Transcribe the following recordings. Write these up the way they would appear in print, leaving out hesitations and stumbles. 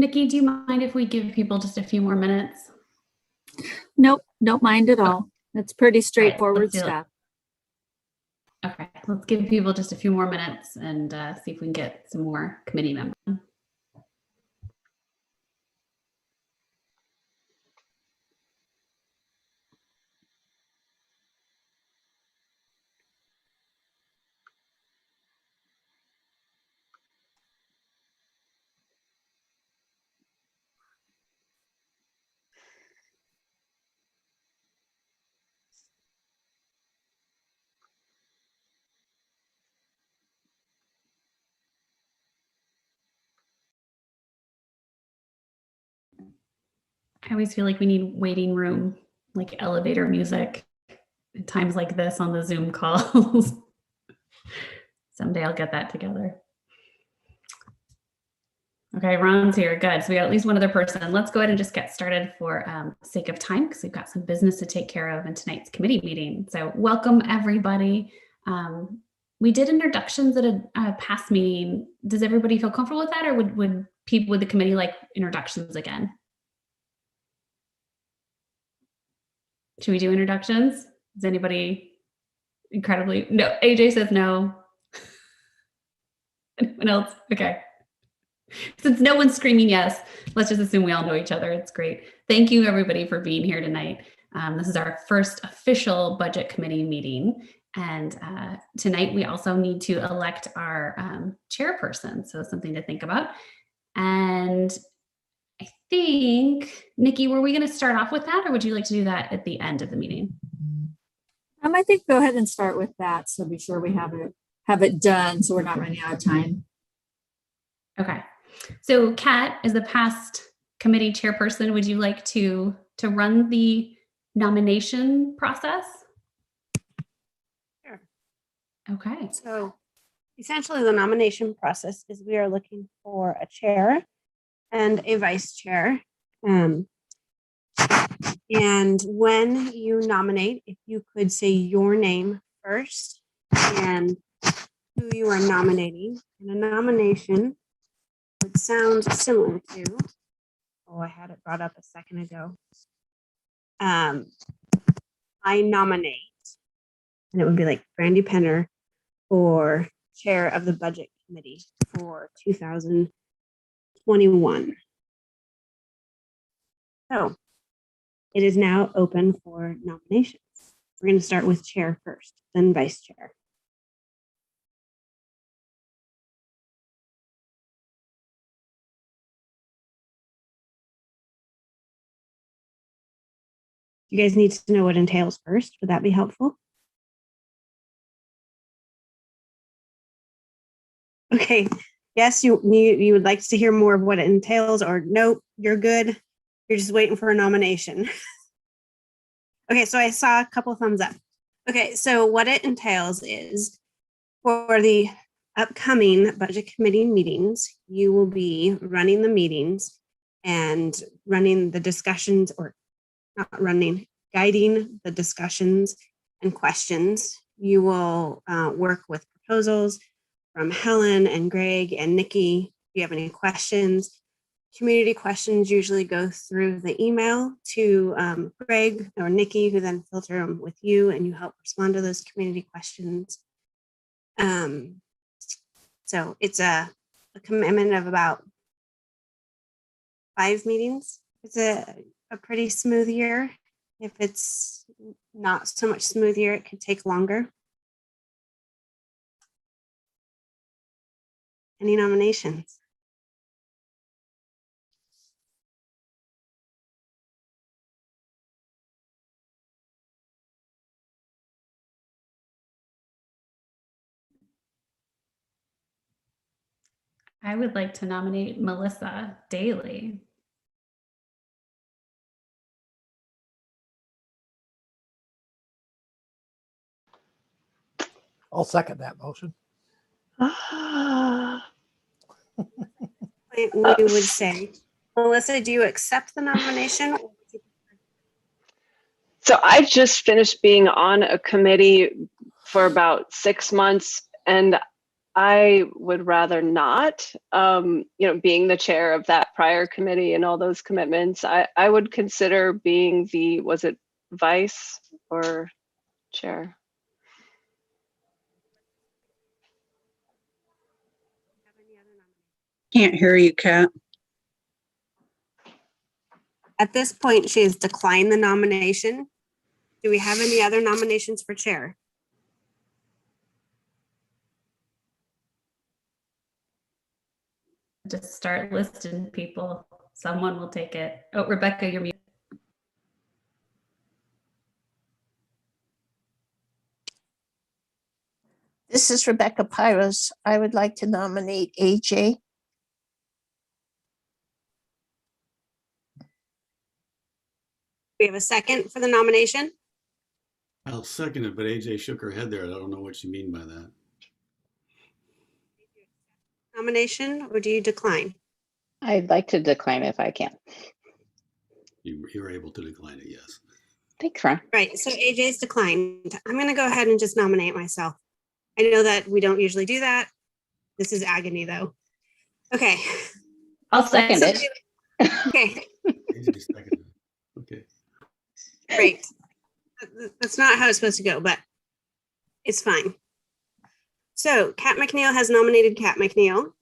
Nikki, do you mind if we give people just a few more minutes? Nope, don't mind at all. That's pretty straightforward stuff. Okay, let's give people just a few more minutes and see if we can get some more committee members. I always feel like we need waiting room, like elevator music at times like this on the Zoom calls. Someday I'll get that together. Okay, Ron's here. Good. So we got at least one other person. Let's go ahead and just get started for sake of time because we've got some business to take care of in tonight's committee meeting. So welcome everybody. We did introductions at a past meeting. Does everybody feel comfortable with that, or would people with the committee like introductions again? Should we do introductions? Is anybody incredibly? No, AJ says no. Anyone else? Okay. Since no one's screaming yes, let's just assume we all know each other. It's great. Thank you everybody for being here tonight. This is our first official budget committee meeting. And tonight we also need to elect our chairperson. So something to think about. And I think, Nikki, were we going to start off with that, or would you like to do that at the end of the meeting? I think go ahead and start with that. So be sure we have it done so we're not running out of time. Okay. So Kat, as the past committee chairperson, would you like to run the nomination process? Sure. Okay. So essentially the nomination process is we are looking for a chair and a vice chair. And when you nominate, if you could say your name first and who you are nominating. And a nomination would sound similar to, I had it brought up a second ago. I nominate, and it would be like Brandy Penner for chair of the budget committee for 2021. So it is now open for nominations. We're going to start with chair first, then vice chair. You guys need to know what entails first. Would that be helpful? Okay. Yes, you would like to hear more of what it entails, or nope, you're good. You're just waiting for a nomination. Okay, so I saw a couple thumbs up. Okay, so what it entails is for the upcoming budget committee meetings, you will be running the meetings and running the discussions, or not running, guiding the discussions and questions. You will work with proposals from Helen and Greg and Nikki. If you have any questions, community questions usually go through the email to Greg or Nikki, who then filter them with you and you help respond to those community questions. So it's a commitment of about 5 meetings. It's a pretty smooth year. If it's not so much smooth year, it could take longer. Any nominations? I would like to nominate Melissa Daly. I'll second that motion. We would say, Melissa, do you accept the nomination? So I just finished being on a committee for about 6 months, and I would rather not. Being the chair of that prior committee and all those commitments, I would consider being the, was it vice or chair? Can't hear you, Kat. At this point, she has declined the nomination. Do we have any other nominations for chair? Just start listing people. Someone will take it. Oh, Rebecca, you're muted. This is Rebecca Pyros. I would like to nominate AJ. We have a second for the nomination. I'll second it, but AJ shook her head there. I don't know what you mean by that. Nomination, or do you decline? I'd like to decline if I can. You're able to decline it, yes. Thanks, Ron. Right, so AJ's declined. I'm going to go ahead and just nominate myself. I know that we don't usually do that. This is agony, though. Okay. I'll second it. Okay, AJ seconded it. Okay. great. That's not how it's supposed to go, but it's fine. So Kat McNeil has nominated Kat McNeil,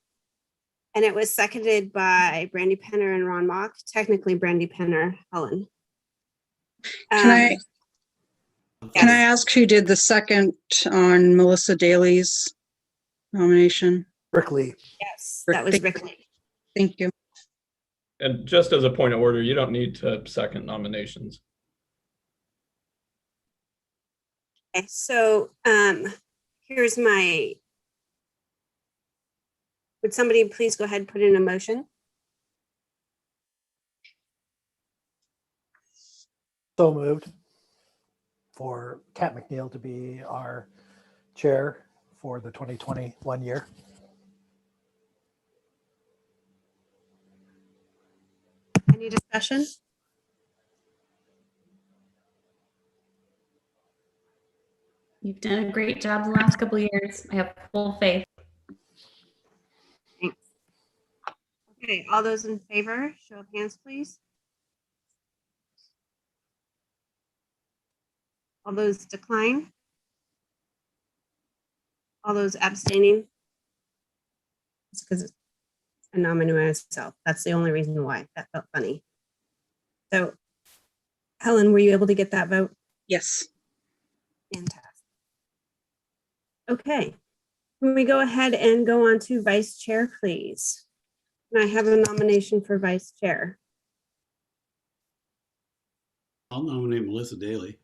and it was seconded by Brandy Penner and Ron Mock. Technically, Brandy Penner, Helen. Can I ask who did the second on Melissa Daly's nomination? Rickley. Yes, that was Rick. Thank you. And just as a point of order, you don't need to second nominations. Okay, so here's my, would somebody please go ahead and put in a motion? So moved for Kat McNeil to be our chair for the 2021 year. Any discussion? You've done a great job the last couple of years. I have full faith. Thanks. Okay, all those in favor, show of hands, please. All those decline? All those abstaining? It's because I nominated myself. That's the only reason why. That felt funny. So, Helen, were you able to get that vote? Yes. Fantastic. Okay, can we go ahead and go on to vice chair, please? Can I have a nomination for vice chair? I'll nominate Melissa Daly.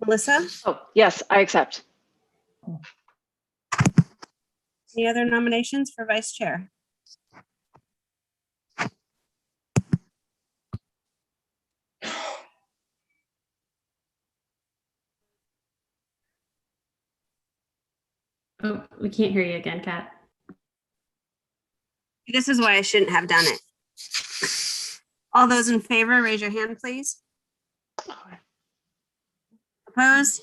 Melissa, Oh, yes, I accept. any other nominations for vice chair? Oh, we can't hear you again, Kat. This is why I shouldn't have done it. All those in favor, raise your hand, please. Opposed?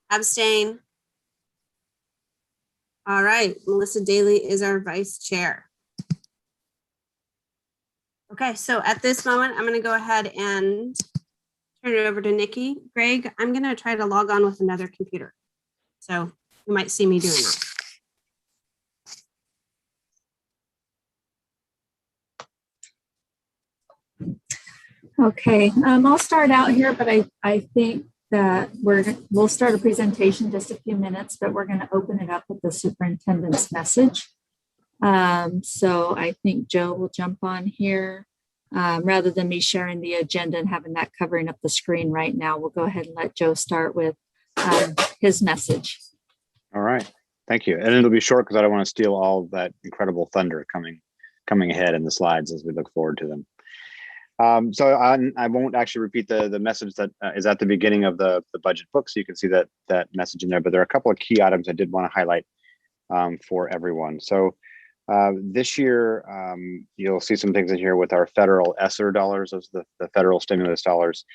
Abstain? All right, Melissa Daly is our vice chair. Okay, so at this moment, I'm going to go ahead and turn it over to Nikki. Greg, I'm going to try to log on with another computer. So you might see me doing that. Okay, I'll start out here, but I think that we'll start a presentation in just a few minutes, but we're going to open it up with the superintendent's message. So I think Joe will jump on here. Rather than me sharing the agenda and having that covering up the screen right now, we'll go ahead and let Joe start with his message. All right, thank you. And it'll be short because I don't want to steal all of that incredible thunder coming ahead in the slides as we look forward to them. So I won't actually repeat the message that is at the beginning of the budget book, so you can see that message in there. But there are a couple of key items I did want to highlight for everyone. So this year, you'll see some things in here with our federal ESSER dollars, those are the federal stimulus dollars.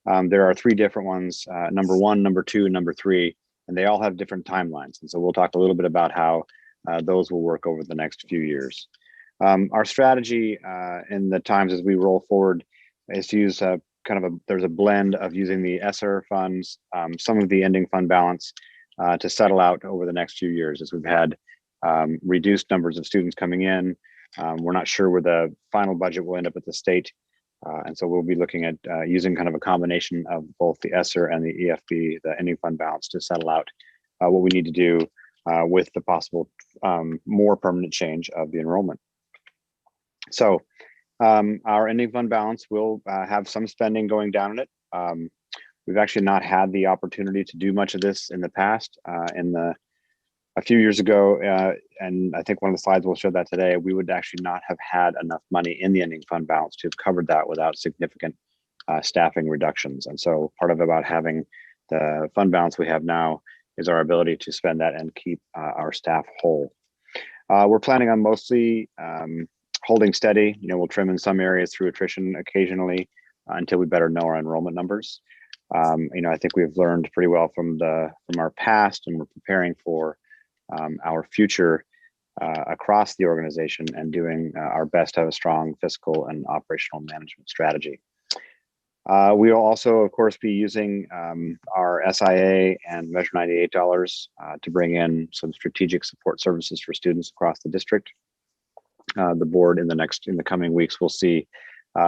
There are three different ones, number 1, number 2, and number 3, and they all have different timelines. And so we'll talk a little bit about how those will work over the next few years. Our strategy in the times as we roll forward is to use there's a blend of using the ESSER funds, some of the ending fund balance to settle out over the next few years as we've had reduced numbers of students coming in. We're not sure where the final budget will end up at the state. And so we'll be looking at using kind of a combination of both the ESSER and the EFB, the ending fund balance, to settle out what we need to do with the possible more permanent change of the enrollment. So our ending fund balance will have some spending going down in it. We've actually not had the opportunity to do much of this in the past. A few years ago, and I think one of the slides will show that today, we would actually not have had enough money in the ending fund balance to have covered that without significant staffing reductions. And so part of about having the fund balance we have now is our ability to spend that and keep our staff whole. We're planning on mostly holding steady. We'll trim in some areas through attrition occasionally until we better know our enrollment numbers. I think we've learned pretty well from our past, and we're preparing for our future across the organization and doing our best to have a strong fiscal and operational management strategy. We will also, of course, be using our SIA and Measure 98 dollars to bring in some strategic support services for students across the district. The board in the coming weeks will see we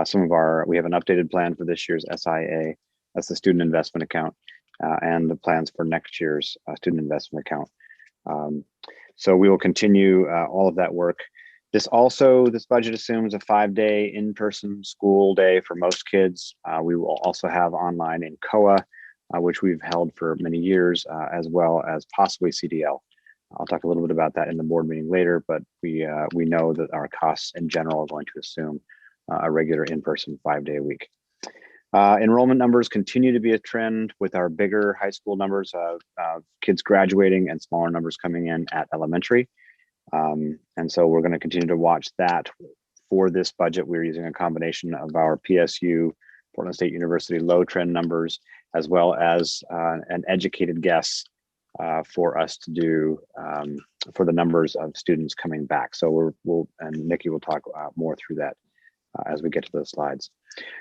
have an updated plan for this year's SIA, that's the student investment account, and the plans for next year's student investment account. So we will continue all of that work. This budget assumes a 5-day in-person school day for most kids. We will also have online in COA, which we've held for many years, as well as possibly CDL. I'll talk a little bit about that in the board meeting later, but we know that our costs in general are going to assume a regular in-person 5-day a week. Enrollment numbers continue to be a trend with our bigger high school numbers of kids graduating and smaller numbers coming in at elementary. And so we're going to continue to watch that. For this budget, we're using a combination of our PSU, Portland State University, low trend numbers, as well as an educated guess for us to do for the numbers of students coming back. So and Nikki will talk more through that as we get to those slides.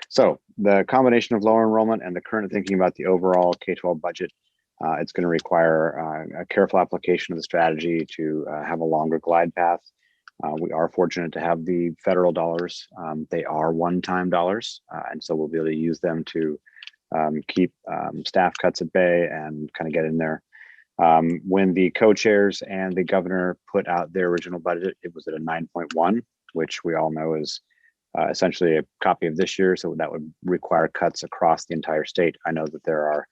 So the combination of lower enrollment and the current thinking about the overall K-12 budget, it's going to require a careful application of the strategy to have a longer glide path. We are fortunate to have the federal dollars. They are one-time dollars, and so we'll be able to use them to keep staff cuts at bay and kind of get in there. When the co-chairs and the governor put out their original budget, it was at a 9.1, which we all know is essentially a copy of this year. So that would require cuts across the entire state. I know that there are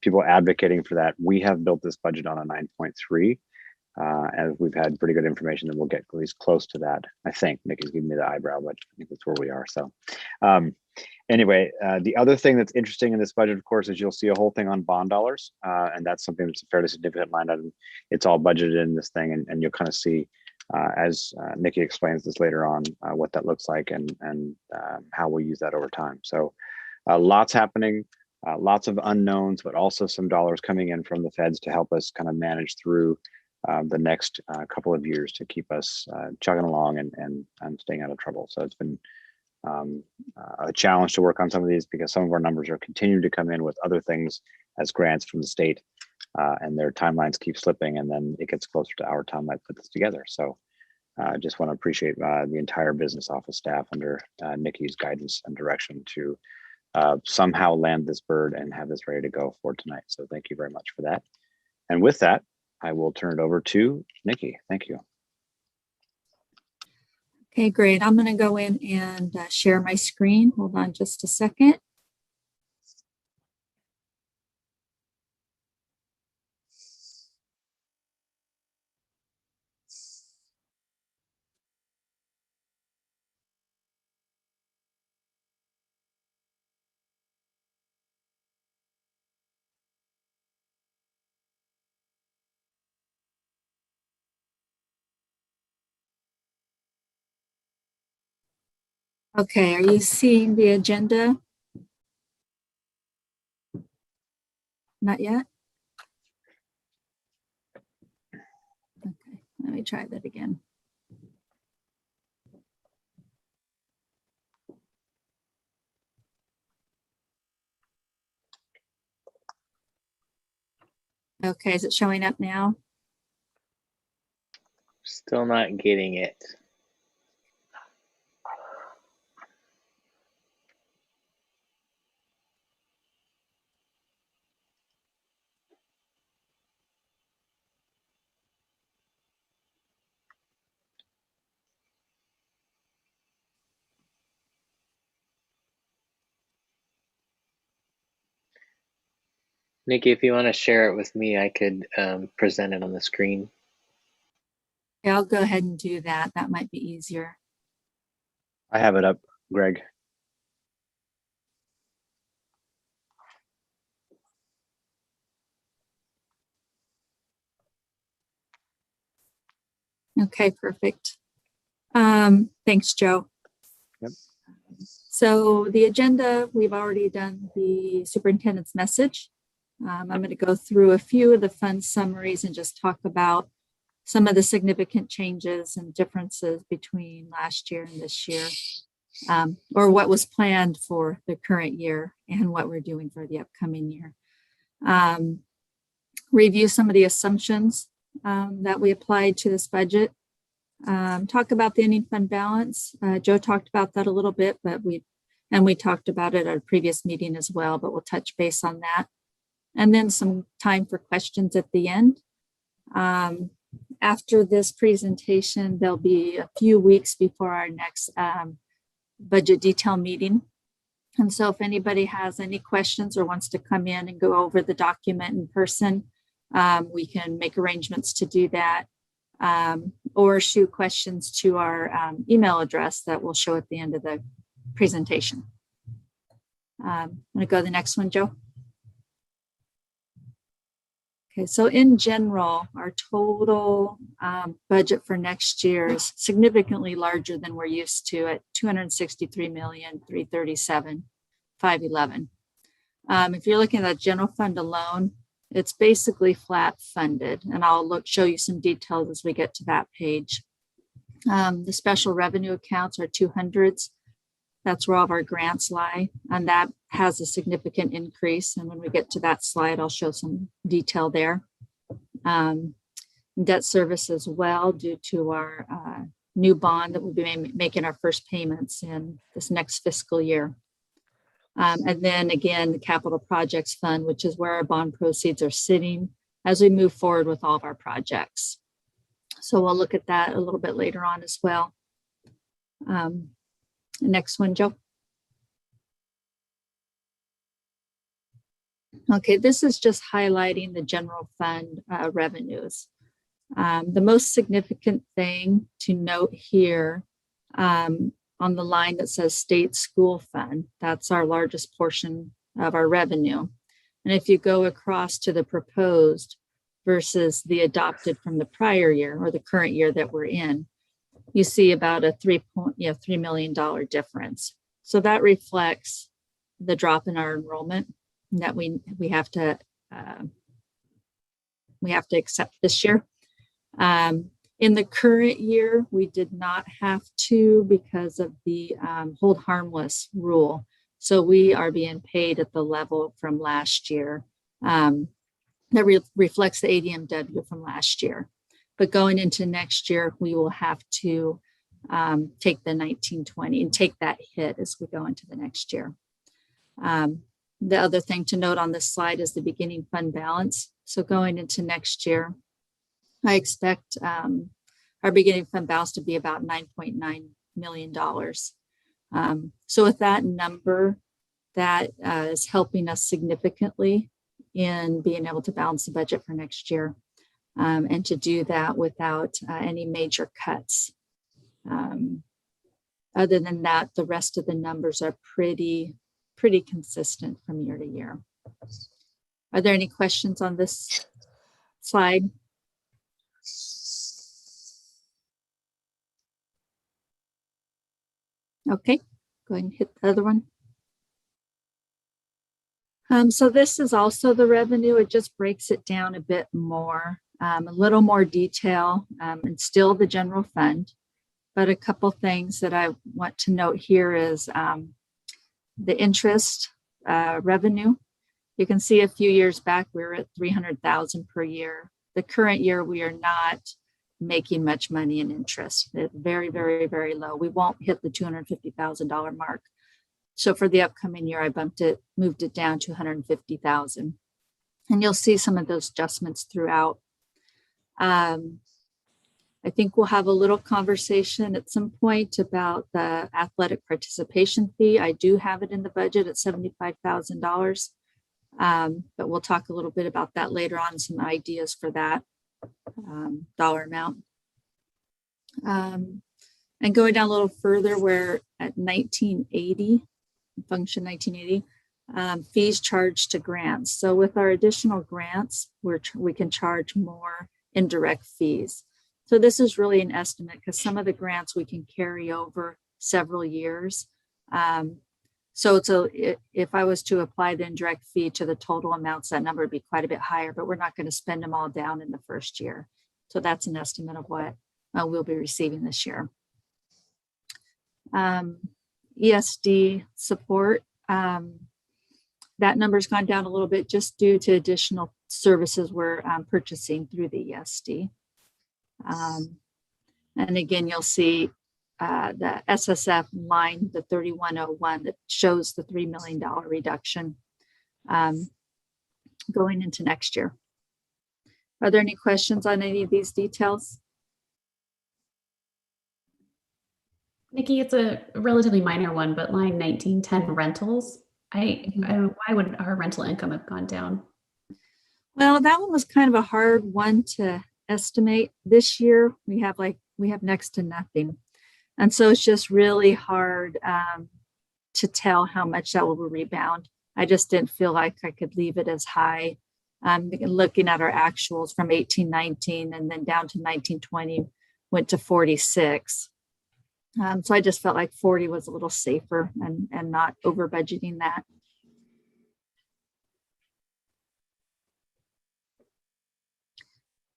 people advocating for that. We have built this budget on a 9.3, and we've had pretty good information that we'll get at least close to that. I think Nikki's giving me the eyebrow, but I think that's where we are. So anyway, the other thing that's interesting in this budget, of course, is you'll see a whole thing on bond dollars, and that's something that's a fairly significant line item. It's all budgeted in this thing, and you'll kind of see as Nikki explains this later on, what that looks like and how we'll use that over time. So lots happening, lots of unknowns, but also some dollars coming in from the feds to help us kind of manage through the next couple of years to keep us chugging along and staying out of trouble. So it's been a challenge to work on some of these because some of our numbers are continuing to come in with other things as grants from the state. And their timelines keep slipping, and then it gets closer to our timeline to put this together. So I just want to appreciate the entire business office staff under Nikki's guidance and direction to somehow land this bird and have this ready to go for tonight. So thank you very much for that. And with that, I will turn it over to Nikki. Thank you. Okay, great. I'm going to go in and share my screen. Hold on just a second. Okay, are you seeing the agenda? Not yet? Okay, let me try that again. Okay, is it showing up now? Still not getting it. Nikki, if you want to share it with me, I could present it on the screen. Yeah, I'll go ahead and do that. That might be easier. I have it up, Greg. Okay, perfect. Thanks, Joe. Yep. So the agenda, we've already done the superintendent's message. I'm going to go through a few of the fund summaries and just talk about some of the significant changes and differences between last year and this year, or what was planned for the current year and what we're doing for the upcoming year. Review some of the assumptions that we applied to this budget. Talk about the ending fund balance. Joe talked about that a little bit, but we talked about it at a previous meeting as well, but we'll touch base on that. And then some time for questions at the end. After this presentation, there'll be a few weeks before our next budget detail meeting. And so if anybody has any questions or wants to come in and go over the document in person, we can make arrangements to do that. Or shoot questions to our email address that will show at the end of the presentation. I'm going to go to the next one, Joe. Okay, so in general, our total budget for next year is significantly larger than we're used to at $263,337,511. If you're looking at that general fund alone, it's basically flat funded, and I'll show you some details as we get to that page. The special revenue accounts are 200s. That's where all of our grants lie, and that has a significant increase. And when we get to that slide, I'll show some detail there. Debt service as well, due to our new bond that we'll be making our first payments in this next fiscal year. And then again, the capital projects fund, which is where our bond proceeds are sitting as we move forward with all of our projects. So we'll look at that a little bit later on as well. Next one, Joe. Okay, this is just highlighting the general fund revenues. The most significant thing to note here on the line that says state school fund, that's our largest portion of our revenue. And if you go across to the proposed versus the adopted from the prior year or the current year that we're in, you see about a $3 million difference. So that reflects the drop in our enrollment that we have to accept this year. In the current year, we did not have to because of the hold harmless rule. So we are being paid at the level from last year that reflects the ADMW from last year. But going into next year, we will have to take the 1920 and take that hit as we go into the next year. The other thing to note on this slide is the beginning fund balance. So going into next year, I expect our beginning fund balance to be about $9.9 million. So with that number, that is helping us significantly in being able to balance the budget for next year, and to do that without any major cuts. Other than that, the rest of the numbers are pretty consistent from year to year. Are there any questions on this slide? Okay, go ahead and hit the other one. So this is also the revenue. It just breaks it down a bit more, a little more detail, and still the general fund. But a couple things that I want to note here is the interest revenue. You can see a few years back, we were at 300,000 per year. The current year, we are not making much money in interest. It's very, very, very low. We won't hit the $250,000 mark. So for the upcoming year, I moved it down to 150,000. And you'll see some of those adjustments throughout. I think we'll have a little conversation at some point about the athletic participation fee. I do have it in the budget at $75,000. But we'll talk a little bit about that later on, some ideas for that dollar amount. And going down a little further, we're at 1980, function 1980, fees charged to grants. So with our additional grants, we can charge more indirect fees. So this is really an estimate because some of the grants we can carry over several years. So if I was to apply the indirect fee to the total amounts, that number would be quite a bit higher, but we're not going to spend them all down in the first year. So that's an estimate of what we'll be receiving this year. ESD support, that number's gone down a little bit just due to additional services we're purchasing through the ESD. And again, you'll see the SSF line, the 3101, that shows the $3 million reduction going into next year. Are there any questions on any of these details? Nikki, it's a relatively minor one, but line 1910 rentals. Why would our rental income have gone down? Well, that one was kind of a hard one to estimate. This year we have next to nothing. And so it's just really hard to tell how much that will rebound. I just didn't feel like I could leave it as high. Looking at our actuals from 1819 and then down to 1920, went to 46. So I just felt like 40 was a little safer and not over budgeting that.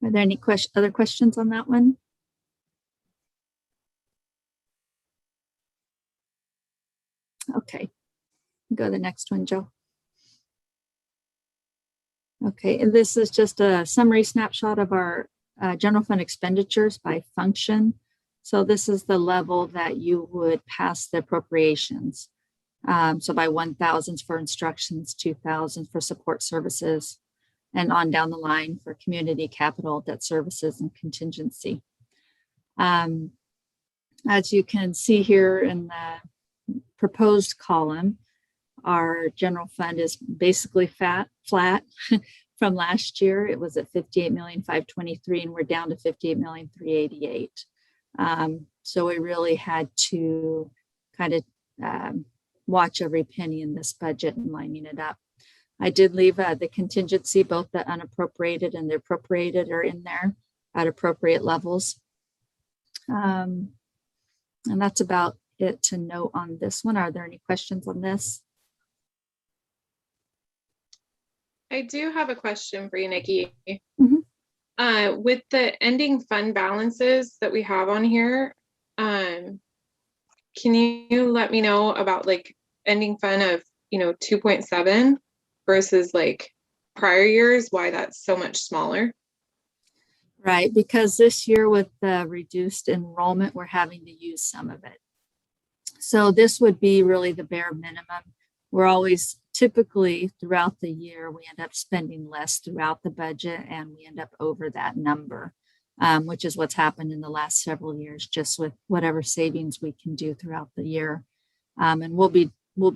Are there any other questions on that one? Okay, go to the next one, Joe. Okay, and this is just a summary snapshot of our general fund expenditures by function. So this is the level that you would pass the appropriations. So by 1,000 for instructions, 2,000 for support services, and on down the line for community capital, debt services, and contingency. As you can see here in the proposed column, our general fund is basically flat from last year. It was at 58,523,000 and we're down to 58,388,000. So we really had to kind of watch every penny in this budget and lining it up. I did leave the contingency, both the unappropriated and the appropriated are in there at appropriate levels. And that's about it to note on this one. Are there any questions on this? I do have a question for you, Nikki. Mm-hmm. With the ending fund balances that we have on here, can you let me know about like ending fund of 2.7 versus like prior years, why that's so much smaller? Right, because this year with the reduced enrollment, we're having to use some of it. So this would be really the bare minimum. We're always typically throughout the year, we end up spending less throughout the budget and we end up over that number, which is what's happened in the last several years, just with whatever savings we can do throughout the year. And we'll be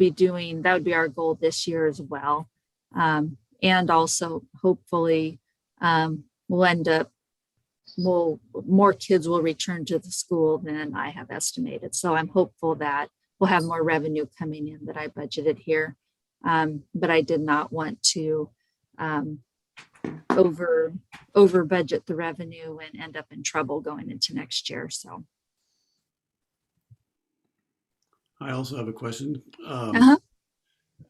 doing, that would be our goal this year as well. And also hopefully we'll end up, more kids will return to the school than I have estimated. So I'm hopeful that we'll have more revenue coming in that I budgeted here. But I did not want to over budget the revenue and end up in trouble going into next year. So I also have a question.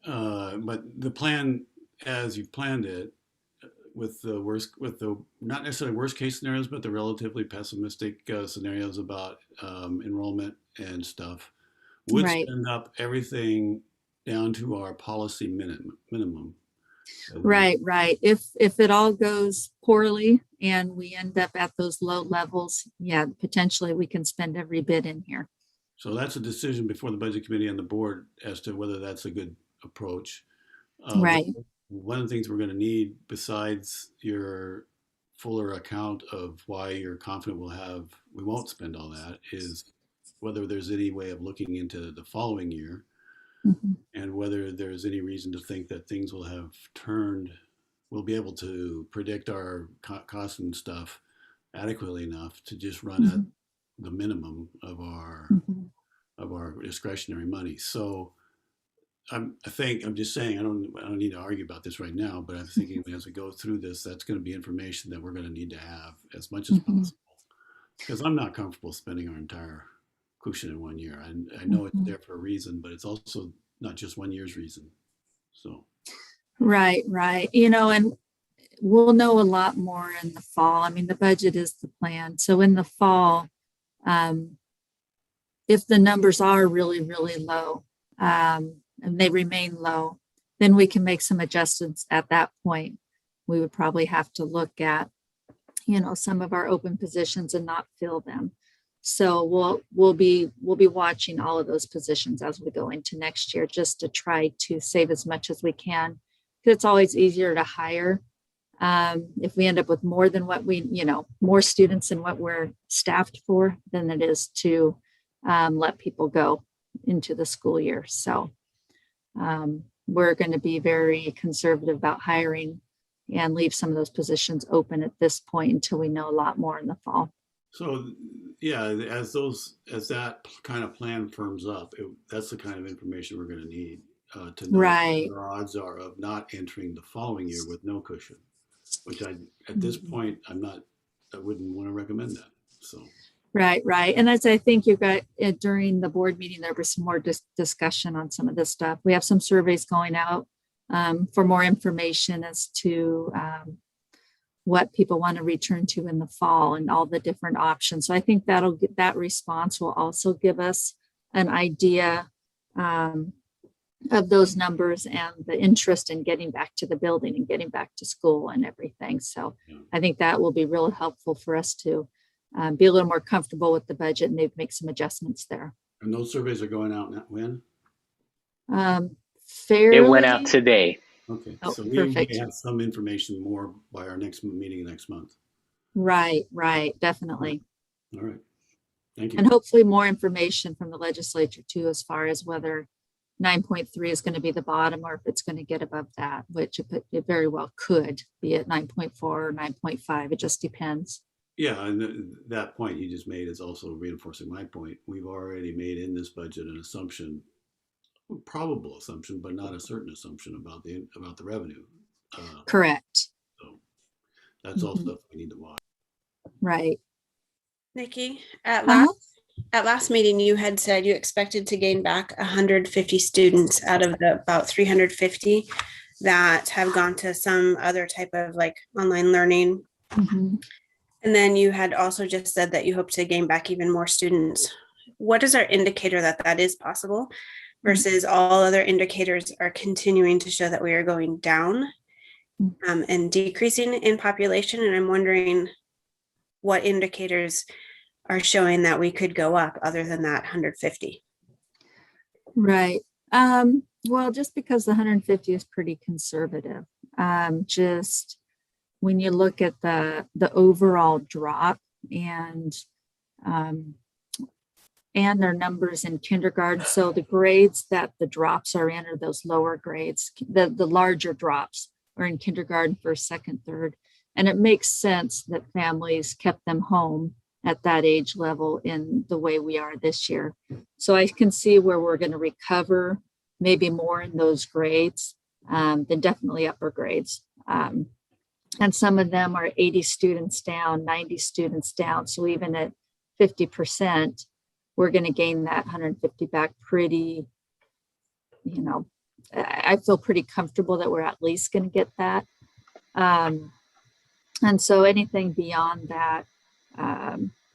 But the plan, as you've planned it, with the not necessarily worst case scenarios, but the relatively pessimistic scenarios about enrollment and stuff, would Right. spend up everything down to our policy minimum. Right, right. If it all goes poorly and we end up at those low levels, yeah, potentially we can spend every bit in here. So that's a decision before the budget committee and the board as to whether that's a good approach. Right. One of the things we're going to need, besides your fuller account of why you're confident we won't spend all that, is whether there's any way of looking into the following year Mhm. and whether there's any reason to think that things will have turned, we'll be able to predict our costs and stuff adequately enough to just run at Mhm. the minimum of our Mhm. discretionary money. So I think I'm just saying I don't need to argue about this right now, but I'm thinking as we go through this, that's going to be information that we're going to need to have as much as Mhm. possible, because I'm not comfortable spending our entire cushion in one year. I know it's Mhm. there for a reason, but it's also not just one year's reason. So Right, right. You know, and we'll know a lot more in the fall. I mean, the budget is the plan. So in the fall, um, if the numbers are really, really low, and they remain low, then we can make some adjustments at that point. We would probably have to look at, you know, some of our open positions and not fill them. So we'll be watching all of those positions as we go into next year, just to try to save as much as we can. It's always easier to hire if we end up with more than what we, you know, more students than what we're staffed for, than it is to let people go into the school year. So we're going to be very conservative about hiring and leave some of those positions open at this point until we know a lot more in the fall. So yeah, as that kind of plan firms up, that's the kind of information we're going to need to know Right. what our odds are of not entering the following year with no cushion. Which at this point, I wouldn't want to recommend that. So. Right, right. And as I think you got during the board meeting, there was some more discussion on some of this stuff. We have some surveys going out for more information as to what people want to return to in the fall and all the different options. So I think that response will also give us an idea of those numbers and the interest in getting back to the building and getting back to school and everything. So I think that will be really helpful for us to be a little more comfortable with the budget and maybe make some adjustments there. And those surveys are going out when? Fairly. It went out today. Okay, Oh, so we perfect. may have some information more by our next meeting next month. Right, right, definitely. All right, thank you. And hopefully more information from the legislature too, as far as whether 9.3 is going to be the bottom or if it's going to get above that, which it very well could be at 9.4 or 9.5. It just depends. Yeah, and that point you just made is also reinforcing my point. We've already made in this budget an assumption, a probable assumption, but not a certain assumption about the revenue. Correct. So that's all stuff we need to watch. Right. Nikki, at last meeting, you had said you expected to gain back 150 students out of the about 350 that have gone to some other type of like online learning. Mm-hmm. And then you had also just said that you hope to gain back even more students. What is our indicator that that is possible versus all other indicators are continuing to show that we are going down and decreasing in population? And I'm wondering what indicators are showing that we could go up other than that 150. Right. Well, just because the 150 is pretty conservative, just when you look at the overall drop and their numbers in kindergarten. So the grades that the drops are in are those lower grades. The larger drops are in kindergarten, first, second, third. And it makes sense that families kept them home at that age level in the way we are this year. So I can see where we're going to recover maybe more in those grades than definitely upper grades. And some of them are 80 students down, 90 students down. So even at 50%, we're going to gain that 150 back pretty, I feel pretty comfortable that we're at least going to get that. And so anything beyond that,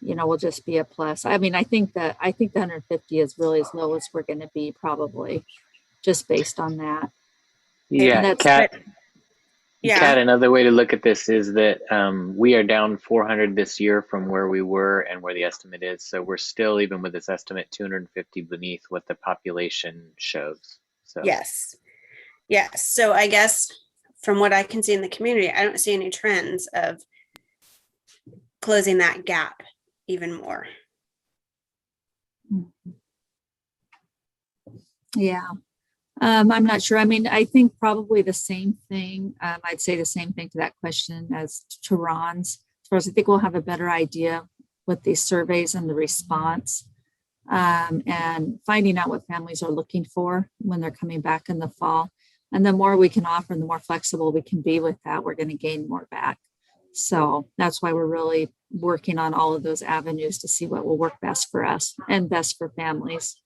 will just be a plus. I mean, I think the 150 is really as low as we're going to be, probably, just based on that. Yeah, Kat. Yeah. Kat, another way to look at this is that we are down 400 this year from where we were and where the estimate is. So we're still, even with this estimate, 250 beneath what the population shows. So Yes. So I guess from what I can see in the community, I don't see any trends of closing that gap even more. Yeah. I'm not sure. I mean, I think probably the same thing. I'd say the same thing to that question as to Ron's. As far as I think we'll have a better idea with these surveys and the response, and finding out what families are looking for when they're coming back in the fall. And the more we can offer and the more flexible we can be with that, we're going to gain more back. So that's why we're really working on all of those avenues to see what will work best for us and best for families.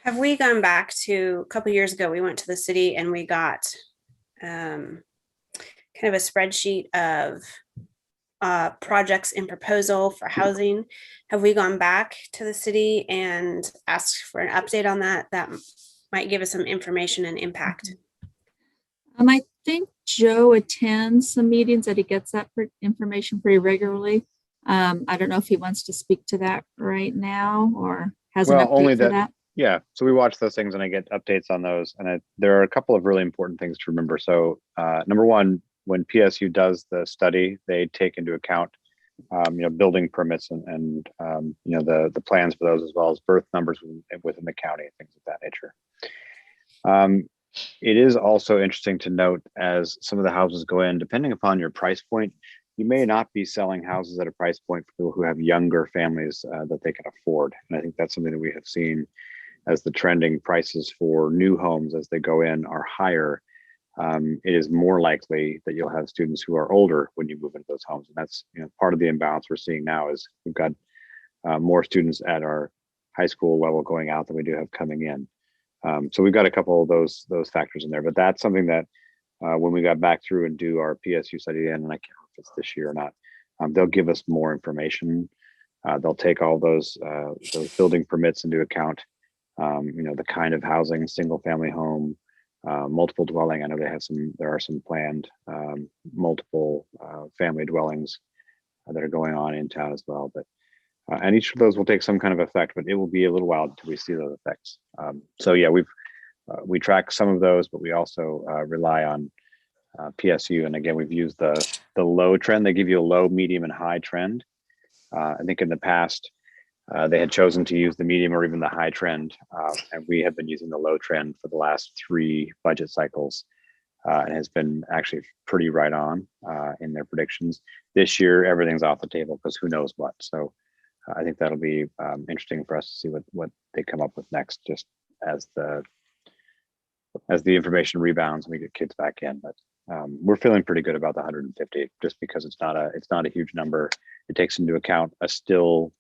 Have we gone back to a couple of years ago? We went to the city and we got kind of a spreadsheet of projects in proposal for housing. Have we gone back to the city and asked for an update on that? That might give us some information and impact. I think Joe attends some meetings that he gets that information pretty regularly. I don't know if he wants to speak to that right now or has an update for that. Yeah, so we watch those things and I get updates on those. And there are a couple of really important things to remember. So number one, when PSU does the study, they take into account, building permits and the plans for those, as well as birth numbers within the county, things of that nature. It is also interesting to note, as some of the houses go in, depending upon your price point, you may not be selling houses at a price point for people who have younger families that they can afford. And I think that's something that we have seen as the trending prices for new homes as they go in are higher. It is more likely that you'll have students who are older when you move into those homes. And that's part of the imbalance we're seeing now is we've got more students at our high school level going out than we do have coming in. So we've got a couple of those factors in there, but that's something that when we got back through and do our PSU study, and I can't remember if it's this year or not, they'll give us more information. They'll take all those building permits into account. The kind of housing, single family home, multiple dwelling. I know there are some planned multiple family dwellings that are going on in town as well. But and each of those will take some kind of effect, but it will be a little while until we see those effects. So yeah, we track some of those, but we also rely on PSU. And again, we've used the low trend. They give you a low, medium, and high trend. I think in the past, they had chosen to use the medium or even the high trend, and we have been using the low trend for the last 3 budget cycles, and has been actually pretty right on in their predictions. This year, everything's off the table because who knows what. So I think that'll be interesting for us to see what they come up with next, just as the information rebounds and we get kids back in. But we're feeling pretty good about the 150, just because it's not a huge number. It takes into account a still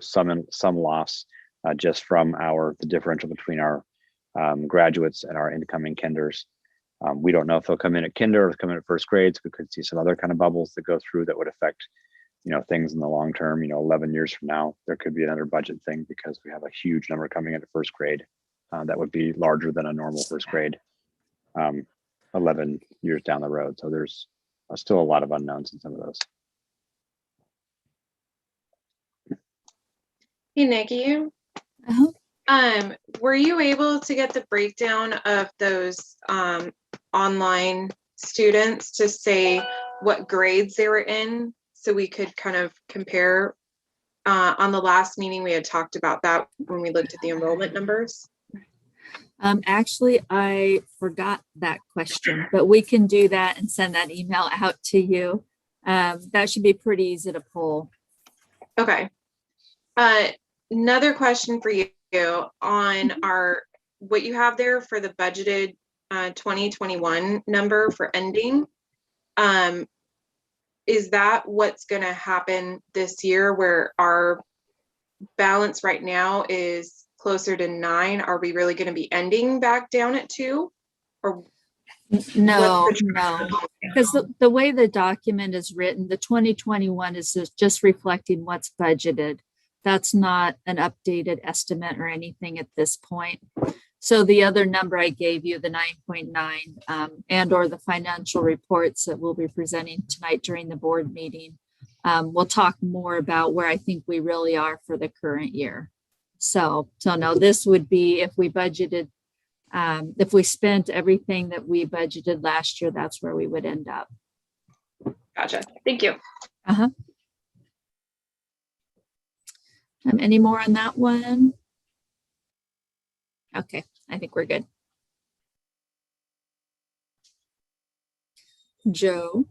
some loss just from the differential between our graduates and our incoming kinders. We don't know if they'll come in at kinder or come in at first grades. We could see some other kind of bubbles that go through that would affect things in the long term. 11 years from now, there could be another budget thing because we have a huge number coming into first grade that would be larger than a normal first grade 11 years down the road. So there's still a lot of unknowns in some of those. Hey, Nikki. Were you able to get the breakdown of those online students to say what grades they were in, so we could kind of compare? On the last meeting, we had talked about that when we looked at the enrollment numbers. Actually, I forgot that question, but we can do that and send that email out to you. That should be pretty easy to pull. Okay. Another question for you on what you have there for the budgeted 2021 number for ending. Is that what's going to happen this year, where our balance right now is closer to 9, are we really going to be ending back down at 2? Or No, what's the no, because the way the document is written, the 2021 is just reflecting what's budgeted. That's not an updated estimate or anything at this point. So the other number I gave you, the 9.9, and or the financial reports that we'll be presenting tonight during the board meeting, we'll talk more about where I think we really are for the current year. So no, this would be if we budgeted, if we spent everything that we budgeted last year, that's where we would end up. Gotcha. Thank you. Uh-huh. Any more on that one? Okay, I think we're good. Joe.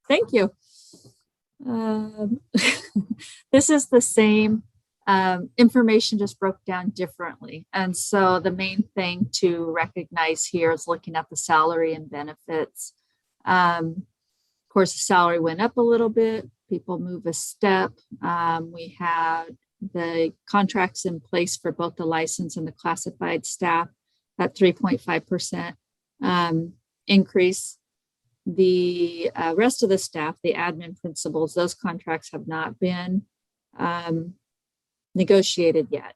Thank you. This is the same information, just broke down differently. And so the main thing to recognize here is looking at the salary and benefits. Of course, the salary went up a little bit. People move a step. We had the contracts in place for both the licensed and the classified staff at 3.5% increase. The rest of the staff, the admin principals, those contracts have not been negotiated yet.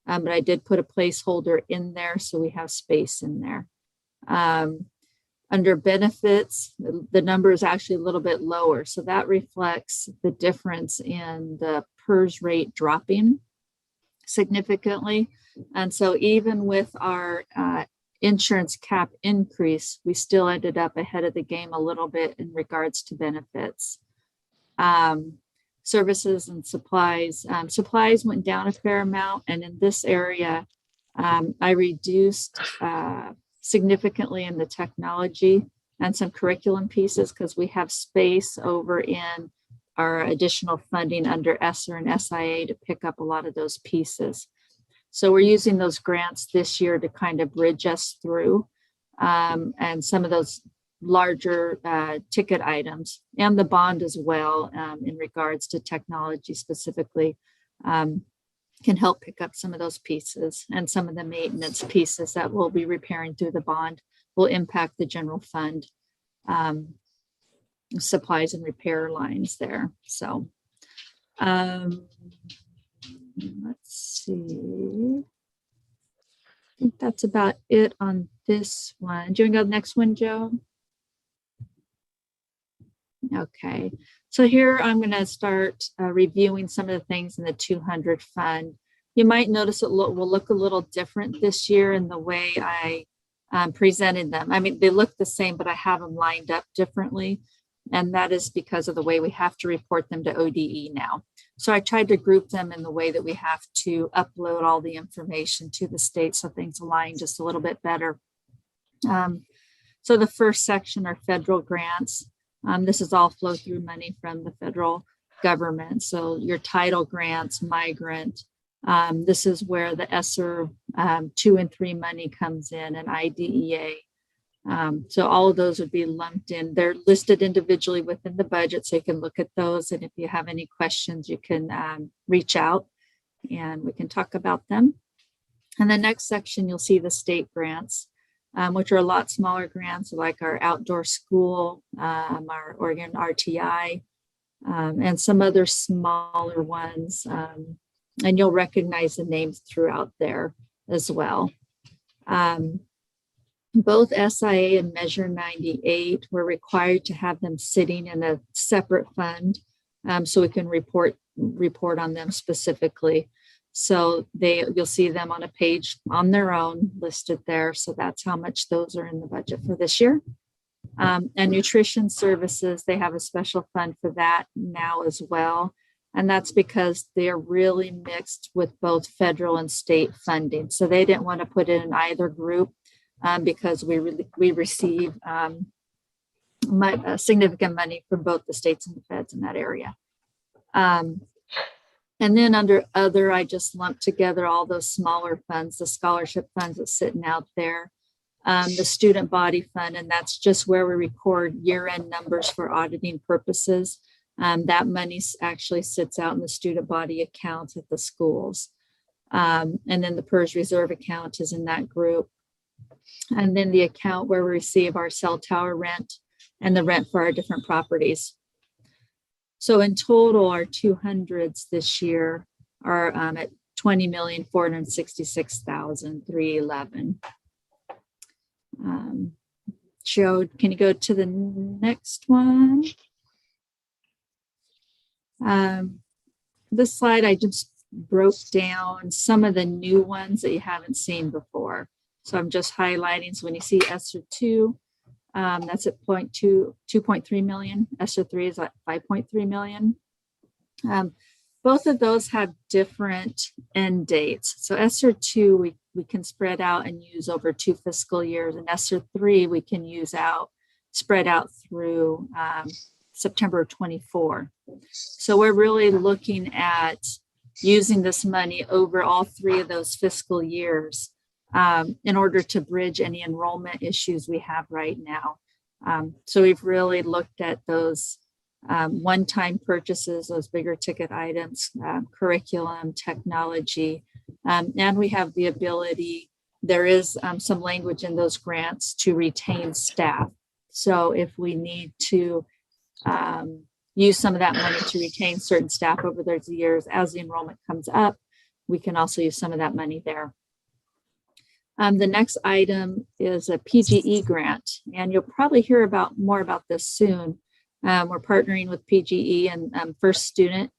But I did put a placeholder in there, so we have space in there. Under benefits, the number is actually a little bit lower. So that reflects the difference in the PERS rate dropping significantly. And so even with our insurance cap increase, we still ended up ahead of the game a little bit in regards to benefits. Services and supplies. Supplies went down a fair amount. And in this area, I reduced significantly in the technology and some curriculum pieces because we have space over in our additional funding under ESSER and SIA to pick up a lot of those pieces. So we're using those grants this year to kind of bridge us through and some of those larger ticket items and the bond as well in regards to technology specifically can help pick up some of those pieces, and some of the maintenance pieces that we'll be repairing through the bond will impact the general fund supplies and repair lines there. So let's see. I think that's about it on this one. Do you want to go to the next one, Joe? Okay, so here I'm going to start reviewing some of the things in the 200 fund. You might notice it will look a little different this year in the way I presented them. I mean, they look the same, but I have them lined up differently. And that is because of the way we have to report them to ODE now. So I tried to group them in the way that we have to upload all the information to the state so things align just a little bit better. So the first section are federal grants. This is all flow through money from the federal government. So your title grants, migrant, this is where the ESSER 2 and 3 money comes in, and IDEA. So all of those would be lumped in. They're listed individually within the budget, so you can look at those. And if you have any questions, you can reach out and we can talk about them. And the next section, you'll see the state grants, which are a lot smaller grants like our outdoor school, our Oregon RTI, and some other smaller ones. And you'll recognize the names throughout there as well. Both SIA and Measure 98 were required to have them sitting in a separate fund so we can report on them specifically. So you'll see them on a page on their own listed there. So that's how much those are in the budget for this year. And nutrition services, they have a special fund for that now as well. And that's because they're really mixed with both federal and state funding. So they didn't want to put it in either group because we receive significant money from both the states and the feds in that area. And then under other, I just lumped together all those smaller funds, the scholarship funds that's sitting out there, the student body fund, and that's just where we record year-end numbers for auditing purposes. That money actually sits out in the student body accounts at the schools. And then the PERS reserve account is in that group. And then the account where we receive our cell tower rent and the rent for our different properties. So in total, our 200s this year are at 20,466,311. Joe, can you go to the next one? This slide, I just broke down some of the new ones that you haven't seen before. So I'm just highlighting. So when you see ESSER 2, that's at 2.3 million. ESSER 3 is at 5.3 million. Both of those have different end dates. So ESSER 2, we can spread out and use over 2 fiscal years. And ESSER 3, we can spread out through September 24. So we're really looking at using this money over all 3 of those fiscal years in order to bridge any enrollment issues we have right now. So we've really looked at those one-time purchases, those bigger ticket items, curriculum, technology, and we have the ability, there is some language in those grants to retain staff. So if we need to use some of that money to retain certain staff over those years, as the enrollment comes up, we can also use some of that money there. The next item is a PGE grant, and you'll probably hear more about this soon. We're partnering with PGE and First Student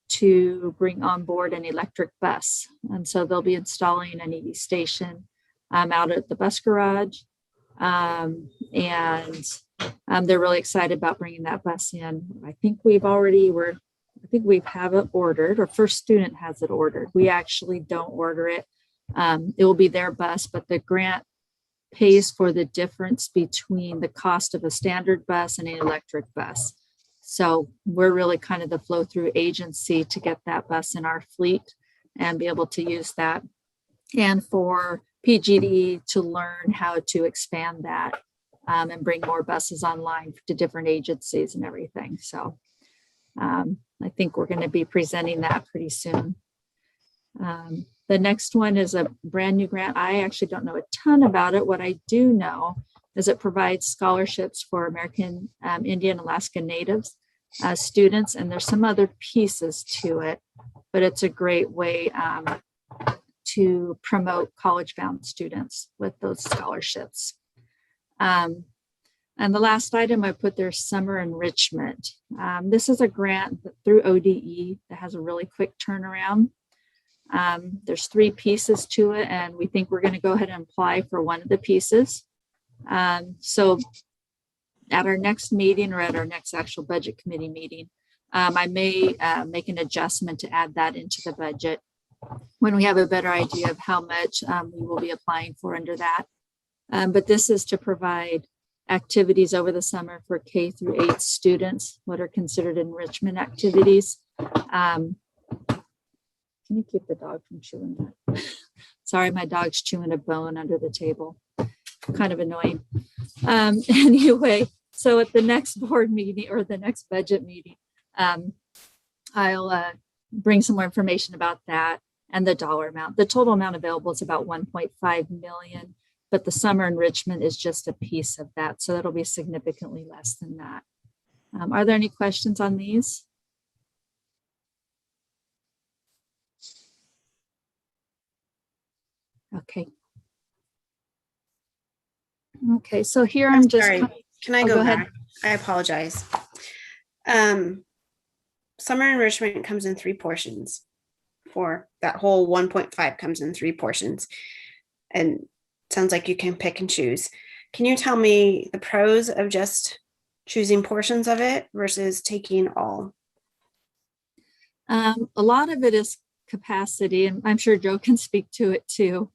to bring on board an electric bus. And so they'll be installing an EV station out at the bus garage. And they're really excited about bringing that bus in. I think we have it ordered, or First Student has it ordered. We actually don't order it. It will be their bus, but the grant pays for the difference between the cost of a standard bus and an electric bus. So we're really kind of the flow through agency to get that bus in our fleet and be able to use that. And for PGE to learn how to expand that and bring more buses online to different agencies and everything. So I think we're going to be presenting that pretty soon. The next one is a brand new grant. I actually don't know a ton about it. What I do know is it provides scholarships for American Indian Alaska Natives students, and there's some other pieces to it, but it's a great way to promote college-bound students with those scholarships. And the last item I put there, summer enrichment. This is a grant through ODE that has a really quick turnaround. There's 3 pieces to it, and we think we're going to go ahead and apply for one of the pieces. So at our next meeting, or at our next actual budget committee meeting, I may make an adjustment to add that into the budget when we have a better idea of how much we will be applying for under that. But this is to provide activities over the summer for K through 8 students, what are considered enrichment activities. Can you keep the dog from chewing that? Sorry, my dog's chewing a bone under the table. Kind of annoying. Anyway, so at the next board meeting or the next budget meeting, I'll bring some more information about that and the dollar amount. The total amount available is about 1.5 million, but the summer enrichment is just a piece of that. So that'll be significantly less than that. Are there any questions on these? Okay. Okay, so here I'm just. Sorry, can I go go ahead? back? I apologize. Summer enrichment comes in 3 portions. For that whole 1.5 comes in 3 portions. And sounds like you can pick and choose. Can you tell me the pros of just choosing portions of it versus taking all? A lot of it is capacity, and I'm sure Joe can speak to it too.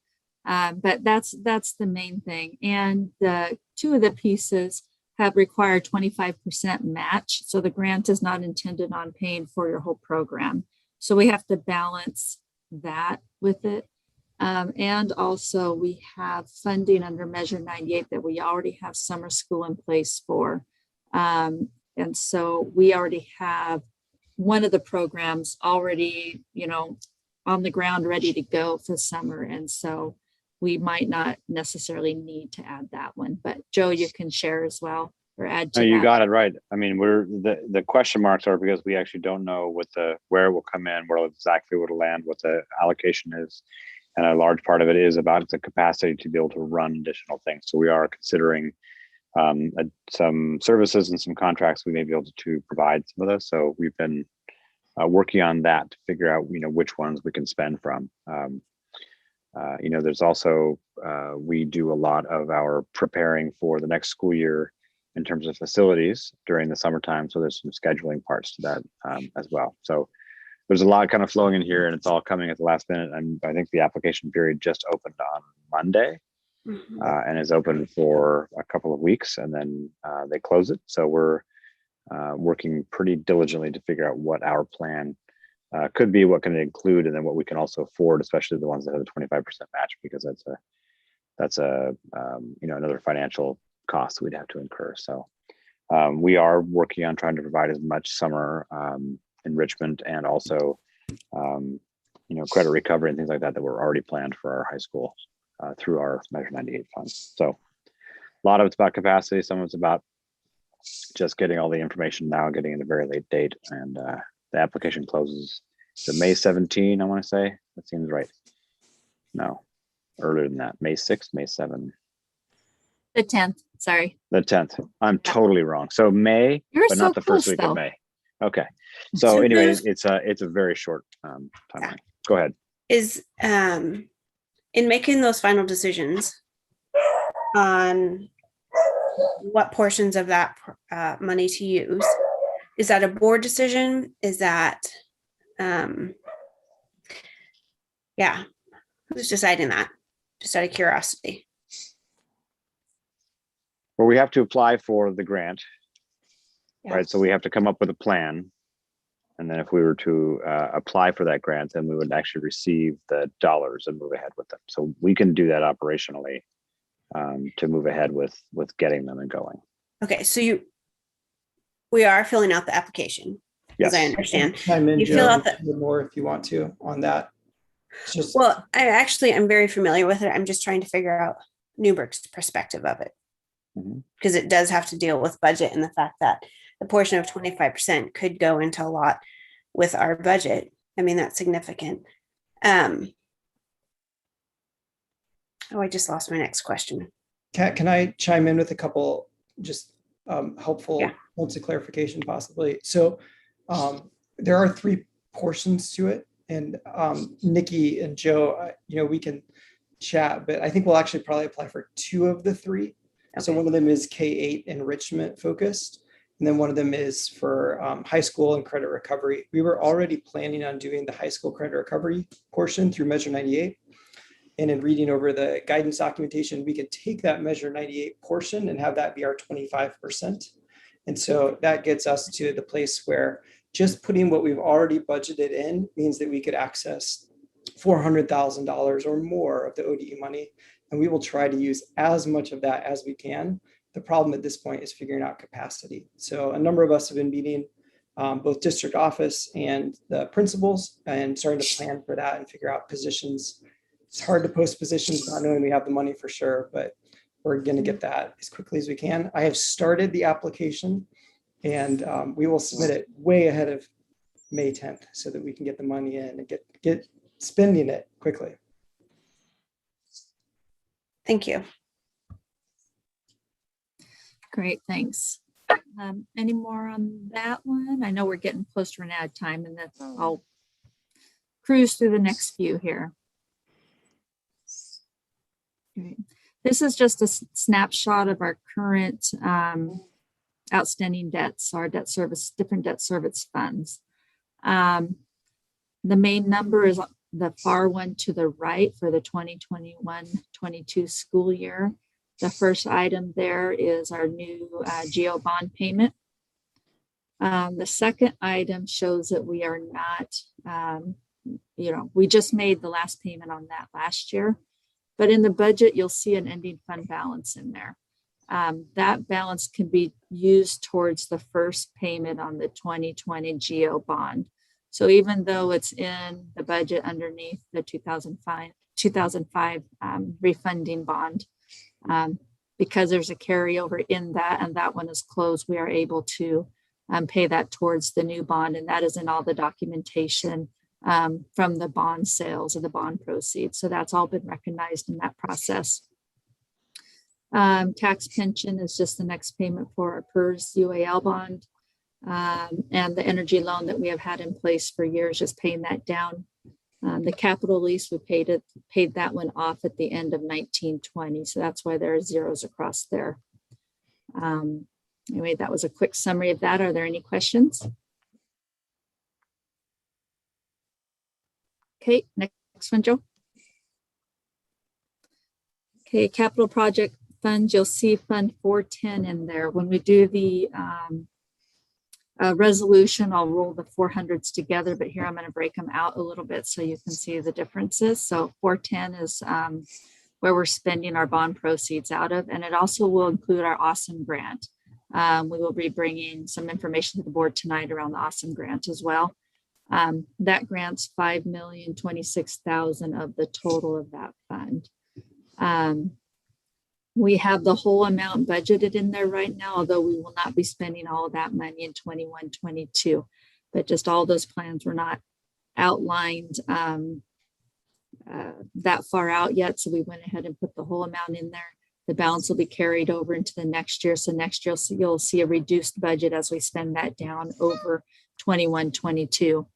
But that's the main thing. And the 2 of the pieces have required 25% match. So the grant is not intended on paying for your whole program. So we have to balance that with it. And also we have funding under Measure 98 that we already have summer school in place for. And so we already have one of the programs already, on the ground, ready to go for summer. And so we might not necessarily need to add that one, but Joe, you can share as well or add to No, you that. got it right. I mean, the question marks are because we actually don't know where it will come in, where exactly it'll land, what the allocation is. And a large part of it is about the capacity to be able to run additional things. So we are considering some services and some contracts we may be able to provide some of those. So we've been working on that to figure out, which ones we can spend from. There's also, we do a lot of our preparing for the next school year in terms of facilities during the summertime. So there's some scheduling parts to that as well. So there's a lot kind of flowing in here and it's all coming at the last minute. And I think the application period just opened on Monday and is open for a couple of weeks and then they close it. So we're working pretty diligently to figure out what our plan could be, what can it include, and then what we can also afford, especially the ones that have the 25% match, because that's another financial cost we'd have to incur. So we are working on trying to provide as much summer enrichment and also credit recovery and things like that were already planned for our high school through our Measure 98 funds. So a lot of it's about capacity, some of it's about just getting all the information now, getting in a very late date, and the application closes May 17, I want to say. That seems right. No, earlier than that. May 6th, May 7th. The 10th, sorry. The 10th. I'm totally wrong. So May, but so not the first close, week though. of May. Okay. So anyway, it's a very short timeline. Go ahead. Is in making those final decisions on what portions of that money to use, is that a board decision? Is that who's deciding that? Just out of curiosity. Well, we have to apply for the grant, Yeah. right? So we have to come up with a plan. And then if we were to apply for that grant, then we would actually receive the dollars and move ahead with them. So we can do that operationally to move ahead with getting them and going. Okay, so we are filling out the application, Yes. as I understand. Chime in, You Joe, fill out a little more if you want to on that. It's just Well, I'm very familiar with it. I'm just trying to figure out Newberg's perspective of it. Because it does have to deal with budget and the fact that the portion of 25% could go into a lot with our budget. I mean, that's significant. I just lost my next question. Can I chime in with a couple just helpful points of clarification possibly? So there are 3 portions to it, and Nikki and Joe, we can chat, but I think we'll actually probably apply for 2 of the 3. Okay. So one of them is K-8 enrichment focused, and then one of them is for high school and credit recovery. We were already planning on doing the high school credit recovery portion through Measure 98. And in reading over the guidance documentation, we could take that Measure 98 portion and have that be our 25%. And so that gets us to the place where just putting what we've already budgeted in means that we could access $400,000 or more of the ODE money. And we will try to use as much of that as we can. The problem at this point is figuring out capacity. So a number of us have been meeting both district office and the principals and starting to plan for that and figure out positions. It's hard to post positions not knowing we have the money for sure, but we're going to get that as quickly as we can. I have started the application and we will submit it way ahead of May 10th so that we can get the money in and get spending it quickly. Thank you. Great, thanks. Any more on that one? I know we're getting close to running out of time, and then I'll cruise through the next few here. Okay. This is just a snapshot of our current outstanding debts, our debt service, different debt service funds. The main number is the far one to the right for the 2021-22 school year. The first item there is our new GO bond payment. The second item shows that we are not, we just made the last payment on that last year, but in the budget, you'll see an ending fund balance in there. that balance can be used towards the first payment on the 2020 GO bond. So even though it's in the budget underneath the 2005 refunding bond, because there's a carryover in that and that one is closed, we are able to pay that towards the new bond. And that is in all the documentation from the bond sales or the bond proceeds. So that's all been recognized in that process. Tax pension is just the next payment for our PERS UAL bond. And the energy loan that we have had in place for years, just paying that down. The capital lease, we paid that one off at the end of 1920. So that's why there are zeros across there. Anyway, that was a quick summary of that. Are there any questions? Okay, next one, Joe. Okay, capital project funds, you'll see Fund 410 in there. When we do the resolution, I'll roll the 400s together, but here I'm going to break them out a little bit so you can see the differences. So 410 is where we're spending our bond proceeds out of, and it also will include our Awesome grant. We will be bringing some information to the board tonight around the Awesome grant as well. That grant's $5,026,000 of the total of that fund. We have the whole amount budgeted in there right now, although we will not be spending all of that money in 21, 22, but just all those plans were not outlined that far out yet. So we went ahead and put the whole amount in there. The balance will be carried over into the next year. So next year you'll see a reduced budget as we spend that down over 21, 22.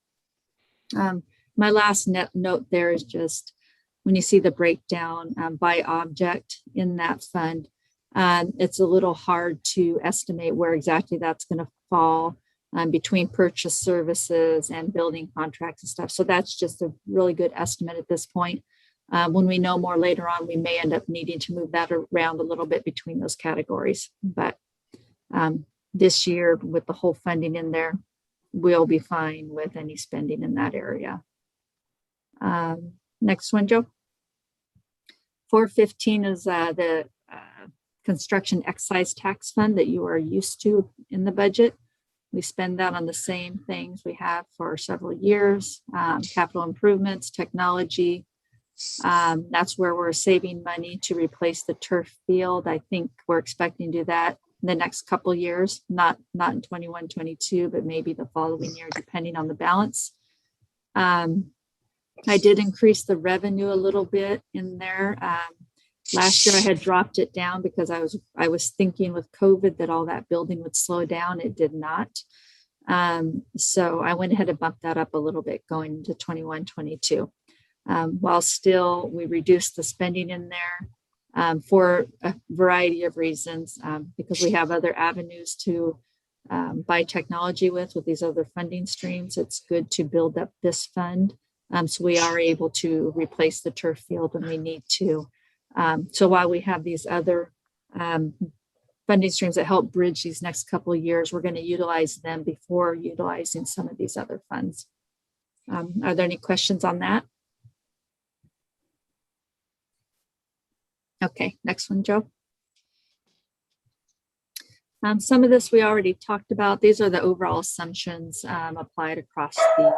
My last note there is just when you see the breakdown by object in that fund, it's a little hard to estimate where exactly that's going to fall between purchase services and building contracts and stuff. So that's just a really good estimate at this point. When we know more later on, we may end up needing to move that around a little bit between those categories. But this year, with the whole funding in there, we'll be fine with any spending in that area. Next one, Joe. 415 is the construction excise tax fund that you are used to in the budget. We spend that on the same things we have for several years, capital improvements, technology. That's where we're saving money to replace the turf field. I think we're expecting to do that in the next couple of years, not in 21, 22, but maybe the following year, depending on the balance. I did increase the revenue a little bit in there. Last year I had dropped it down because I was thinking with COVID that all that building would slow down. It did not. So I went ahead and bumped that up a little bit going into 21, 22. While still we reduced the spending in there for a variety of reasons, because we have other avenues to buy technology with these other funding streams. It's good to build up this fund. So we are able to replace the turf field when we need to. So while we have these other funding streams that help bridge these next couple of years, we're going to utilize them before utilizing some of these other funds. Are there any questions on that? Okay, next one, Joe. Some of this we already talked about. These are the overall assumptions applied across the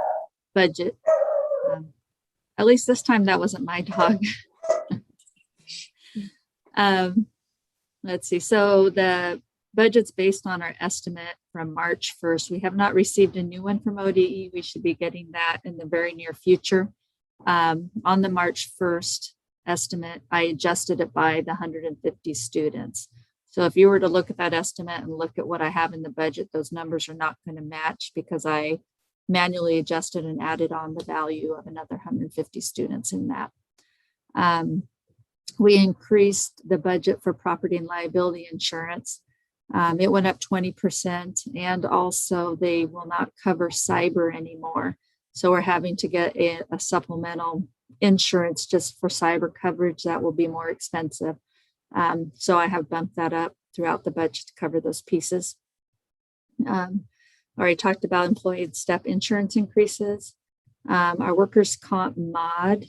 budget. At least this time that wasn't my dog. Let's see. So the budget's based on our estimate from March 1st. We have not received a new one from ODE. We should be getting that in the very near future. On the March 1st estimate, I adjusted it by the 150 students. So if you were to look at that estimate and look at what I have in the budget, those numbers are not going to match because I manually adjusted and added on the value of another 150 students in that. We increased the budget for property and liability insurance. It went up 20%, and also they will not cover cyber anymore. So we're having to get a supplemental insurance just for cyber coverage. That will be more expensive. So I have bumped that up throughout the budget to cover those pieces. Already talked about employee and step insurance increases. Our workers' comp mod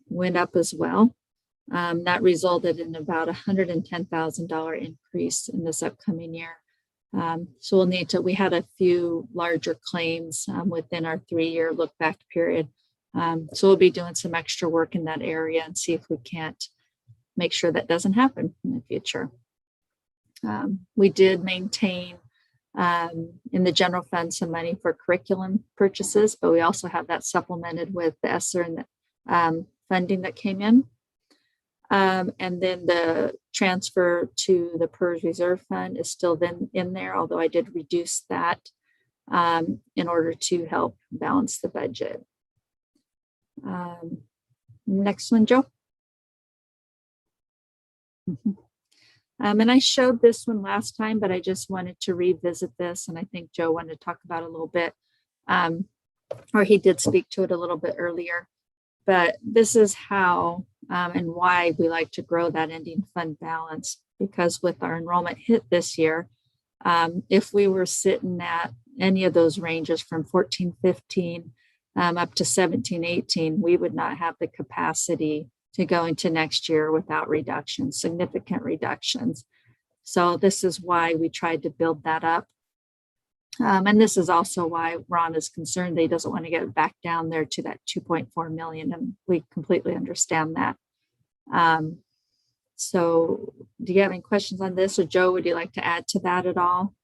went up as well. That resulted in about $110,000 increase in this upcoming year. So we had a few larger claims within our 3-year look back period. So we'll be doing some extra work in that area and see if we can't make sure that doesn't happen in the future. We did maintain in the general fund some money for curriculum purchases, but we also have that supplemented with the ESSER and the funding that came in. And then the transfer to the PERS reserve fund is still in there, although I did reduce that in order to help balance the budget. Next one, Joe. And I showed this one last time, but I just wanted to revisit this. And I think Joe wanted to talk about it a little bit, or he did speak to it a little bit earlier. But this is how and why we like to grow that ending fund balance, because with our enrollment hit this year, if we were sitting at any of those ranges from 14, 15 up to 17, 18, we would not have the capacity to go into next year without reductions, significant reductions. So this is why we tried to build that up. And this is also why Ron is concerned that he doesn't want to get back down there to that 2.4 million. And we completely understand that. So do you have any questions on this, or Joe, would you like to add to that at all?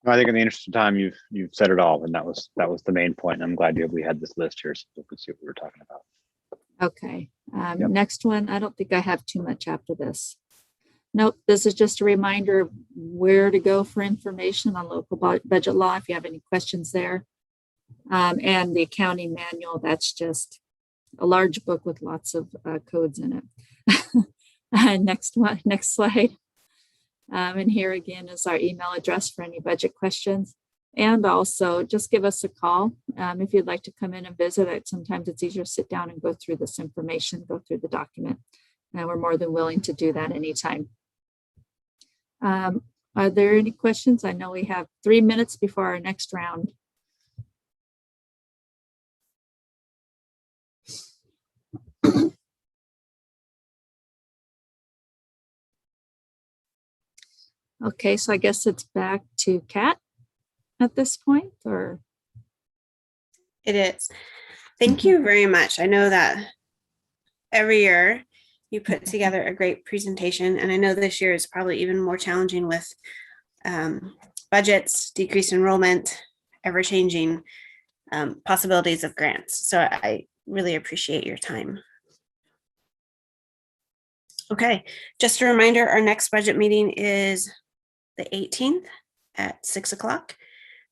I think in the interest of time, you've said it all, and that was the main point. And I'm glad we had this list here so we could see what we were talking about. Okay. Yep. Next one, I don't think I have too much after this. Nope, this is just a reminder of where to go for information on local budget law if you have any questions there. And the accounting manual, that's just a large book with lots of codes in it. Next slide. And here again is our email address for any budget questions. And also just give us a call if you'd like to come in and visit it. Sometimes it's easier to sit down and go through this information, go through the document. And we're more than willing to do that anytime. Are there any questions? I know we have 3 minutes before our next round. Okay, so I guess it's back to Kat at this point, or? It is. Thank you very much. I know that every year you put together a great presentation, and I know this year is probably even more challenging with budgets, decreased enrollment, ever-changing possibilities of grants. So I really appreciate your time. Okay, just a reminder, our next budget meeting is the 18th at 6 o'clock.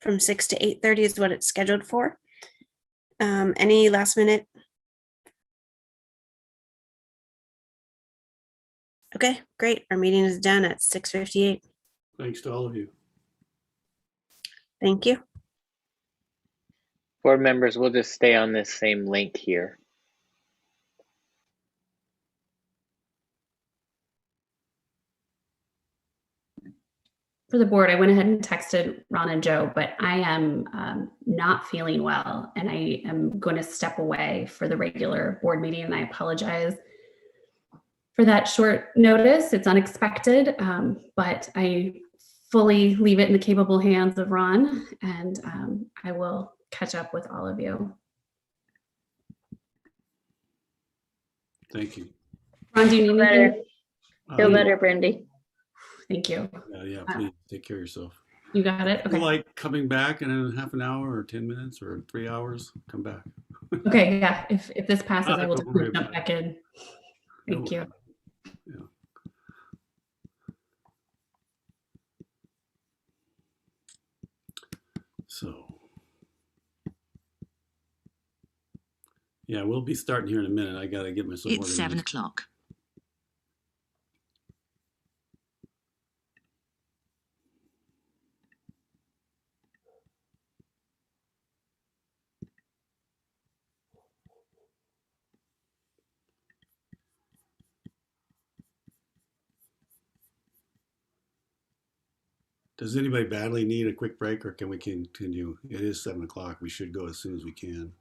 From 6 to 8:30 is what it's scheduled for. Any last minute? Okay, great. Our meeting is done at 6:58. Thanks to all of you. Thank you. Board members, we'll just stay on this same link here. For the board, I went ahead and texted Ron and Joe, but I am not feeling well, and I am going to step away for the regular board meeting, and I apologize for that short notice. It's unexpected, but I fully leave it in the capable hands of Ron, and I will catch up with all of you. Thank you. Ron, do you need anything? Feel better, Brendy. Thank you. Yeah, please take care of yourself. You got it? Okay. Like coming back in half an hour or 10 minutes or 3 hours, come back. Okay, yeah. If this passes, I will Don't worry just jump about back in. Thank you. Yeah. So, yeah, we'll be starting here in a minute. I got to get myself. It's 7 o'clock. Does anybody badly need a quick break, or can we continue? It is 7 o'clock. We should go as soon as we can.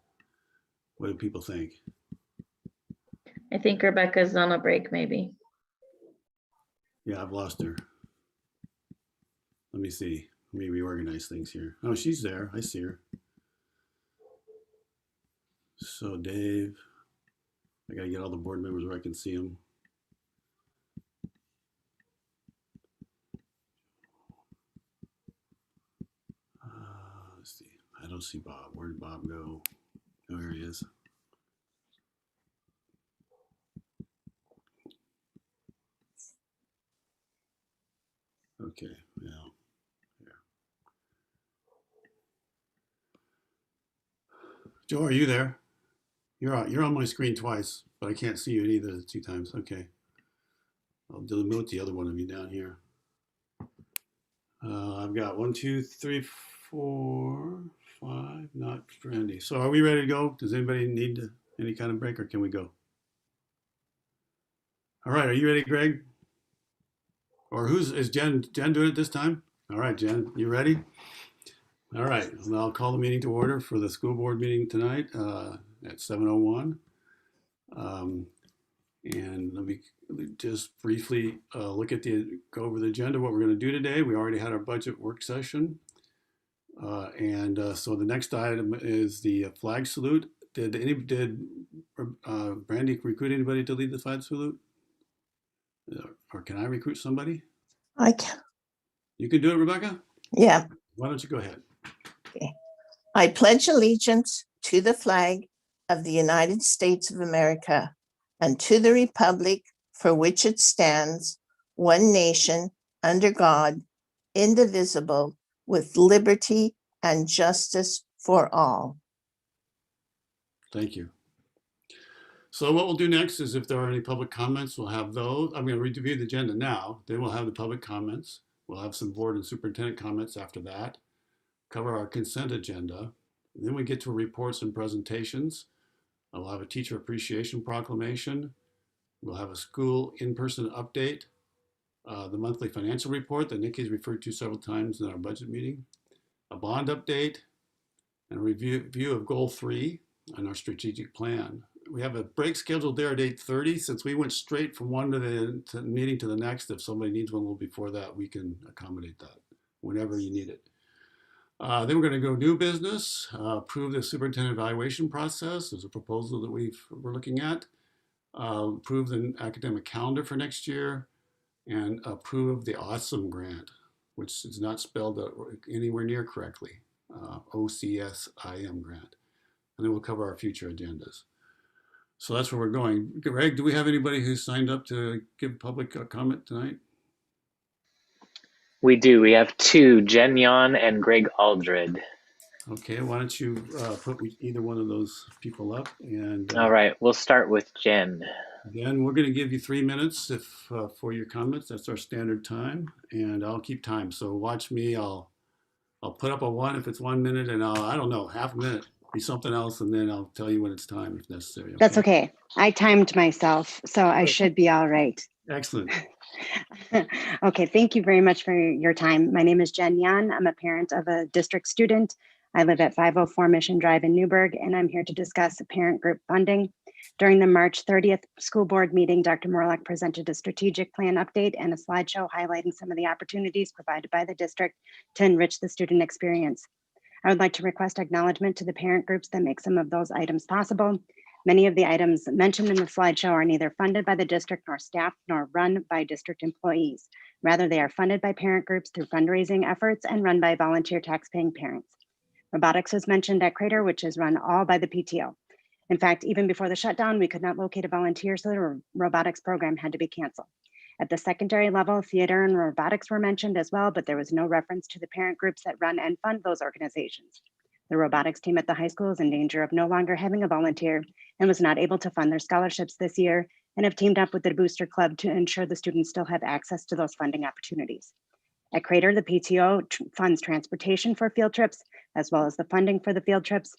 What do people think? I think Rebecca's on a break, maybe. Yeah, I've lost her. Let me see. Let me reorganize things here. Oh, she's there. I see her. So Dave, I gotta get all the board members where I can see them. Let's see. I don't see Bob. Where did Bob go? Oh, here he is. Okay, now here. Joe, are you there? You're on my screen twice, but I can't see you at either of the 2 times. Okay. I'll demote the other one of you down here. I've got 1, 2, 3, 4, 5, not Randy. So are we ready to go? Does anybody need any kind of break or can we go? All right, are you ready, Greg? Or is Jen doing it this time? All right, Jen, you ready? All right, well, I'll call the meeting to order for the school board meeting tonight at 7:01. And let me just briefly go over the agenda, what we're going to do today. We already had our budget work session. So the next item is the flag salute. Did Brandy recruit anybody to lead the flag salute? Or can I recruit somebody? I can. You can do it, Rebecca? Yeah. Why don't you go ahead? Okay. I pledge allegiance to the flag of the United States of America and to the republic for which it stands, one nation, under God, indivisible, with liberty and justice for all. Thank you. So what we'll do next is if there are any public comments, we'll have those. I'm going to review the agenda now. Then we'll have the public comments. We'll have some board and superintendent comments after that. Cover our consent agenda. And then we get to reports and presentations. I'll have a teacher appreciation proclamation. We'll have a school in-person update, the monthly financial report that Nikki's referred to several times in our budget meeting, a bond update, and a review of goal 3 on our strategic plan. We have a break scheduled there at 8:30. Since we went straight from one meeting to the next, if somebody needs one a little before that, we can accommodate that whenever you need it. Then we're going to go new business, approve the superintendent evaluation process. There's a proposal that we're looking at. Approve the academic calendar for next year, and approve the Awesome grant, which is not spelled anywhere near correctly, OCSIM grant. And then we'll cover our future agendas. So that's where we're going. Greg, do we have anybody who's signed up to give public comment tonight? We do. We have 2, Jen Yon and Greg Aldred. Okay, why don't you put either one of those people up? And all right, we'll start with Jen. Jen, we're going to give you 3 minutes for your comments. That's our standard time, and I'll keep time. So watch me. I'll put up a 1 if it's 1 minute, and I don't know, half a minute, be something else, and then I'll tell you when it's time if necessary. Okay? That's okay. I timed myself, so I should be all right. Excellent. Okay, thank you very much for your time. My name is Jen Yan. I'm a parent of a district student. I live at 504 Mission Drive in Newberg, and I'm here to discuss parent group funding. During the March 30th school board meeting, Dr. Morlock presented a strategic plan update and a slideshow highlighting some of the opportunities provided by the district to enrich the student experience. I would like to request acknowledgement to the parent groups that make some of those items possible. Many of the items mentioned in the slideshow are neither funded by the district nor staffed nor run by district employees. Rather, they are funded by parent groups through fundraising efforts and run by volunteer taxpaying parents. Robotics was mentioned at Crater, which is run all by the PTO. In fact, even before the shutdown, we could not locate a volunteer, so the robotics program had to be canceled. At the secondary level, theater and robotics were mentioned as well, but there was no reference to the parent groups that run and fund those organizations. The robotics team at the high school is in danger of no longer having a volunteer and was not able to fund their scholarships this year and have teamed up with the Booster Club to ensure the students still have access to those funding opportunities. At Crater, the PTO funds transportation for field trips, as well as the funding for the field trips.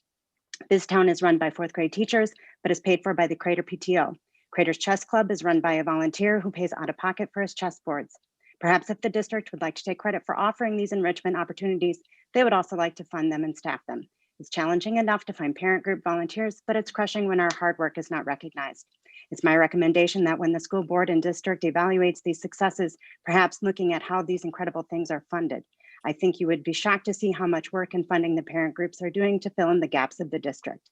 BizTown is run by 4th grade teachers, but is paid for by the Crater PTO. Crater's Chess Club is run by a volunteer who pays out of pocket for his chess boards. Perhaps if the district would like to take credit for offering these enrichment opportunities, they would also like to fund them and staff them. It's challenging enough to find parent group volunteers, but it's crushing when our hard work is not recognized. It's my recommendation that when the school board and district evaluates these successes, perhaps looking at how these incredible things are funded. I think you would be shocked to see how much work and funding the parent groups are doing to fill in the gaps of the district.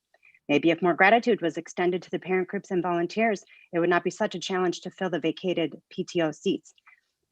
Maybe if more gratitude was extended to the parent groups and volunteers, it would not be such a challenge to fill the vacated PTO seats.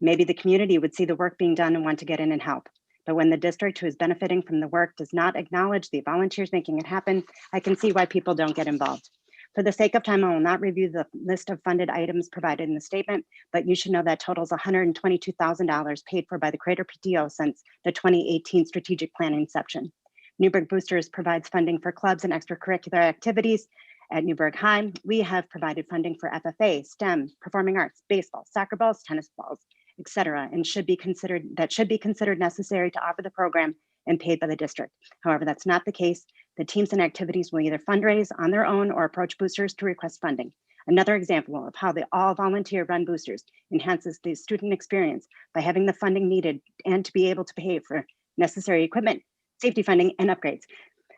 Maybe the community would see the work being done and want to get in and help. But when the district who is benefiting from the work does not acknowledge the volunteers making it happen, I can see why people don't get involved. For the sake of time, I will not review the list of funded items provided in the statement, but you should know that totals $122,000 paid for by the Crater PTO since the 2018 strategic plan inception. Newberg Boosters provides funding for clubs and extracurricular activities. At Newberg High, we have provided funding for FFA, STEM, performing arts, baseball, soccer balls, tennis balls, etc., and should be considered necessary to offer the program and paid by the district. However, that's not the case. The teams and activities will either fundraise on their own or approach boosters to request funding. Another example of how the all volunteer run boosters enhances the student experience by having the funding needed and to be able to pay for necessary equipment, safety funding, and upgrades.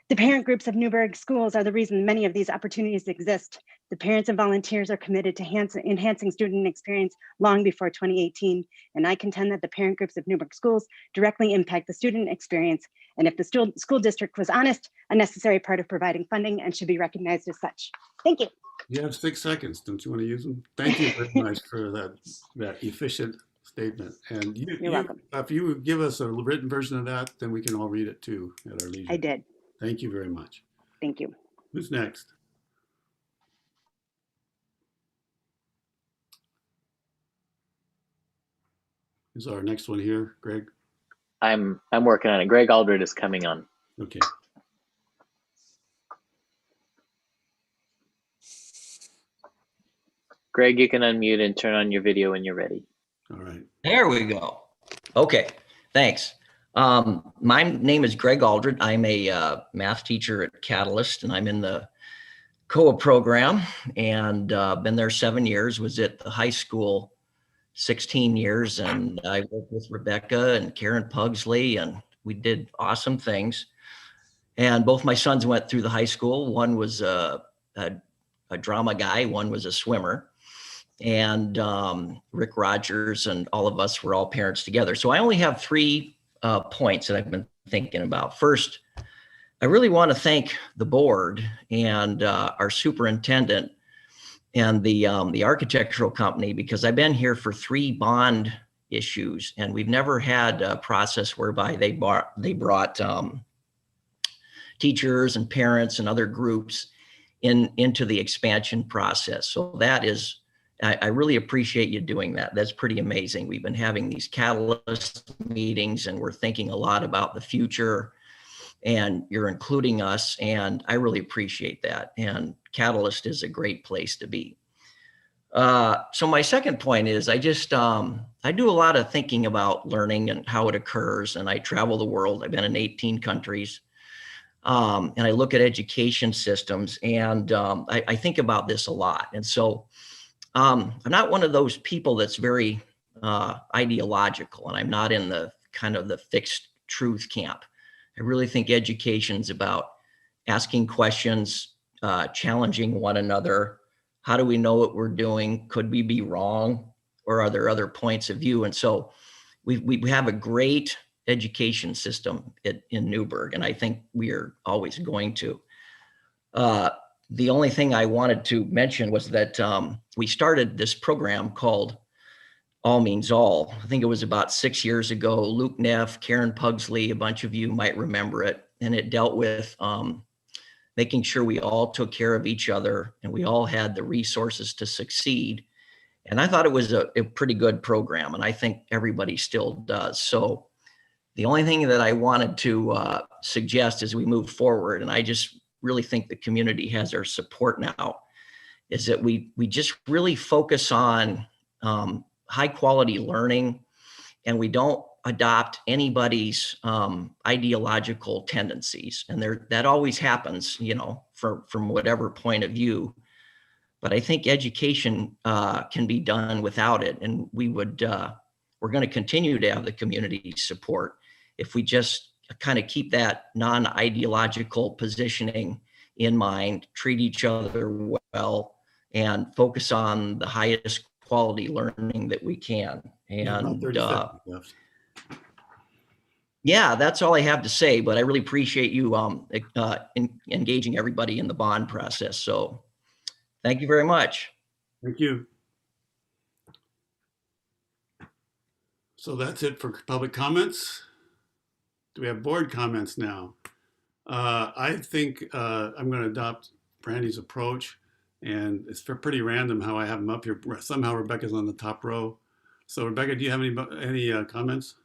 The parent groups of Newberg schools are the reason many of these opportunities exist. The parents and volunteers are committed to enhancing student experience long before 2018, and I contend that the parent groups of Newberg schools directly impact the student experience, and if the school district was honest, a necessary part of providing funding and should be recognized as such. Thank you. You have 6 seconds. Don't you want to use them? Thank you very much for that efficient statement. And You're welcome. If you would give us a written version of that, then we can all read it too at our leisure. I did. Thank you very much. Thank you. Who's next? Is our next one here, Greg? I'm working on it. Greg Aldred is coming on. Okay. Greg, you can unmute and turn on your video when you're ready. All right. There we go. Okay, thanks. My name is Greg Aldred. I'm a math teacher at Catalyst, and I'm in the COA program, and been there 7 years, was at the high school 16 years, and I worked with Rebecca and Karen Pugsley, and we did awesome things. And both my sons went through the high school. One was a drama guy, one was a swimmer. And Rick Rogers and all of us were all parents together. So I only have 3 points that I've been thinking about. First, I really want to thank the board and our superintendent and the architectural company, because I've been here for 3 bond issues, and we've never had a process whereby they brought teachers and parents and other groups into the expansion process. So that is, I really appreciate you doing that. That's pretty amazing. We've been having these Catalyst meetings, and we're thinking a lot about the future, and you're including us, and I really appreciate that. And Catalyst is a great place to be. So my second point is I do a lot of thinking about learning and how it occurs, and I travel the world. I've been in 18 countries. And I look at education systems, and I think about this a lot. And so I'm not one of those people that's very ideological, and I'm not in the kind of the fixed truth camp. I really think education's about asking questions, challenging one another. How do we know what we're doing? Could we be wrong? Or are there other points of view? And so we have a great education system in Newberg, and I think we are always going to. The only thing I wanted to mention was that we started this program called All Means All. I think it was about 6 years ago. Luke Neff, Karen Pugsley, a bunch of you might remember it. And it dealt with making sure we all took care of each other and we all had the resources to succeed. And I thought it was a pretty good program, and I think everybody still does. So the only thing that I wanted to suggest as we move forward, and I just really think the community has our support now, is that we just really focus on high quality learning, and we don't adopt anybody's ideological tendencies. And that always happens, from whatever point of view. But I think education can be done without it, and we're going to continue to have the community support if we just kind of keep that non-ideological positioning in mind, treat each other well, and focus on the highest quality learning that we can. Yeah, about And 30 seconds left. yeah, that's all I have to say, but I really appreciate you engaging everybody in the bond process. So thank you very much. Thank you. So that's it for public comments. Do we have board comments now? I think I'm going to adopt Brandy's approach, and it's pretty random how I have them up here. Somehow Rebecca's on the top row. So Rebecca, do you have any comments?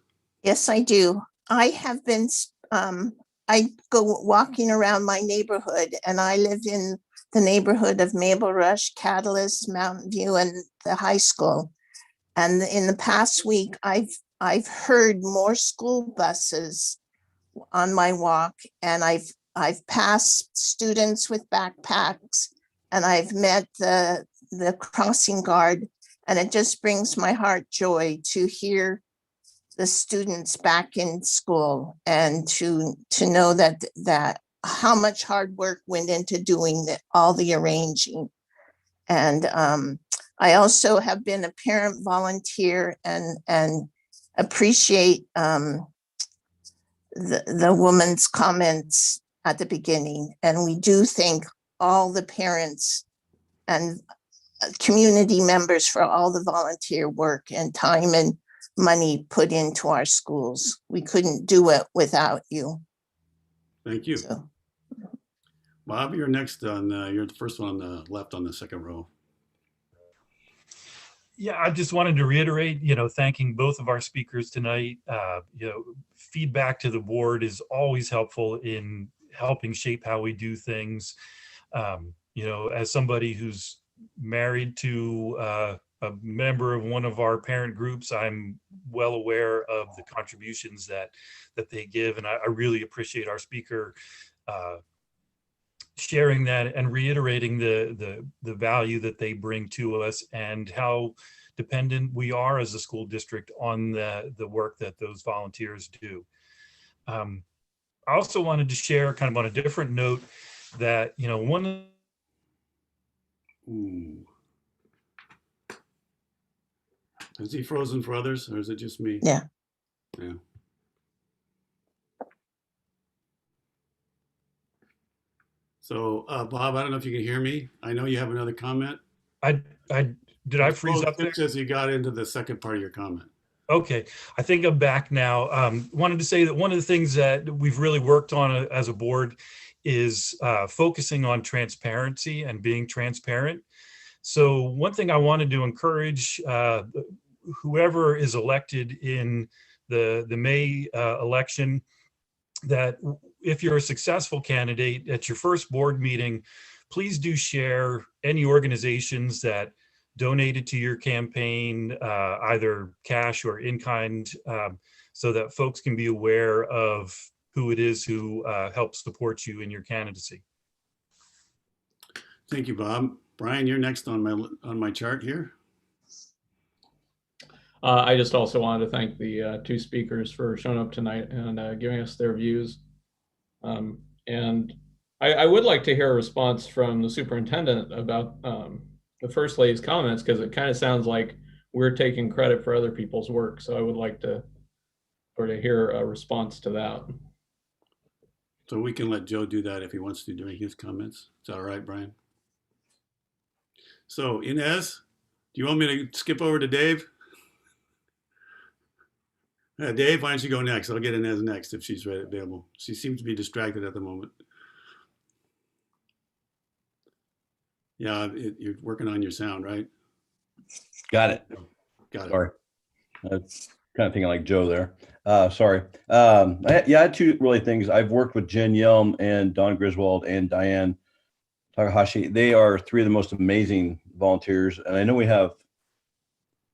Yes, I do. I have been, I go walking around my neighborhood, and I live in the neighborhood of Maple Rush, Catalyst, Mountain View, and the high school. And in the past week, I've heard more school buses on my walk, and I've passed students with backpacks, and I've met the crossing guard, and it just brings my heart joy to hear the students back in school, and to know that how much hard work went into doing all the arranging. And I also have been a parent volunteer, and appreciate the woman's comments at the beginning. And we do thank all the parents and community members for all the volunteer work and time and money put into our schools. We couldn't do it without you. Thank you. So, Bob, you're next on, you're the first one on the left on the second row. Yeah, I just wanted to reiterate, thanking both of our speakers tonight. Feedback to the board is always helpful in helping shape how we do things. As somebody who's married to a member of one of our parent groups, I'm well aware of the contributions that they give, and I really appreciate our speaker sharing that and reiterating the value that they bring to us, and how dependent we are as a school district on the work that those volunteers do. I also wanted to share, kind of on a different note, that one. Ooh. Is he frozen for others, or is it just me? Yeah. Yeah. So, Bob, I don't know if you can hear me. I know you have another comment. Did I freeze up there? Just as you got into the second part of your comment. Okay, I think I'm back now. Wanted to say that one of the things that we've really worked on as a board is focusing on transparency and being transparent. So one thing I wanted to encourage whoever is elected in the May election, that if you're a successful candidate at your first board meeting, please do share any organizations that donated to your campaign, either cash or in kind, so that folks can be aware of who it is who helps support you in your candidacy. Thank you, Bob. Brian, you're next on my chart here. I just also wanted to thank the two speakers for showing up tonight and giving us their views. And I would like to hear a response from the superintendent about the First Lady's comments, because it kind of sounds like we're taking credit for other people's work. So I would like to sort of hear a response to that. So we can let Joe do that if he wants to during his comments. Is that all right, Brian? So Inez, do you want me to skip over to Dave? Dave, why don't you go next? I'll get Inez next if she's ready, available. She seems to be distracted at the moment. Yeah, you're working on your sound, right? Got it. Got it. Sorry. That's kind of thinking like Joe there. Sorry. I had two really things. I've worked with Jen Yelm and Dawn Griswold and Diane Takahashi. They are three of the most amazing volunteers. And I know we have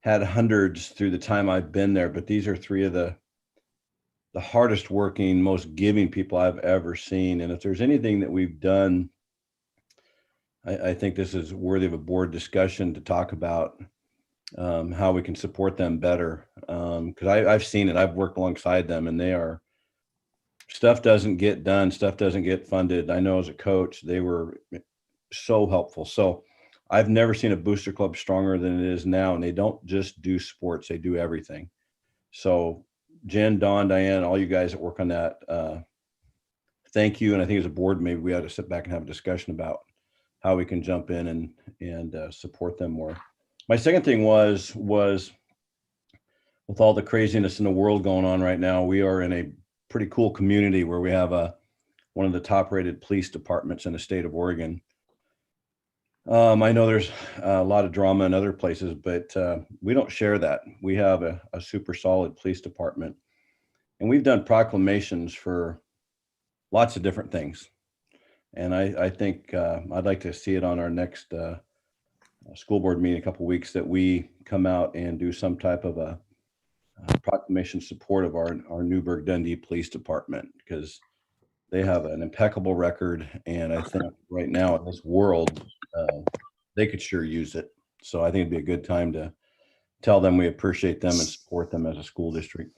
had hundreds through the time I've been there, but these are three of the hardest working, most giving people I've ever seen. And if there's anything that we've done, I think this is worthy of a board discussion to talk about how we can support them better. Because I've seen it, I've worked alongside them, and stuff doesn't get done, stuff doesn't get funded. I know as a coach, they were so helpful. So I've never seen a booster club stronger than it is now. And they don't just do sports, they do everything. So Jen, Dawn, Diane, all you guys that work on that, thank you. And I think as a board, maybe we ought to sit back and have a discussion about how we can jump in and support them more. My second thing was with all the craziness in the world going on right now, we are in a pretty cool community where we have one of the top rated police departments in the state of Oregon. I know there's a lot of drama in other places, but we don't share that. We have a super solid police department, and we've done proclamations for lots of different things. And I think I'd like to see it on our next school board meeting in a couple of weeks, that we come out and do some type of a proclamation support of our Newberg Dundee Police Department, because they have an impeccable record. And I think right now in this world, they could sure use it. So I think it'd be a good time to tell them we appreciate them and support them as a school district.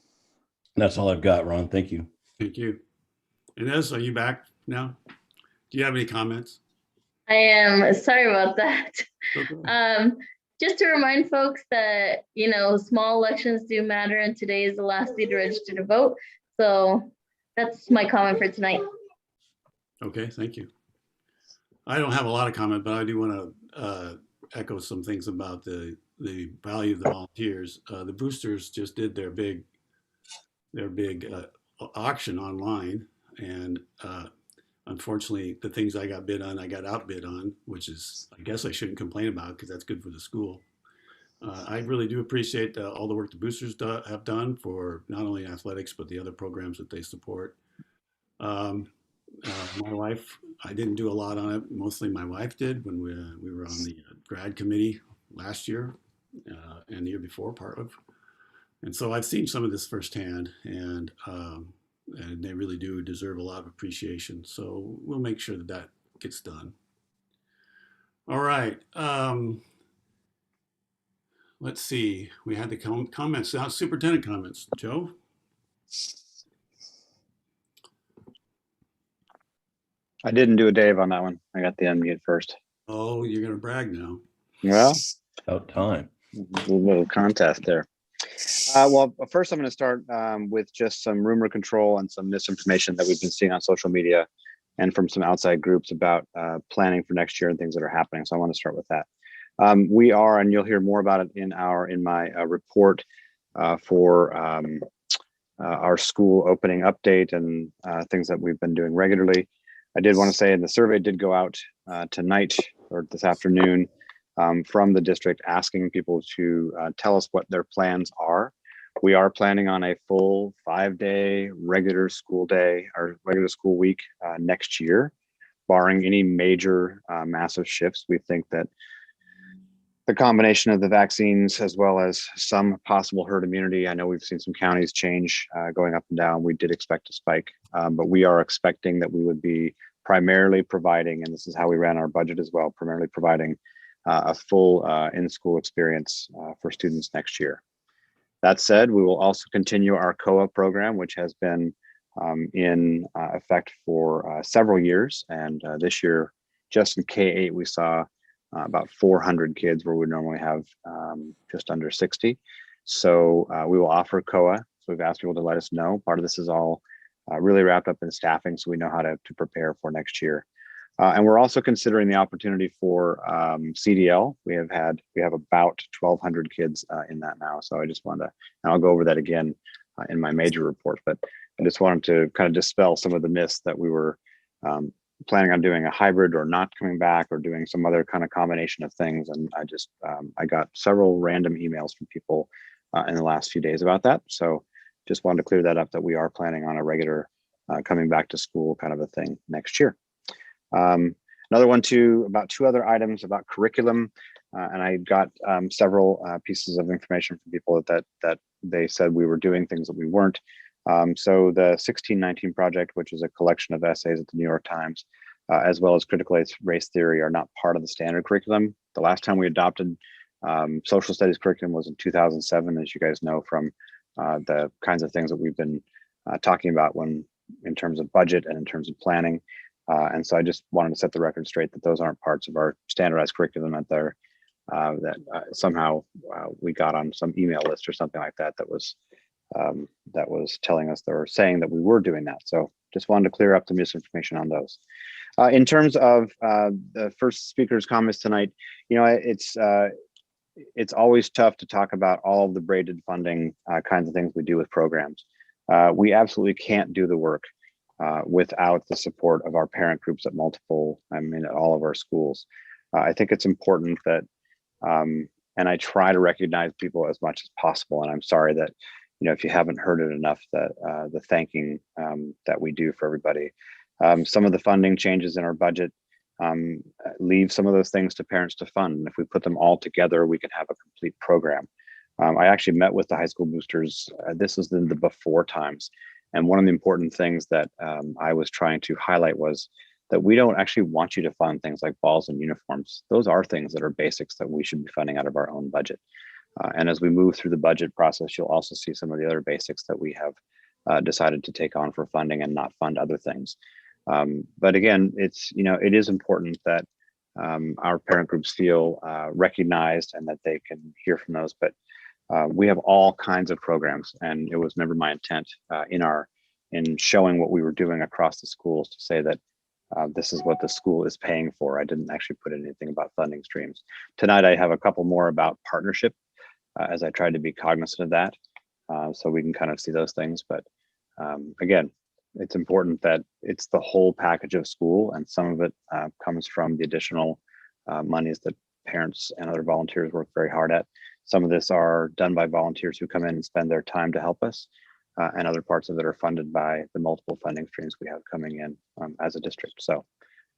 And that's all I've got, Ron. Thank you. Thank you. Inez, are you back now? Do you have any comments? I am sorry about that. Okay. Just to remind folks that, small elections do matter, and today is the last day to register to vote. So that's my comment for tonight. Okay, thank you. I don't have a lot of comment, but I do want to echo some things about the value of the volunteers. The boosters just did their big auction online, and unfortunately, the things I got bid on, I got outbid on, which is, I guess I shouldn't complain about because that's good for the school. I really do appreciate all the work the boosters have done for not only athletics, but the other programs that they support. My wife, I didn't do a lot on it. Mostly my wife did when we were on the grad committee last year and the year before, part of. And so I've seen some of this firsthand, and they really do deserve a lot of appreciation. So we'll make sure that that gets done. All right. Let's see. We had the comments. Now superintendent comments. Joe? I didn't do a Dave on that one. I got the unmute first. Oh, you're going to brag now. Well, about time. A little contest there. Well, first I'm going to start with just some rumor control and some misinformation that we've been seeing on social media and from some outside groups about planning for next year and things that are happening. So I want to start with that. We are, and you'll hear more about it in my report for our school opening update and things that we've been doing regularly. I did want to say, and the survey did go out tonight or this afternoon from the district, asking people to tell us what their plans are. We are planning on a full 5-day regular school day or regular school week next year, barring any major massive shifts. We think that the combination of the vaccines as well as some possible herd immunity. I know we've seen some counties change going up and down. We did expect a spike, but we are expecting that we would be primarily providing, and this is how we ran our budget as well, primarily providing a full in-school experience for students next year. That said, we will also continue our COA program, which has been in effect for several years. And this year, just in K-8, we saw about 400 kids where we normally have just under 60. So we will offer COA. So we've asked people to let us know. Part of this is all really wrapped up in staffing, so we know how to prepare for next year. And we're also considering the opportunity for CDL. We have about 1,200 kids in that now. So I just wanted to, and I'll go over that again in my major report, but I just wanted to kind of dispel some of the myths that we were planning on doing a hybrid or not coming back or doing some other kind of combination of things. And I got several random emails from people in the last few days about that. So just wanted to clear that up, that we are planning on a regular coming back to school kind of a thing next year. Another one too, about 2 other items about curriculum. And I got several pieces of information from people that they said we were doing things that we weren't. So the 1619 project, which is a collection of essays at the New York Times, as well as critical race theory, are not part of the standard curriculum. The last time we adopted social studies curriculum was in 2007, as you guys know from the kinds of things that we've been talking about in terms of budget and in terms of planning. And so I just wanted to set the record straight that those aren't parts of our standardized curriculum that somehow we got on some email list or something like that was telling us or saying that we were doing that. So just wanted to clear up the misinformation on those. In terms of the first speaker's comments tonight, you know, it's always tough to talk about all of the braided funding kinds of things we do with programs. We absolutely can't do the work without the support of our parent groups at at all of our schools. I think it's important that, and I try to recognize people as much as possible. And I'm sorry that, you know, if you haven't heard it enough, that the thanking that we do for everybody. Some of the funding changes in our budget leave some of those things to parents to fund. And if we put them all together, we can have a complete program. I actually met with the high school boosters. This is in the before times. And one of the important things that I was trying to highlight was that we don't actually want you to fund things like balls and uniforms. Those are things that are basics that we should be funding out of our own budget. And as we move through the budget process, you'll also see some of the other basics that we have decided to take on for funding and not fund other things. But again, it is important that our parent groups feel recognized and that they can hear from those. But we have all kinds of programs, and it was never my intent in showing what we were doing across the schools to say that this is what the school is paying for. I didn't actually put anything about funding streams. Tonight, I have a couple more about partnership, as I tried to be cognizant of that, so we can kind of see those things. But again, it's important that it's the whole package of school, and some of it comes from the additional monies that parents and other volunteers work very hard at. Some of this are done by volunteers who come in and spend their time to help us, and other parts of it are funded by the multiple funding streams we have coming in as a district. So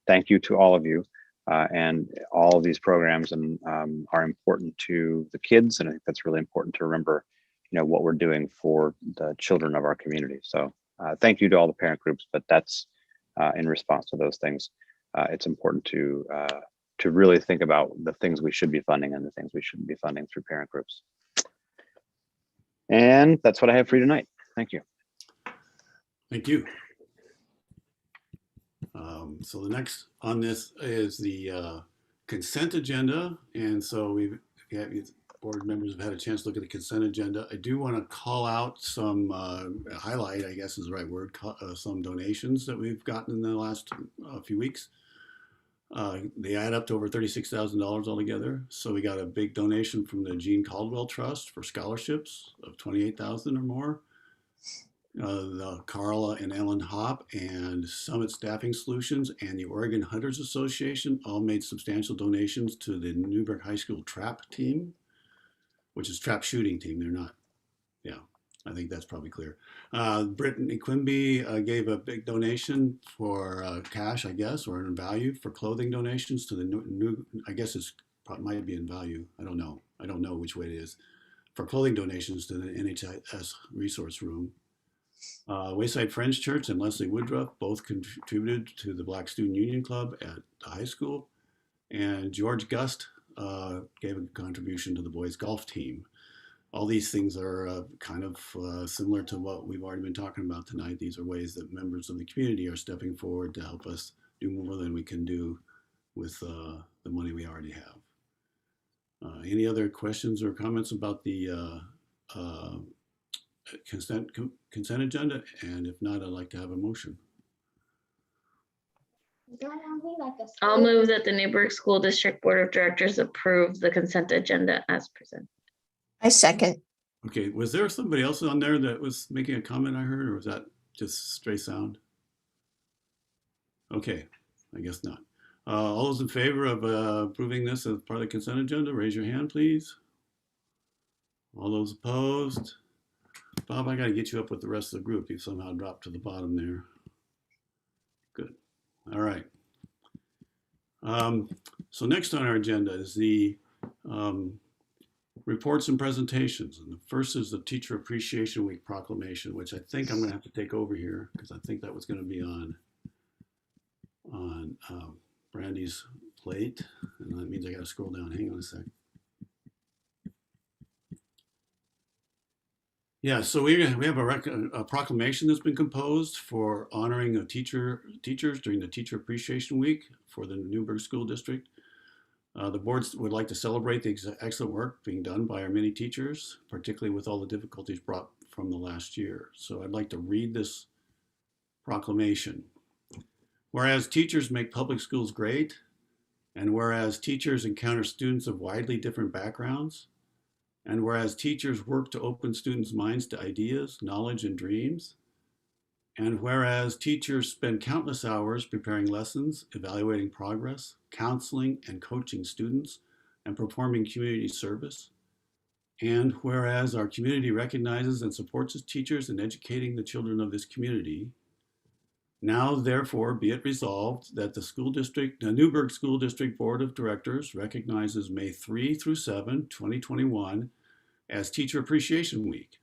thank you to all of you. And all of these programs are important to the kids, and I think that's really important to remember, you know, what we're doing for the children of our community. So thank you to all the parent groups, but that's in response to those things. It's important to really think about the things we should be funding and the things we shouldn't be funding through parent groups. And that's what I have for you tonight. Thank you. Thank you. So the next on this is the consent agenda. And so board members have had a chance to look at the consent agenda. I do want to call out some, highlight, I guess is the right word, some donations that we've gotten in the last few weeks. They add up to over $36,000 altogether. So we got a big donation from the Gene Caldwell Trust for scholarships of $28,000 or more. The Carla and Ellen Hopp and Summit Staffing Solutions and the Oregon Hunters Association all made substantial donations to the Newberg High School trap team, which is trap shooting team. They're not, yeah, I think that's probably clear. Brittany Quimby gave a big donation for cash, I guess, or in value for clothing donations to the new, I guess it's might be in value. I don't know. I don't know which way it is. For clothing donations to the NHS resource room. Wayside Friends Church and Leslie Woodruff both contributed to the Black Student Union Club at the high school. And George Gust gave a contribution to the boys golf team. All these things are kind of similar to what we've already been talking about tonight. These are ways that members of the community are stepping forward to help us do more than we can do with the money we already have. Any other questions or comments about the consent agenda? And if not, I'd like to have a motion. I'll move that the Newberg School District Board of Directors approve the consent agenda as presented. I second. Okay, was there somebody else on there that was making a comment I heard, or was that just stray sound? Okay, I guess not. All those in favor of approving this as part of the consent agenda, raise your hand, please. All those opposed? Bob, I got to get you up with the rest of the group. You somehow dropped to the bottom there. Good. All right. So next on our agenda is the reports and presentations. And the first is the Teacher Appreciation Week proclamation, which I think I'm going to have to take over here because I think that was going to be on Brandy's plate. And that means I got to scroll down. Hang on a sec. Yeah, so we have a proclamation that's been composed for honoring teachers during the Teacher Appreciation Week for the Newberg School District. The boards would like to celebrate the excellent work being done by our many teachers, particularly with all the difficulties brought from the last year. So I'd like to read this proclamation. Whereas teachers make public schools great, and whereas teachers encounter students of widely different backgrounds, and whereas teachers work to open students' minds to ideas, knowledge, and dreams, and whereas teachers spend countless hours preparing lessons, evaluating progress, counseling and coaching students, and performing community service, and whereas our community recognizes and supports its teachers in educating the children of this community, now therefore be it resolved that the Newberg School District Board of Directors recognizes May 3 through 7, 2021 as Teacher Appreciation Week.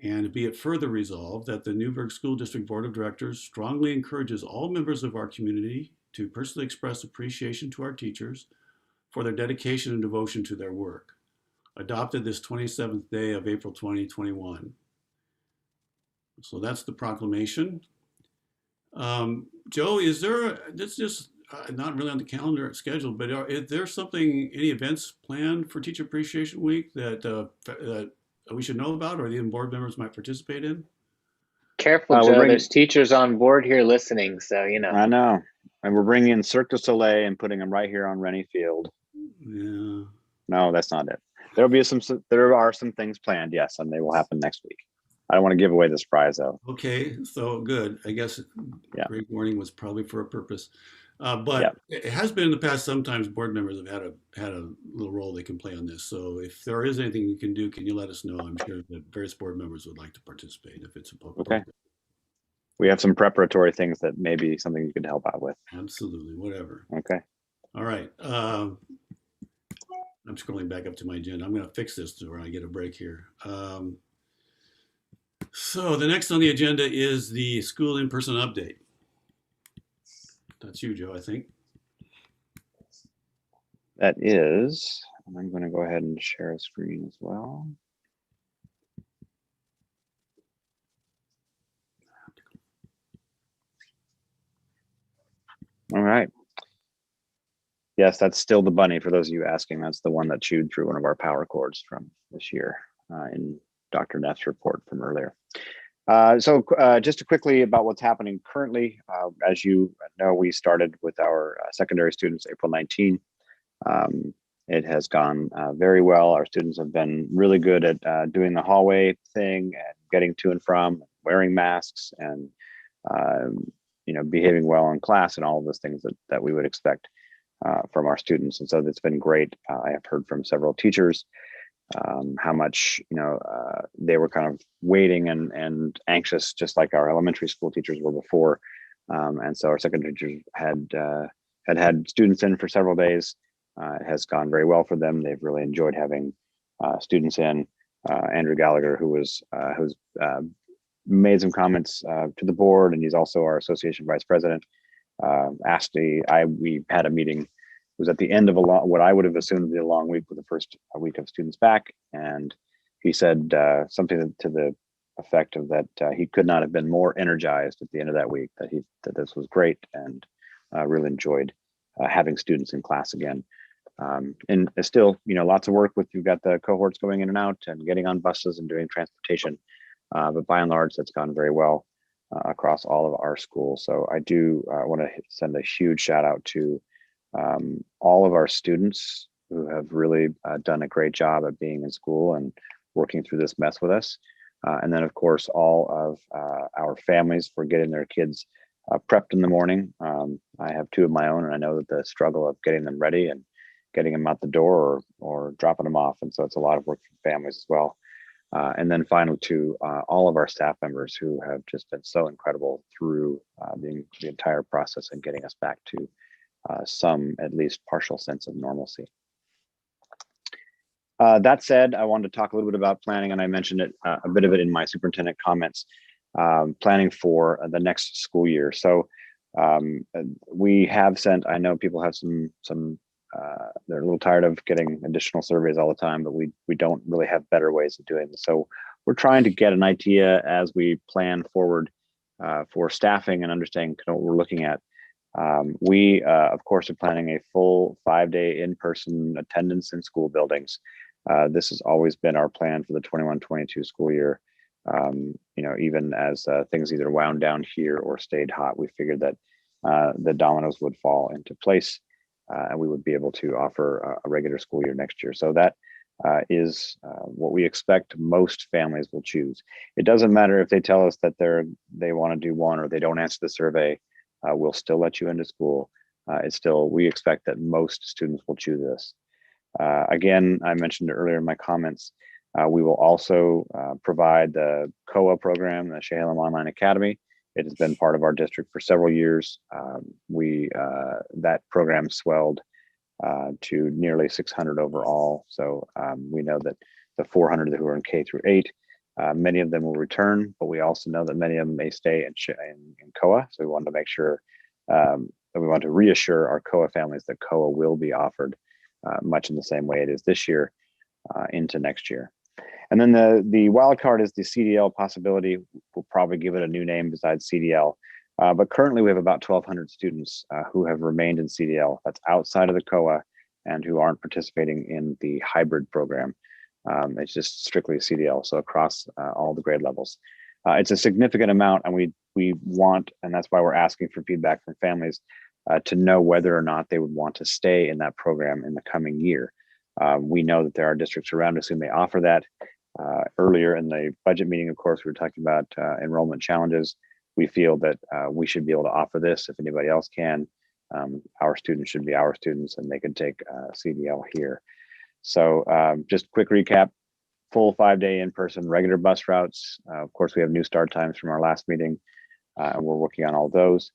And be it further resolved that the Newberg School District Board of Directors strongly encourages all members of our community to personally express appreciation to our teachers for their dedication and devotion to their work. Adopted this 27th day of April 2021. So that's the proclamation. Joe, is there, this just not really on the calendar schedule, but is there something, any events planned for Teacher Appreciation Week that we should know about or the board members might participate in? Careful, Joe. There's teachers on board here listening, so you know. I know, and we're bringing in Cirque du Soleil and putting them right here on Rennie Field. Yeah. No, that's not it. There are some things planned, yes, and they will happen next week. I don't want to give away the surprise though. Okay, so good. I guess great warning was probably for a purpose. But it has been in the past, sometimes board members have had a little role they can play on this. So if there is anything you can do, can you let us know? I'm sure that various board members would like to participate if it's appropriate. Okay. We have some preparatory things that may be something you could help out with. Absolutely, whatever. Okay. All right. I'm scrolling back up to my agenda. I'm going to fix this to where I get a break here. So the next on the agenda is the school in-person update. That's you, Joe, I think. That is, and I'm going to go ahead and share a screen as well. All right. Yes, that's still the bunny. For those of you asking, that's the one that chewed through one of our power cords from this year in Dr. Neff's report from earlier. Just quickly about what's happening currently. As you know, we started with our secondary students April 19. It has gone very well. Our students have been really good at doing the hallway thing and getting to and from, wearing masks, and behaving well in class and all of those things that we would expect from our students. And so that's been great. I have heard from several teachers how much they were kind of waiting and anxious, just like our elementary school teachers were before. And so our secondary teachers had students in for several days. It has gone very well for them. They've really enjoyed having students in. Andrew Gallagher, who's made some comments to the board, and he's also our association vice president. We had a meeting. It was at the end of what I would have assumed to be a long week, with the first week of students back, and he said something to the effect of that he could not have been more energized at the end of that week. That this was great, and really enjoyed having students in class again. And still, lots of work with, you've got the cohorts going in and out and getting on buses and doing transportation. But by and large, that's gone very well across all of our schools. So I do want to send a huge shout out to all of our students who have really done a great job at being in school and working through this mess with us. And then, of course, all of our families for getting their kids prepped in the morning. I have two of my own, and I know that the struggle of getting them ready and getting them out the door or dropping them off. And so it's a lot of work for families as well. And then finally, to all of our staff members who have just been so incredible through the entire process and getting us back to some, at least partial sense of normalcy. That said, I wanted to talk a little bit about planning, and I mentioned it a bit of it in my superintendent comments, planning for the next school year. So we have sent, I know people have some they're a little tired of getting additional surveys all the time, but we don't really have better ways of doing this. So we're trying to get an idea as we plan forward for staffing and understanding what we're looking at. We, of course, are planning a full 5-day in-person attendance in school buildings. This has always been our plan for the 21-22 school year. Even as things either wound down here or stayed hot, we figured that the dominoes would fall into place and we would be able to offer a regular school year next year. So that is what we expect most families will choose. It doesn't matter if they tell us that they want to do one or they don't answer the survey. We'll still let you into school. We expect that most students will choose this. Again, I mentioned earlier in my comments, we will also provide the COA program, the Chehalem Online Academy. It has been part of our district for several years. That program swelled to nearly 600 overall. So we know that the 400 who are in K through 8, many of them will return, but we also know that many of them may stay in COA. So we wanted to make sure that we want to reassure our COA families that COA will be offered much in the same way it is this year into next year. And then the wild card is the CDL possibility. We'll probably give it a new name besides CDL. But currently we have about 1,200 students who have remained in CDL. That's outside of the COA and who aren't participating in the hybrid program. It's just strictly CDL, so across all the grade levels. It's a significant amount, and we want, and that's why we're asking for feedback from families to know whether or not they would want to stay in that program in the coming year. We know that there are districts around us who may offer that. Earlier in the budget meeting, of course, we were talking about enrollment challenges. We feel that we should be able to offer this if anybody else can. Our students should be our students and they can take CDL here. So just quick recap, full 5-day in-person regular bus routes. Of course, we have new start times from our last meeting and we're working on all those.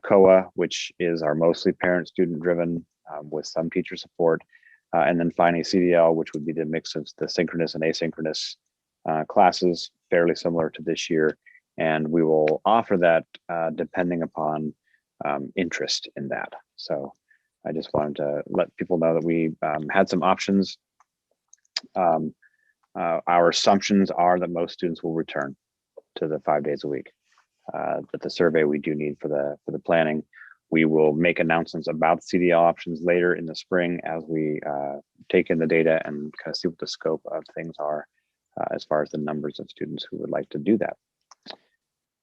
COA, which is our mostly parent student driven with some teacher support. And then finally CDL, which would be the mix of the synchronous and asynchronous classes, fairly similar to this year. And we will offer that depending upon interest in that. So I just wanted to let people know that we had some options. Our assumptions are that most students will return to the 5 days a week. But the survey we do need for the planning. We will make announcements about CDL options later in the spring as we take in the data and kind of see what the scope of things are as far as the numbers of students who would like to do that.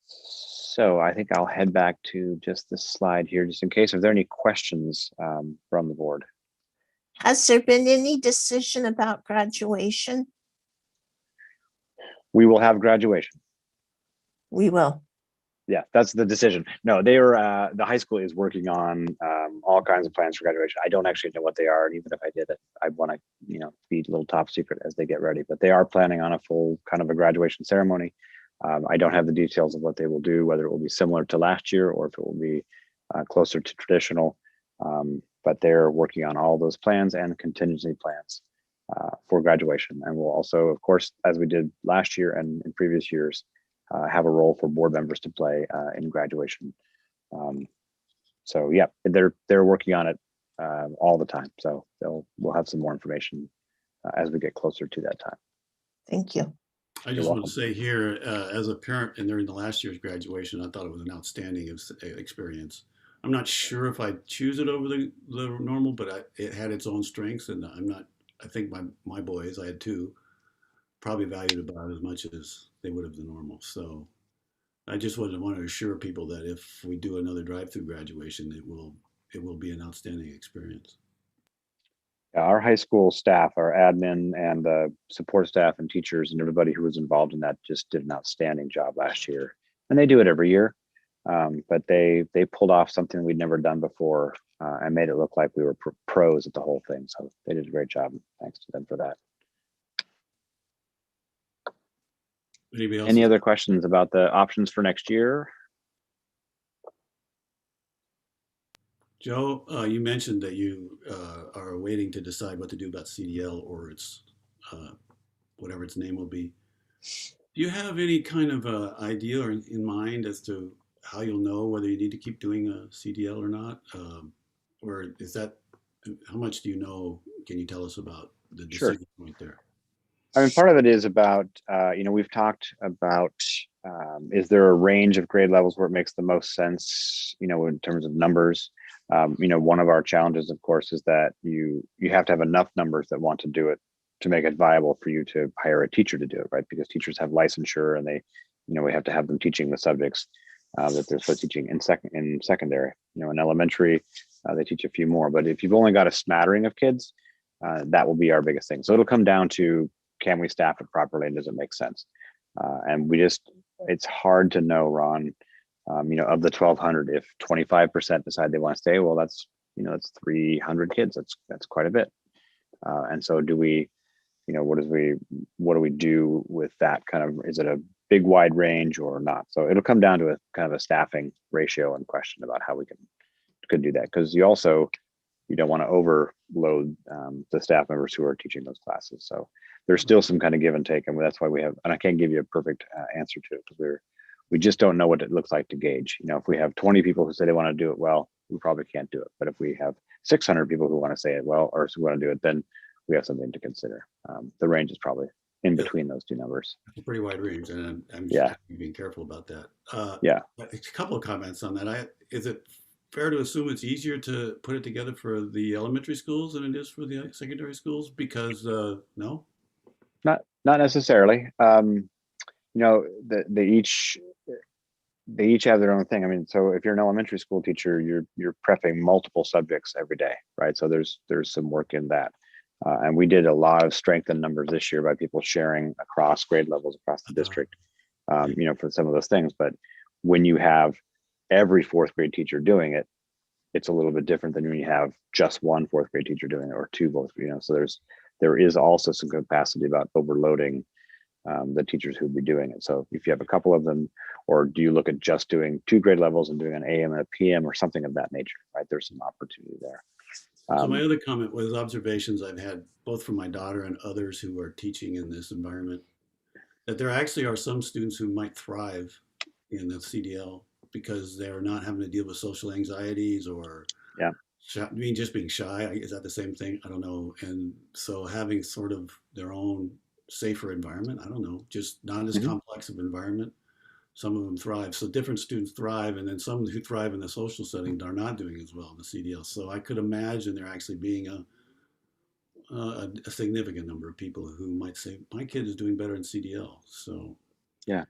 So I think I'll head back to just this slide here, just in case. Are there any questions from the board? Has there been any decision about graduation? We will have graduation. We will. Yeah, that's the decision. No, they are. The high school is working on all kinds of plans for graduation. I don't actually know what they are, and even if I did it, I want to, be a little top secret as they get ready. But they are planning on a full kind of a graduation ceremony. I don't have the details of what they will do, whether it will be similar to last year or if it will be closer to traditional. But they're working on all those plans and contingency plans for graduation, and we'll also, of course, as we did last year and in previous years, have a role for board members to play in graduation. So yeah, they're working on it all the time. So we'll have some more information as we get closer to that time. Thank you. I just want to say here, as a parent and during the last year's graduation, I thought it was an outstanding experience. I'm not sure if I'd choose it over the normal, but it had its own strengths, and I think my boys, I had two, probably valued about as much as they would have the normal. So I just want to assure people that if we do another drive-through graduation, it will be an outstanding experience. Our high school staff, our admin and the support staff and teachers and everybody who was involved in that just did an outstanding job last year. And they do it every year, but they pulled off something we'd never done before and made it look like we were pros at the whole thing. So they did a great job. Thanks to them for that. Any other questions about the options for next year? Joe, you mentioned that you are waiting to decide what to do about CDL or its whatever its name will be. Do you have any kind of idea or in mind as to how you'll know whether you need to keep doing a CDL or not? Or is that, how much do you know? Can you tell us about the decision point there? I mean, part of it is about, we've talked about, is there a range of grade levels where it makes the most sense, in terms of numbers? One of our challenges, of course, is that you have to have enough numbers that want to do it to make it viable for you to hire a teacher to do it, right? Because teachers have licensure and they, we have to have them teaching the subjects that they're supposed to teaching in secondary. In elementary, they teach a few more. But if you've only got a smattering of kids, that will be our biggest thing. So it'll come down to, can we staff it properly and does it make sense? And it's hard to know, Ron, of the 1,200, if 25% decide they want to stay, well, that's 300 kids. That's quite a bit. And so do we, what do we do with that kind of, is it a big wide range or not? So it'll come down to a kind of a staffing ratio and question about how we could do that. Because you don't want to overload the staff members who are teaching those classes. So there's still some kind of give and take, and that's why we have, and I can't give you a perfect answer to it because we just don't know what it looks like to gauge. If we have 20 people who say they want to do it well, we probably can't do it. But if we have 600 people who want to say it well, or who want to do it, then we have something to consider. The range is probably in between those two numbers. It's a pretty wide range, and I'm being careful about that. A couple of comments on that. Is it fair to assume it's easier to put it together for the elementary schools than it is for the secondary schools? Because no, not necessarily. They each have their own thing. I mean, so if you're an elementary school teacher, you're prepping multiple subjects every day, right? So there's some work in that. And we did a lot of strength in numbers this year by people sharing across grade levels across the district, for some of those things. But when you have every fourth grade teacher doing it, it's a little bit different than when you have just one fourth grade teacher doing it or two both. So there is also some capacity about overloading the teachers who'd be doing it. So if you have a couple of them, or do you look at just doing 2 grade levels and doing an AM and a PM or something of that nature, right? There's some opportunity there. So my other comment was observations I've had both from my daughter and others who are teaching in this environment, that there actually are some students who might thrive in the CDL because they're not having to deal with social anxieties or just being shy. Is that the same thing? I don't know. And so having sort of their own safer environment, I don't know, just not as complex of environment. Some of them thrive. So different students thrive, and then some who thrive in the social setting are not doing as well in the CDL. So I could imagine there actually being a significant number of people who might say, my kid is doing better in CDL. So yeah,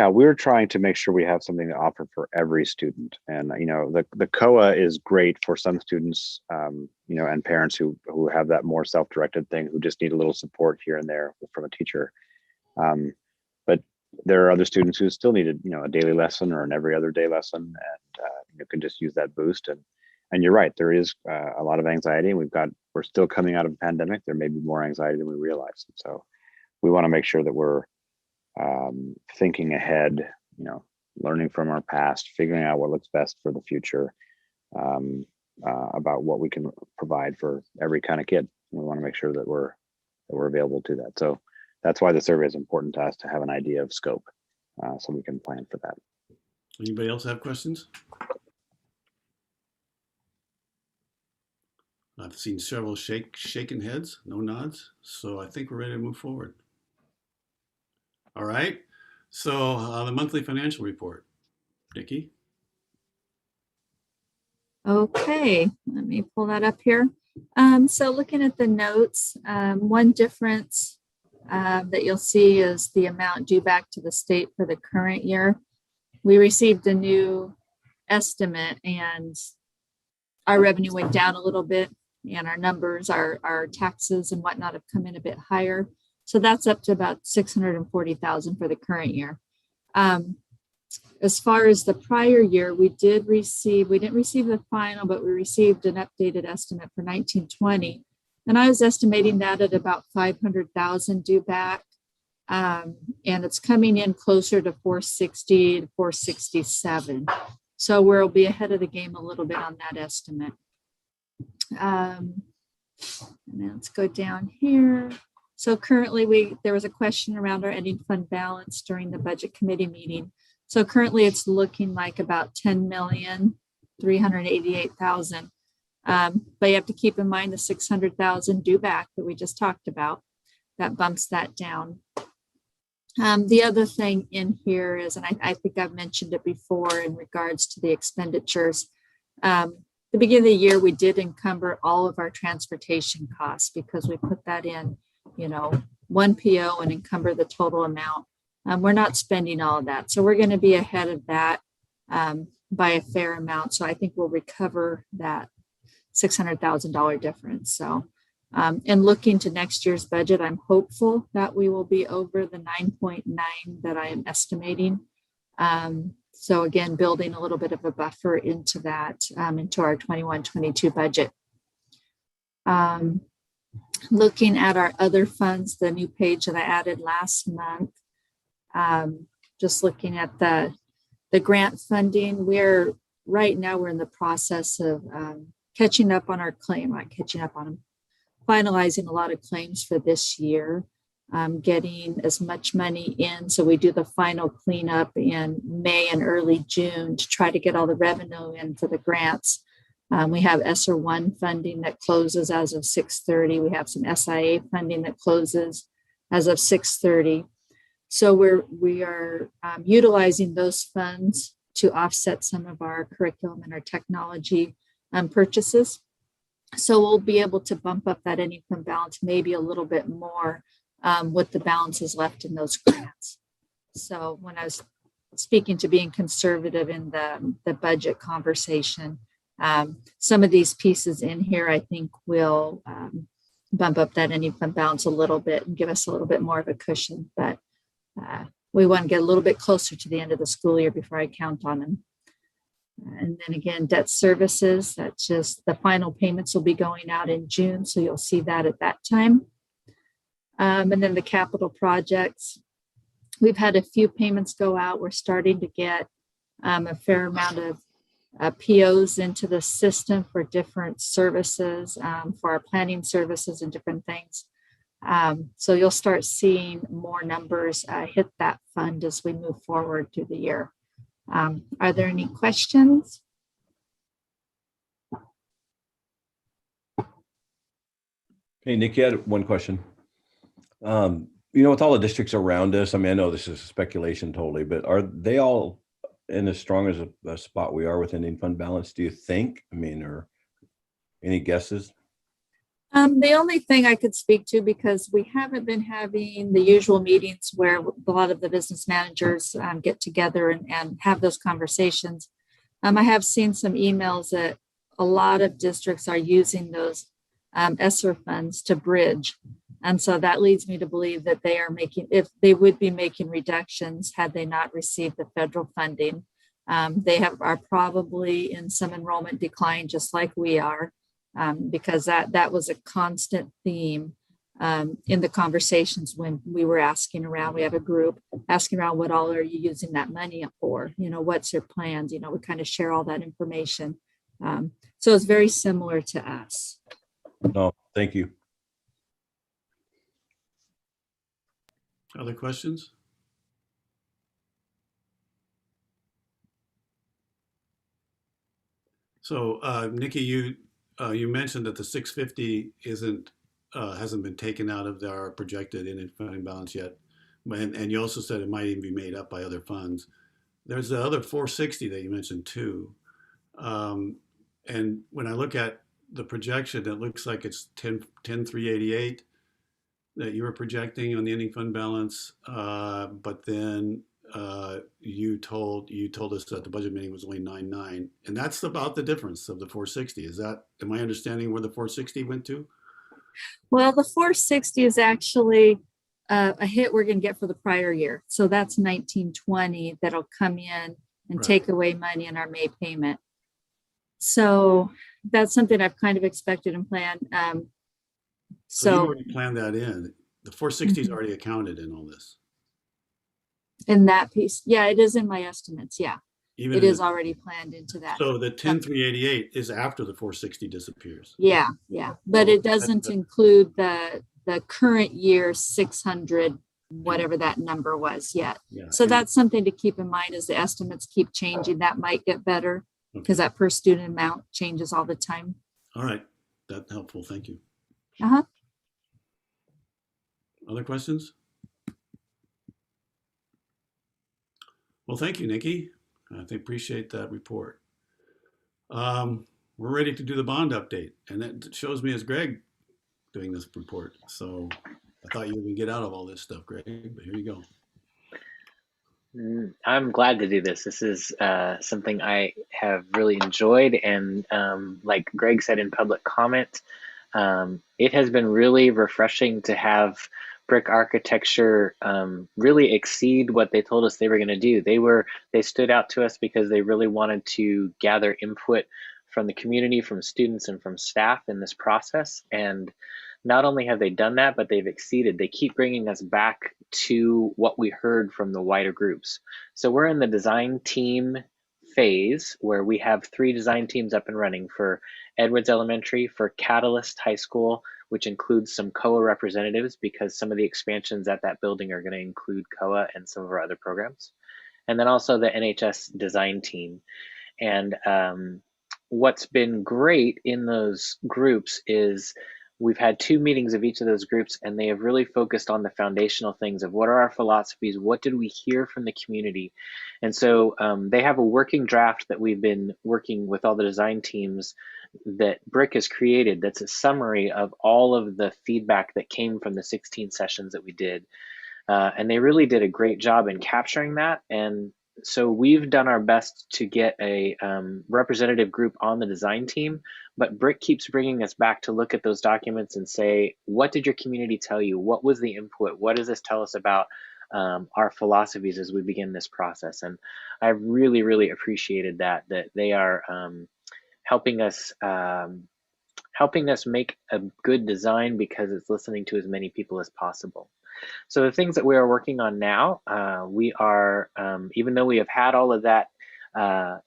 we're trying to make sure we have something to offer for every student. And the COA is great for some students, and parents who have that more self-directed thing, who just need a little support here and there from a teacher. But there are other students who still need a daily lesson or an every other day lesson, and you can just use that boost. And you're right, there is a lot of anxiety. We're still coming out of a pandemic. There may be more anxiety than we realize. And so we want to make sure that we're thinking ahead, learning from our past, figuring out what looks best for the future, about what we can provide for every kind of kid. We want to make sure that we're available to that. So that's why the survey is important to us, to have an idea of scope, so we can plan for that. Anybody else have questions? I've seen several shaking heads, no nods. So I think we're ready to move forward. All right. So the monthly financial report, Nikki. Okay, let me pull that up here. So looking at the notes, one difference that you'll see is the amount due back to the state for the current year. We received a new estimate and our revenue went down a little bit, and our numbers, our taxes and whatnot have come in a bit higher. So that's up to about 640,000 for the current year. As far as the prior year, we didn't receive the final, but we received an updated estimate for 1920. And I was estimating that at about 500,000 due back. And it's coming in closer to 460 to 467. So we'll be ahead of the game a little bit on that estimate. And then let's go down here. So currently there was a question around our ending fund balance during the budget committee meeting. So currently it's looking like about 10,388,000. But you have to keep in mind the 600,000 due back that we just talked about. that bumps that down. The other thing in here is, and I think I've mentioned it before in regards to the expenditures. The beginning of the year, we did encumber all of our transportation costs because we put that in, one PO and encumber the total amount. We're not spending all of that. So we're going to be ahead of that by a fair amount. So I think we'll recover that $600,000 difference. So, and looking to next year's budget, I'm hopeful that we will be over the 9.9 that I am estimating. So again, building a little bit of a buffer into that, into our 21-22 budget. Looking at our other funds, the new page that I added last month, just looking at the grant funding, right now we're in the process of catching up on our claim, not catching up on them, finalizing a lot of claims for this year, getting as much money in. So we do the final cleanup in May and early June to try to get all the revenue in for the grants. We have ESSER 1 funding that closes as of 6/30. We have some SIA funding that closes as of 6/30. So we are utilizing those funds to offset some of our curriculum and our technology purchases. So we'll be able to bump up that ending fund balance maybe a little bit more with the balances left in those grants. So when I was speaking to being conservative in the budget conversation, some of these pieces in here, I think will bump up that ending fund balance a little bit and give us a little bit more of a cushion. But we want to get a little bit closer to the end of the school year before I count on them. And then again, debt services, that's just the final payments will be going out in June. So you'll see that at that time. And then the capital projects, we've had a few payments go out. We're starting to get a fair amount of POs into the system for different services, for our planning services and different things. So you'll start seeing more numbers hit that fund as we move forward through the year. Are there any questions? Hey, Nick, you had one question. With all the districts around us, I mean, I know this is speculation totally, but are they all in as strong as a spot we are with ending fund balance, do you think? I mean, or any guesses? The only thing I could speak to, because we haven't been having the usual meetings where a lot of the business managers get together and have those conversations. I have seen some emails that a lot of districts are using those ESSER funds to bridge. And so that leads me to believe that if they would be making reductions had they not received the federal funding. They are probably in some enrollment decline, just like we are. Because that was a constant theme in the conversations when we were asking around. We have a group asking around, what all are you using that money for? What's your plans? We kind of share all that information. So it's very similar to us. No, thank you. Other questions? So, Nikki, you mentioned that the 650 hasn't been taken out of our projected ending fund balance yet, and you also said it might even be made up by other funds. There's the other 460 that you mentioned too, and when I look at the projection, it looks like it's 10,388 that you were projecting on the ending fund balance, but then you told us that the budget meeting was only 9.9, and that's about the difference of the 460. Am I understanding where the 460 went to? Well, the 460 is actually a hit we're going to get for the prior year. So that's 1920 that'll come in and take away money in our May payment. So that's something I've kind of expected and planned. So you already planned that in. The 460 is already accounted in all this. In that piece. Yeah, it is in my estimates. Yeah. It is already planned into that. So the 10,388 is after the 460 disappears. Yeah. But it doesn't include the current year 600, whatever that number was yet. Yeah. So that's something to keep in mind as the estimates keep changing. That might get better because that per student amount changes all the time. All right. That's helpful. Thank you. Other questions? Well, thank you, Nikki. I appreciate that report. We're ready to do the bond update, and that shows me as Greg doing this report. So I thought you would get out of all this stuff, Greg, but here you go. I'm glad to do this. This is something I have really enjoyed, and like Greg said in public comment, it has been really refreshing to have brick architecture really exceed what they told us they were going to do. They stood out to us because they really wanted to gather input from the community, from students, and from staff in this process. And not only have they done that, but they've exceeded. They keep bringing us back to what we heard from the wider groups. So we're in the design team phase where we have 3 design teams up and running for Edwards Elementary, for Catalyst High School, which includes some COA representatives because some of the expansions at that building are going to include COA and some of our other programs. And then also the NHS design team. And what's been great in those groups is we've had 2 meetings of each of those groups, and they have really focused on the foundational things of what are our philosophies, what did we hear from the community. And so they have a working draft that we've been working with all the design teams that Brick has created that's a summary of all of the feedback that came from the 16 sessions that we did. And they really did a great job in capturing that. And so we've done our best to get a representative group on the design team, but Brick keeps bringing us back to look at those documents and say, what did your community tell you? What was the input? What does this tell us about our philosophies as we begin this process? And I really, really appreciated that they are helping us make a good design because it's listening to as many people as possible. So the things that we are working on now, we are, even though we have had all of that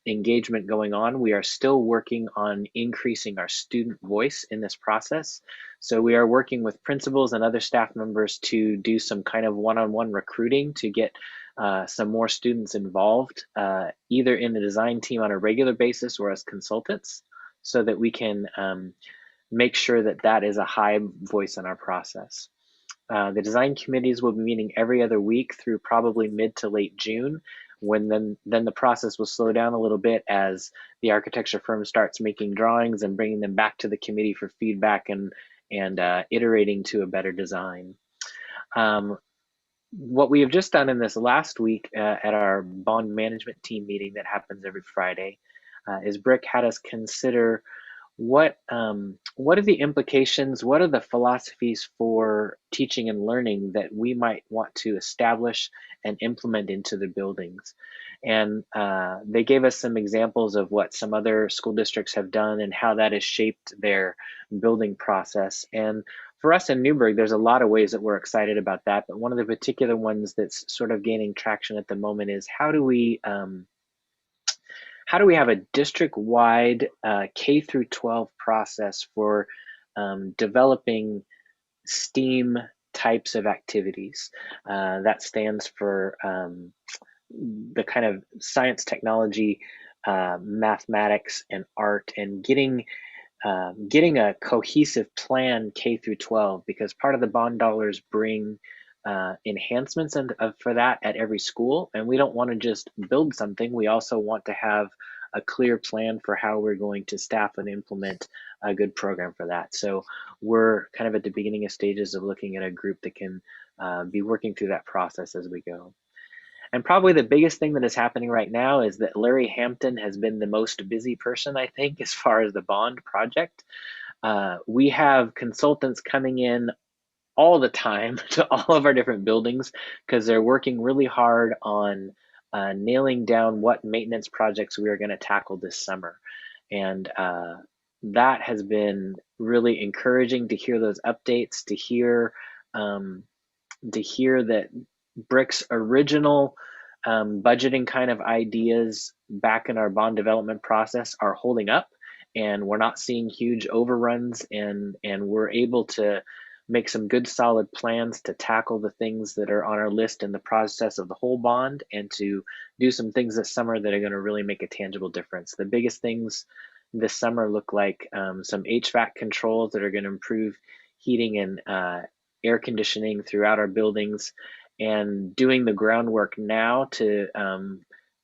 engagement going on, we are still working on increasing our student voice in this process. So we are working with principals and other staff members to do some kind of one-on-one recruiting to get some more students involved, either in the design team on a regular basis or as consultants, so that we can make sure that that is a high voice in our process. The design committees will be meeting every other week through probably mid to late June, when then the process will slow down a little bit as the architecture firm starts making drawings and bringing them back to the committee for feedback and iterating to a better design. What we have just done in this last week at our bond management team meeting that happens every Friday is Brick had us consider what are the implications, what are the philosophies for teaching and learning that we might want to establish and implement into the buildings. And they gave us some examples of what some other school districts have done and how that has shaped their building process. And for us in Newberg, there's a lot of ways that we're excited about that, but one of the particular ones that's sort of gaining traction at the moment is how do we have a district-wide K through 12 process for developing STEAM types of activities? That stands for the kind of science, technology, mathematics, and art, and getting a cohesive plan K through 12, because part of the bond dollars bring enhancements for that at every school, and we don't want to just build something. We also want to have a clear plan for how we're going to staff and implement a good program for that. So we're kind of at the beginning of stages of looking at a group that can be working through that process as we go. And probably the biggest thing that is happening right now is that Larry Hampton has been the most busy person, I think, as far as the bond project. We have consultants coming in all the time to all of our different buildings because they're working really hard on nailing down what maintenance projects we are going to tackle this summer. And that has been really encouraging to hear those updates, to hear that Brick's original budgeting kind of ideas back in our bond development process are holding up, and we're not seeing huge overruns, and we're able to make some good solid plans to tackle the things that are on our list in the process of the whole bond, and to do some things this summer that are going to really make a tangible difference. The biggest things this summer look like some HVAC controls that are going to improve heating and air conditioning throughout our buildings, and doing the groundwork now to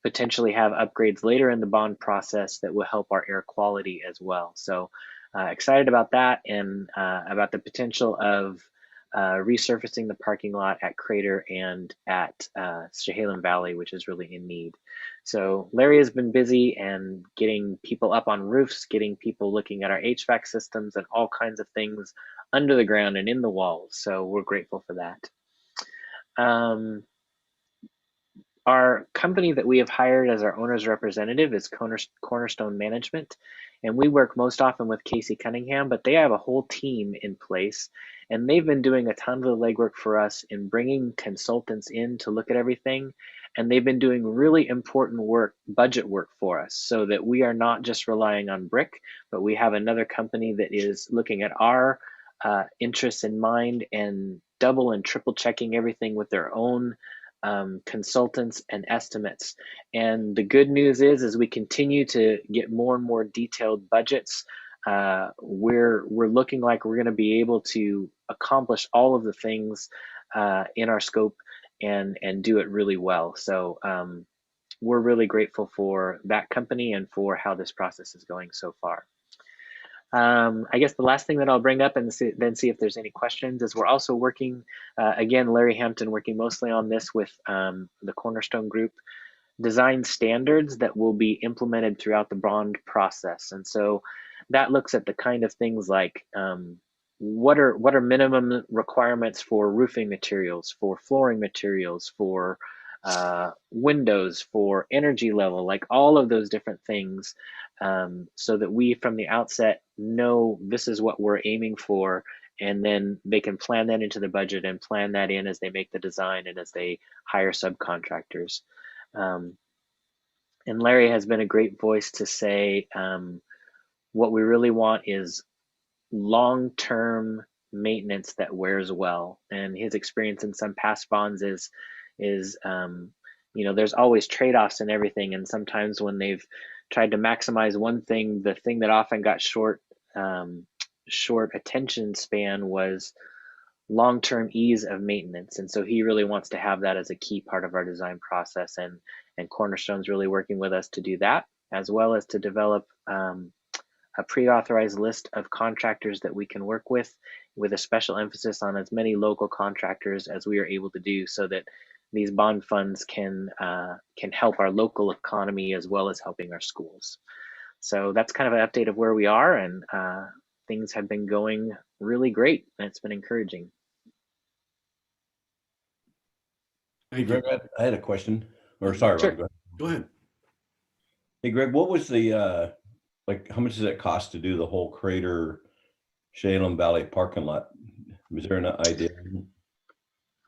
potentially have upgrades later in the bond process that will help our air quality as well. So excited about that, and about the potential of resurfacing the parking lot at Crater and at Chehalem Valley, which is really in need. So Larry has been busy and getting people up on roofs, getting people looking at our HVAC systems and all kinds of things under the ground and in the walls. So we're grateful for that. Our company that we have hired as our owner's representative is Cornerstone Management, and we work most often with Casey Cunningham, but they have a whole team in place, and they've been doing a ton of the legwork for us in bringing consultants in to look at everything, and they've been doing really important work, budget work for us, so that we are not just relying on brick, but we have another company that is looking at our interests in mind and double and triple checking everything with their own consultants and estimates. And the good news is, as we continue to get more and more detailed budgets, we're looking like we're going to be able to accomplish all of the things in our scope and do it really well. So we're really grateful for that company and for how this process is going so far. I guess the last thing that I'll bring up and then see if there's any questions is we're also working, again, Larry Hampton working mostly on this with the Cornerstone Group, design standards that will be implemented throughout the bond process. And so that looks at the kind of things like what are minimum requirements for roofing materials, for flooring materials, for windows, for energy level, like all of those different things, so that we from the outset know this is what we're aiming for, and then they can plan that into the budget and plan that in as they make the design and as they hire subcontractors. And Larry has been a great voice to say what we really want is long-term maintenance that wears well. And his experience in some past bonds is you know, there's always trade-offs in everything, and sometimes when they've tried to maximize one thing, the thing that often got short attention span was long-term ease of maintenance. And so he really wants to have that as a key part of our design process, and Cornerstone's really working with us to do that, as well as to develop a pre-authorized list of contractors that we can work with a special emphasis on as many local contractors as we are able to do, so that these bond funds can help our local economy as well as helping our schools. So that's kind of an update of where we are, and things have been going really great, and it's been encouraging. Hey, Greg, I had a question. Or sorry, Sure. Ron, Go ahead. Hey, Greg, what was the like? How much does it cost to do the whole Crater Chehalem Valley parking lot? Is there an idea?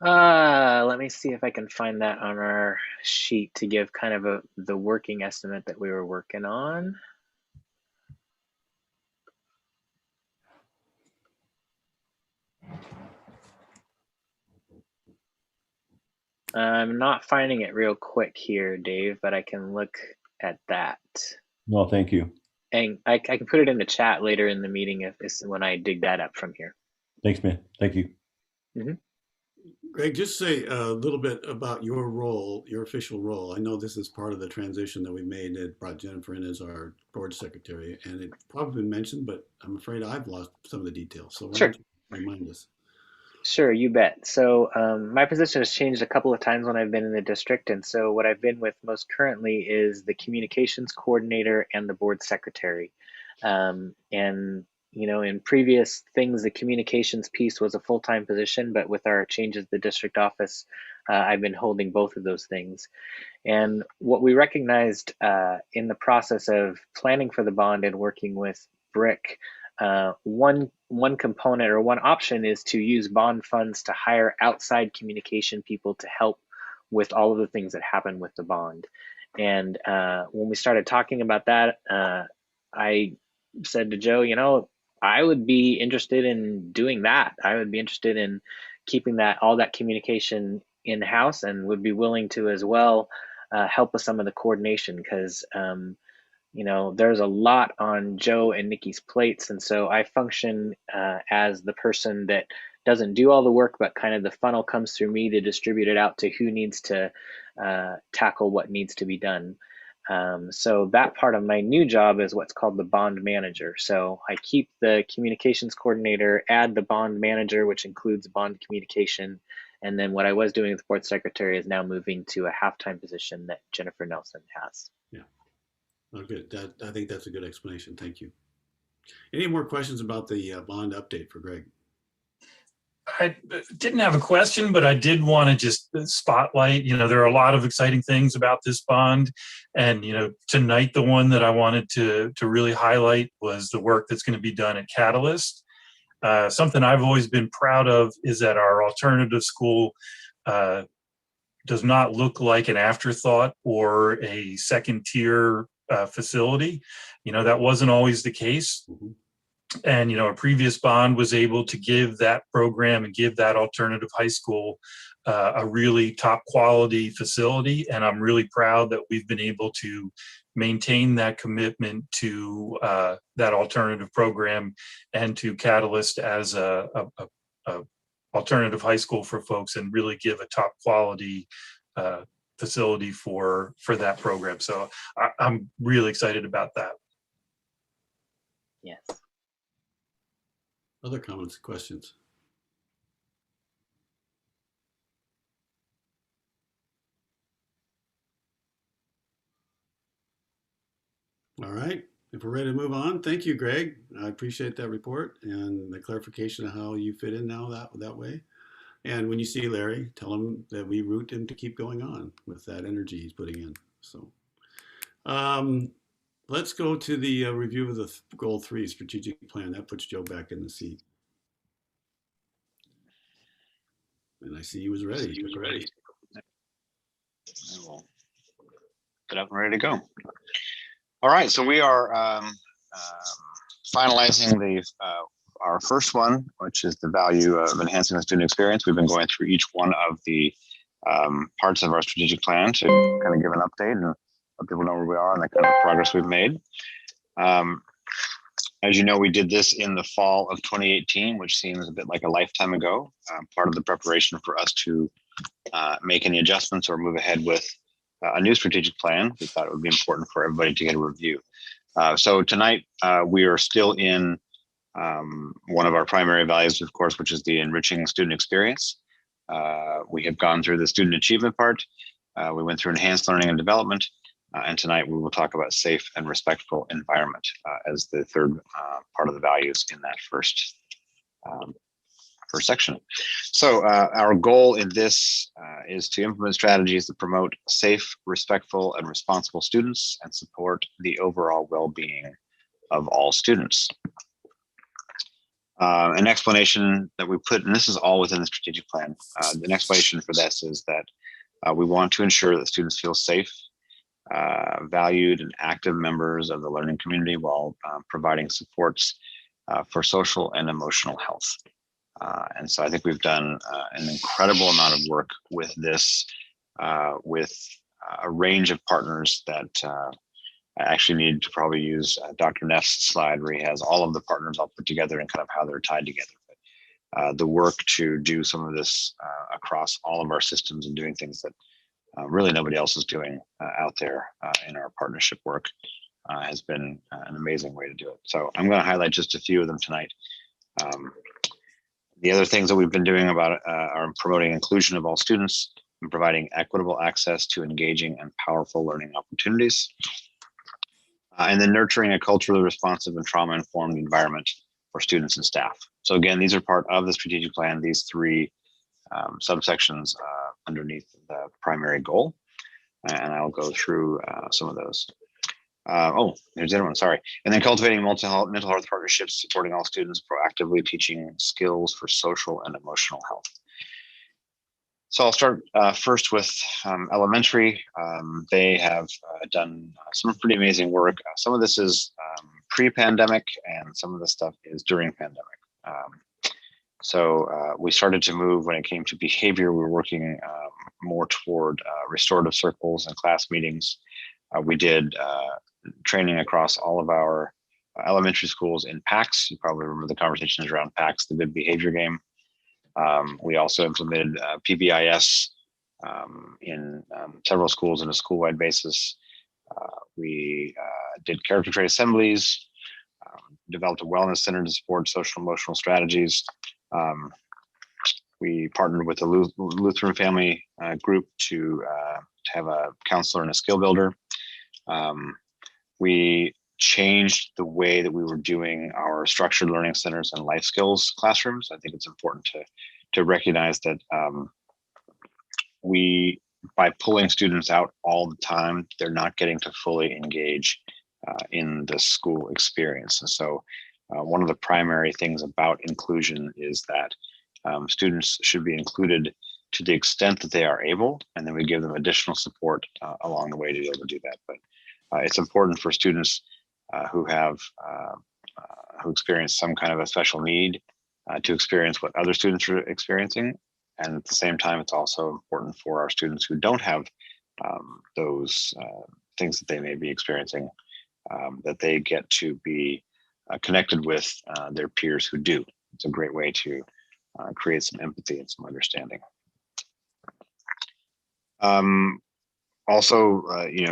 Let me see if I can find that on our sheet to give kind of the working estimate that we were working on. I'm not finding it real quick here, Dave, but I can look at that. No, thank you. And I can put it in the chat later in the meeting if this when I dig that up from here. Thanks, man. Thank you. Mm-hmm. Greg, just say a little bit about your role, your official role. I know this is part of the transition that we made that brought Jennifer in as our board secretary, and it's probably been mentioned, but I'm afraid I've lost some of the details. So why don't you remind us? Sure, you bet. So my position has changed a couple of times when I've been in the district. And so what I've been with most currently is the communications coordinator and the board secretary. And, you know, in previous things, the communications piece was a full-time position, but with our changes to the district office, I've been holding both of those things. And what we recognized in the process of planning for the bond and working with BRIC, one component or one option is to use bond funds to hire outside communication people to help with all of the things that happen with the bond. And when we started talking about that, I said to Joe, you know, I would be interested in doing that. I would be interested in keeping all that communication in-house, and would be willing to as well help with some of the coordination, because you know, there's a lot on Joe and Nikki's plates. And so I function as the person that doesn't do all the work, but kind of the funnel comes through me to distribute it out to who needs to tackle what needs to be done. So that part of my new job is what's called the bond manager. So I keep the communications coordinator, add the bond manager, which includes bond communication. And then what I was doing as board secretary is now moving to a half-time position that Jennifer Nelson has. Yeah. Oh, good. I think that's a good explanation. Thank you. Any more questions about the bond update for Greg? I didn't have a question, but I did want to just spotlight, there are a lot of exciting things about this bond. And, tonight, the one that I wanted to really highlight was the work that's going to be done at Catalyst. Something I've always been proud of is that our alternative school does not look like an afterthought or a second tier facility. That wasn't always the case. Mm-hmm. And, a previous bond was able to give that program and give that alternative high school a really top quality facility. And I'm really proud that we've been able to maintain that commitment to that alternative program and to Catalyst as a alternative high school for folks, and really give a top quality facility for that program. So I'm really excited about that. Yes. Other comments, questions? All right. If we're ready to move on, thank you, Greg. I appreciate that report and the clarification of how you fit in now that way. And when you see Larry, tell him that we root him to keep going on with that energy he's putting in. So let's go to the review of the goal 3 strategic plan. That puts Joe back in the seat. And I see he was ready. I will get up and ready to go. All right, so we are finalizing our first one, which is the value of enhancing the student experience. We've been going through each one of the parts of our strategic plan to kind of give an update and let people know where we are and the kind of progress we've made. As you know, we did this in the fall of 2018, which seems a bit like a lifetime ago. Part of the preparation for us to make any adjustments or move ahead with a new strategic plan, we thought it would be important for everybody to get a review. So tonight, we are still in one of our primary values, of course, which is the enriching student experience. We have gone through the student achievement part. We went through enhanced learning and development. And tonight we will talk about safe and respectful environment as the third part of the values in that first section. So our goal in this is to implement strategies that promote safe, respectful, and responsible students and support the overall well-being of all students. An explanation that we put, and this is all within the strategic plan, the explanation for this is that we want to ensure that students feel safe, valued, and active members of the learning community while providing supports for social and emotional health. And so I think we've done an incredible amount of work with this, with a range of partners that I actually need to probably use Dr. Neff's slide where he has all of the partners all put together and kind of how they're tied together. But the work to do some of this across all of our systems and doing things that really nobody else is doing out there in our partnership work has been an amazing way to do it. So I'm going to highlight just a few of them tonight. The other things that we've been doing about are promoting inclusion of all students and providing equitable access to engaging and powerful learning opportunities. And then nurturing a culturally responsive and trauma-informed environment for students and staff. So again, these are part of the strategic plan, these three subsections underneath the primary goal. And I'll go through some of those. There's the other one, sorry. And then cultivating mental health partnerships, supporting all students, proactively teaching skills for social and emotional health. So I'll start first with elementary. They have done some pretty amazing work. Some of this is pre-pandemic and some of the stuff is during pandemic. So we started to move when it came to behavior. We were working more toward restorative circles and class meetings. We did training across all of our elementary schools in PACS. You probably remember the conversations around PACS, the good behavior game. We also implemented PBIS in several schools on a school-wide basis. We did character trait assemblies, developed a wellness center to support social emotional strategies. We partnered with the Lutheran family group to have a counselor and a skill builder. We changed the way that we were doing our structured learning centers and life skills classrooms. I think it's important to recognize that by pulling students out all the time, they're not getting to fully engage in the school experience. And so one of the primary things about inclusion is that students should be included to the extent that they are able, and then we give them additional support along the way to be able to do that. But it's important for students who experience some kind of a special need to experience what other students are experiencing. And at the same time, it's also important for our students who don't have those things that they may be experiencing, that they get to be connected with their peers who do. It's a great way to create some empathy and some understanding. Also,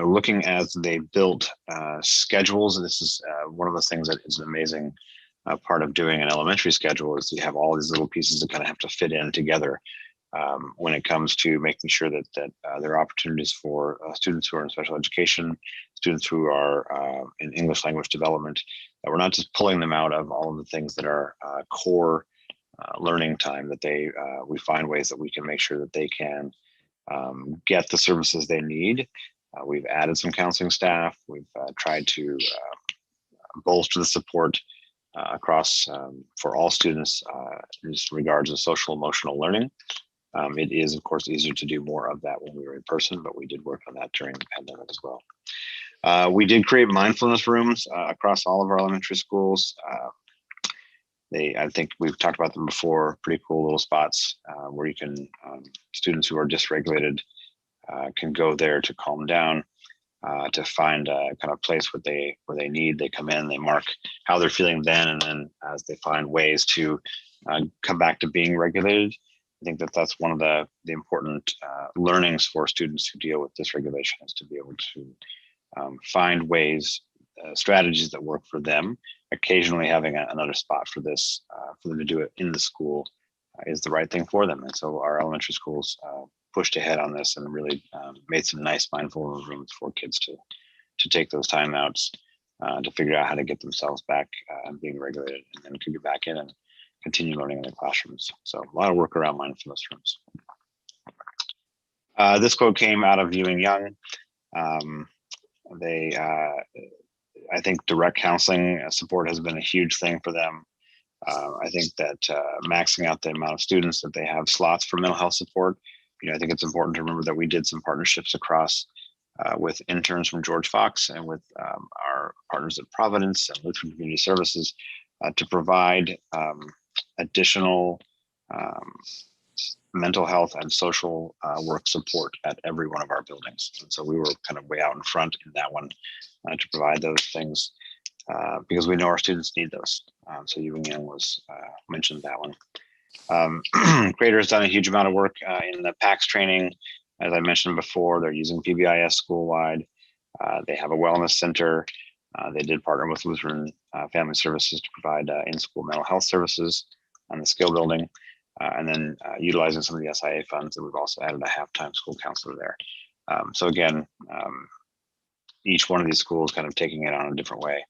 looking as they built schedules, this is one of the things that is an amazing part of doing an elementary schedule is you have all these little pieces that kind of have to fit in together when it comes to making sure that there are opportunities for students who are in special education, students who are in English language development, that we're not just pulling them out of all of the things that are core learning time, that we find ways that we can make sure that they can get the services they need. We've added some counseling staff. We've tried to bolster the support across for all students in regards to social emotional learning. It is, of course, easier to do more of that when we were in person, but we did work on that during the pandemic as well. We did create mindfulness rooms across all of our elementary schools. I think we've talked about them before, pretty cool little spots where you can, students who are dysregulated can go there to calm down, to find a kind of place where they need, they come in, they mark how they're feeling then, and then as they find ways to come back to being regulated. I think that's one of the important learnings for students who deal with dysregulation, is to be able to find ways, strategies that work for them. Occasionally having another spot for this, for them to do it in the school is the right thing for them. And so our elementary schools pushed ahead on this and really made some nice mindful rooms for kids to take those timeouts, to figure out how to get themselves back and being regulated, and then could get back in and continue learning in the classrooms. So a lot of work around mindfulness rooms. This quote came out of Ewing Young. I think direct counseling support has been a huge thing for them. I think that maxing out the amount of students that they have slots for mental health support, I think it's important to remember that we did some partnerships across with interns from George Fox and with our partners at Providence and Lutheran Community Services to provide additional mental health and social work support at every one of our buildings. And so we were kind of way out in front in that one to provide those things because we know our students need those. So Ewing Young was mentioned that one. Creator has done a huge amount of work in the PACS training. As I mentioned before, they're using PBIS school-wide. They have a wellness center. They did partner with Lutheran Family Services to provide in-school mental health services on the skill building. And then utilizing some of the SIA funds, and we've also added a half-time school counselor there. So again, each one of these schools kind of taking it on a different way.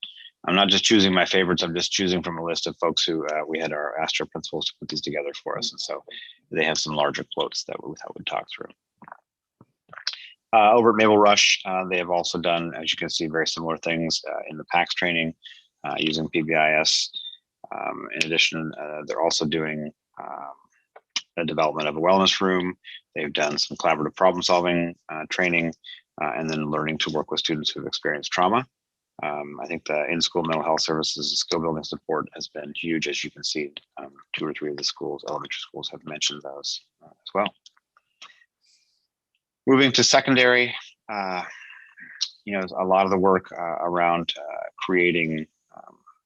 I'm not just choosing my favorites, I'm just choosing from a list of folks who we had asked our principals to put these together for us. And so they have some larger quotes that we thought we'd talk through. Over at Maple Rush, they have also done, as you can see, very similar things in the PACS training using PBIS. In addition, they're also doing the development of a wellness room. They've done some collaborative problem solving training, and then learning to work with students who've experienced trauma. I think the in-school mental health services and skill building support has been huge. As you can see, 2 or 3 of the schools, elementary schools, have mentioned those as well. Moving to secondary, a lot of the work around creating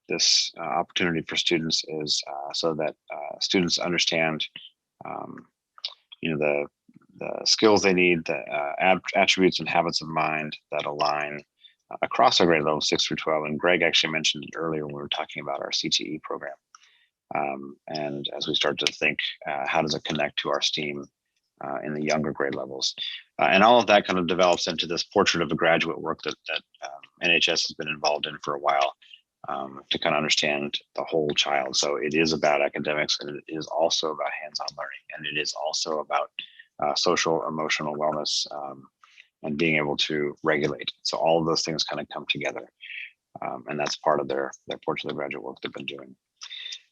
this opportunity for students is so that students understand you know, the skills they need, the attributes and habits of mind that align across our grade level 6 through 12. And Greg actually mentioned it earlier when we were talking about our CTE program. And as we start to think, how does it connect to our STEAM in the younger grade levels? And all of that kind of develops into this portrait of a graduate work that NHS has been involved in for a while, to kind of understand the whole child. So it is about academics, and it is also about hands-on learning, and it is also about social, emotional wellness, and being able to regulate. So all of those things kind of come together, and that's part of their portrait of graduate work they've been doing.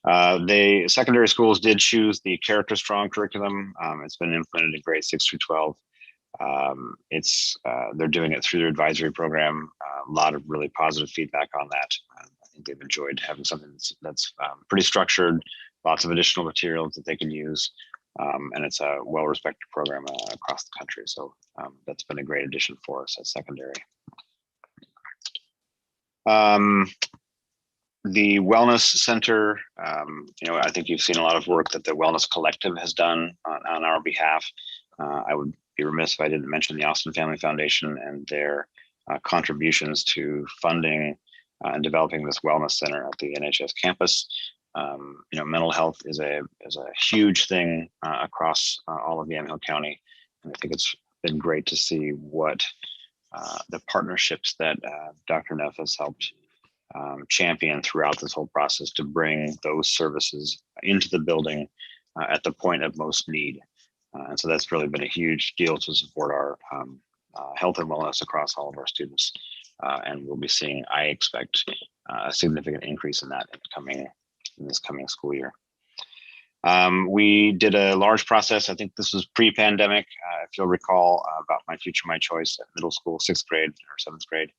The secondary schools did choose the Character Strong curriculum. It's been implemented in grades 6 through 12. They're doing it through their advisory program. A lot of really positive feedback on that. I think they've enjoyed having something that's pretty structured, lots of additional materials that they can use, and it's a well-respected program across the country. So that's been a great addition for us at secondary. The Wellness Center, I think you've seen a lot of work that the Wellness Collective has done on our behalf. I would be remiss if I didn't mention the Austin Family Foundation and their contributions to funding and developing this Wellness Center at the NHS campus. Mental health is a huge thing across all of Yamhill County, and I think it's been great to see what the partnerships that Dr. Neff has helped champion throughout this whole process to bring those services into the building at the point of most need. And so that's really been a huge deal to support our health and wellness across all of our students. And we'll be seeing, I expect, a significant increase in that in this coming school year. We did a large process. I think this was pre-pandemic, if you'll recall, about My Future, My Choice at middle school, 6th grade or 7th grade.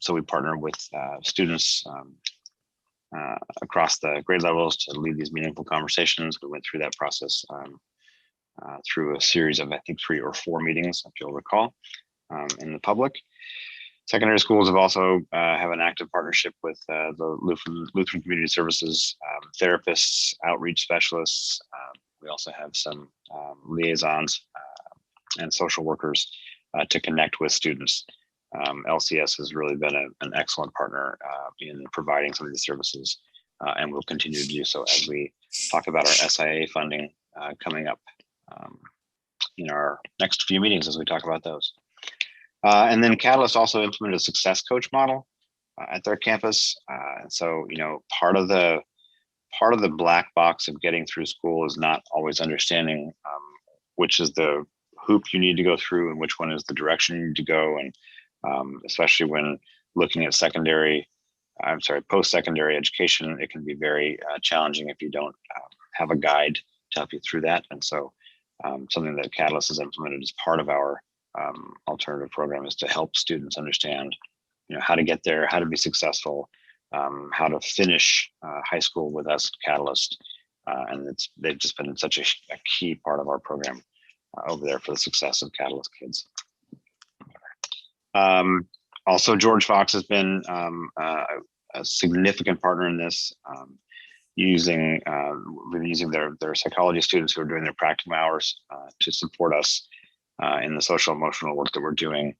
So we partnered with students across the grade levels to lead these meaningful conversations. We went through that process through a series of, I think, 3 or 4 meetings, if you'll recall, in the public. Secondary schools have also have an active partnership with the Lutheran Community Services, therapists, outreach specialists. We also have some liaisons and social workers to connect with students. LCS has really been an excellent partner in providing some of these services, and will continue to do so as we talk about our SIA funding coming up in our next few meetings as we talk about those. And then Catalyst also implemented a success coach model at their campus. And so, part of the black box of getting through school is not always understanding which is the hoop you need to go through and which one is the direction you need to go. And especially when looking at post-secondary education, it can be very challenging if you don't have a guide to help you through that. And so something that Catalyst has implemented as part of our alternative program is to help students understand, how to get there, how to be successful, how to finish high school with us at Catalyst. And they've just been such a key part of our program over there for the success of Catalyst kids. Also, George Fox has been a significant partner in this, using their psychology students who are doing their practicum hours to support us in the social emotional work that we're doing,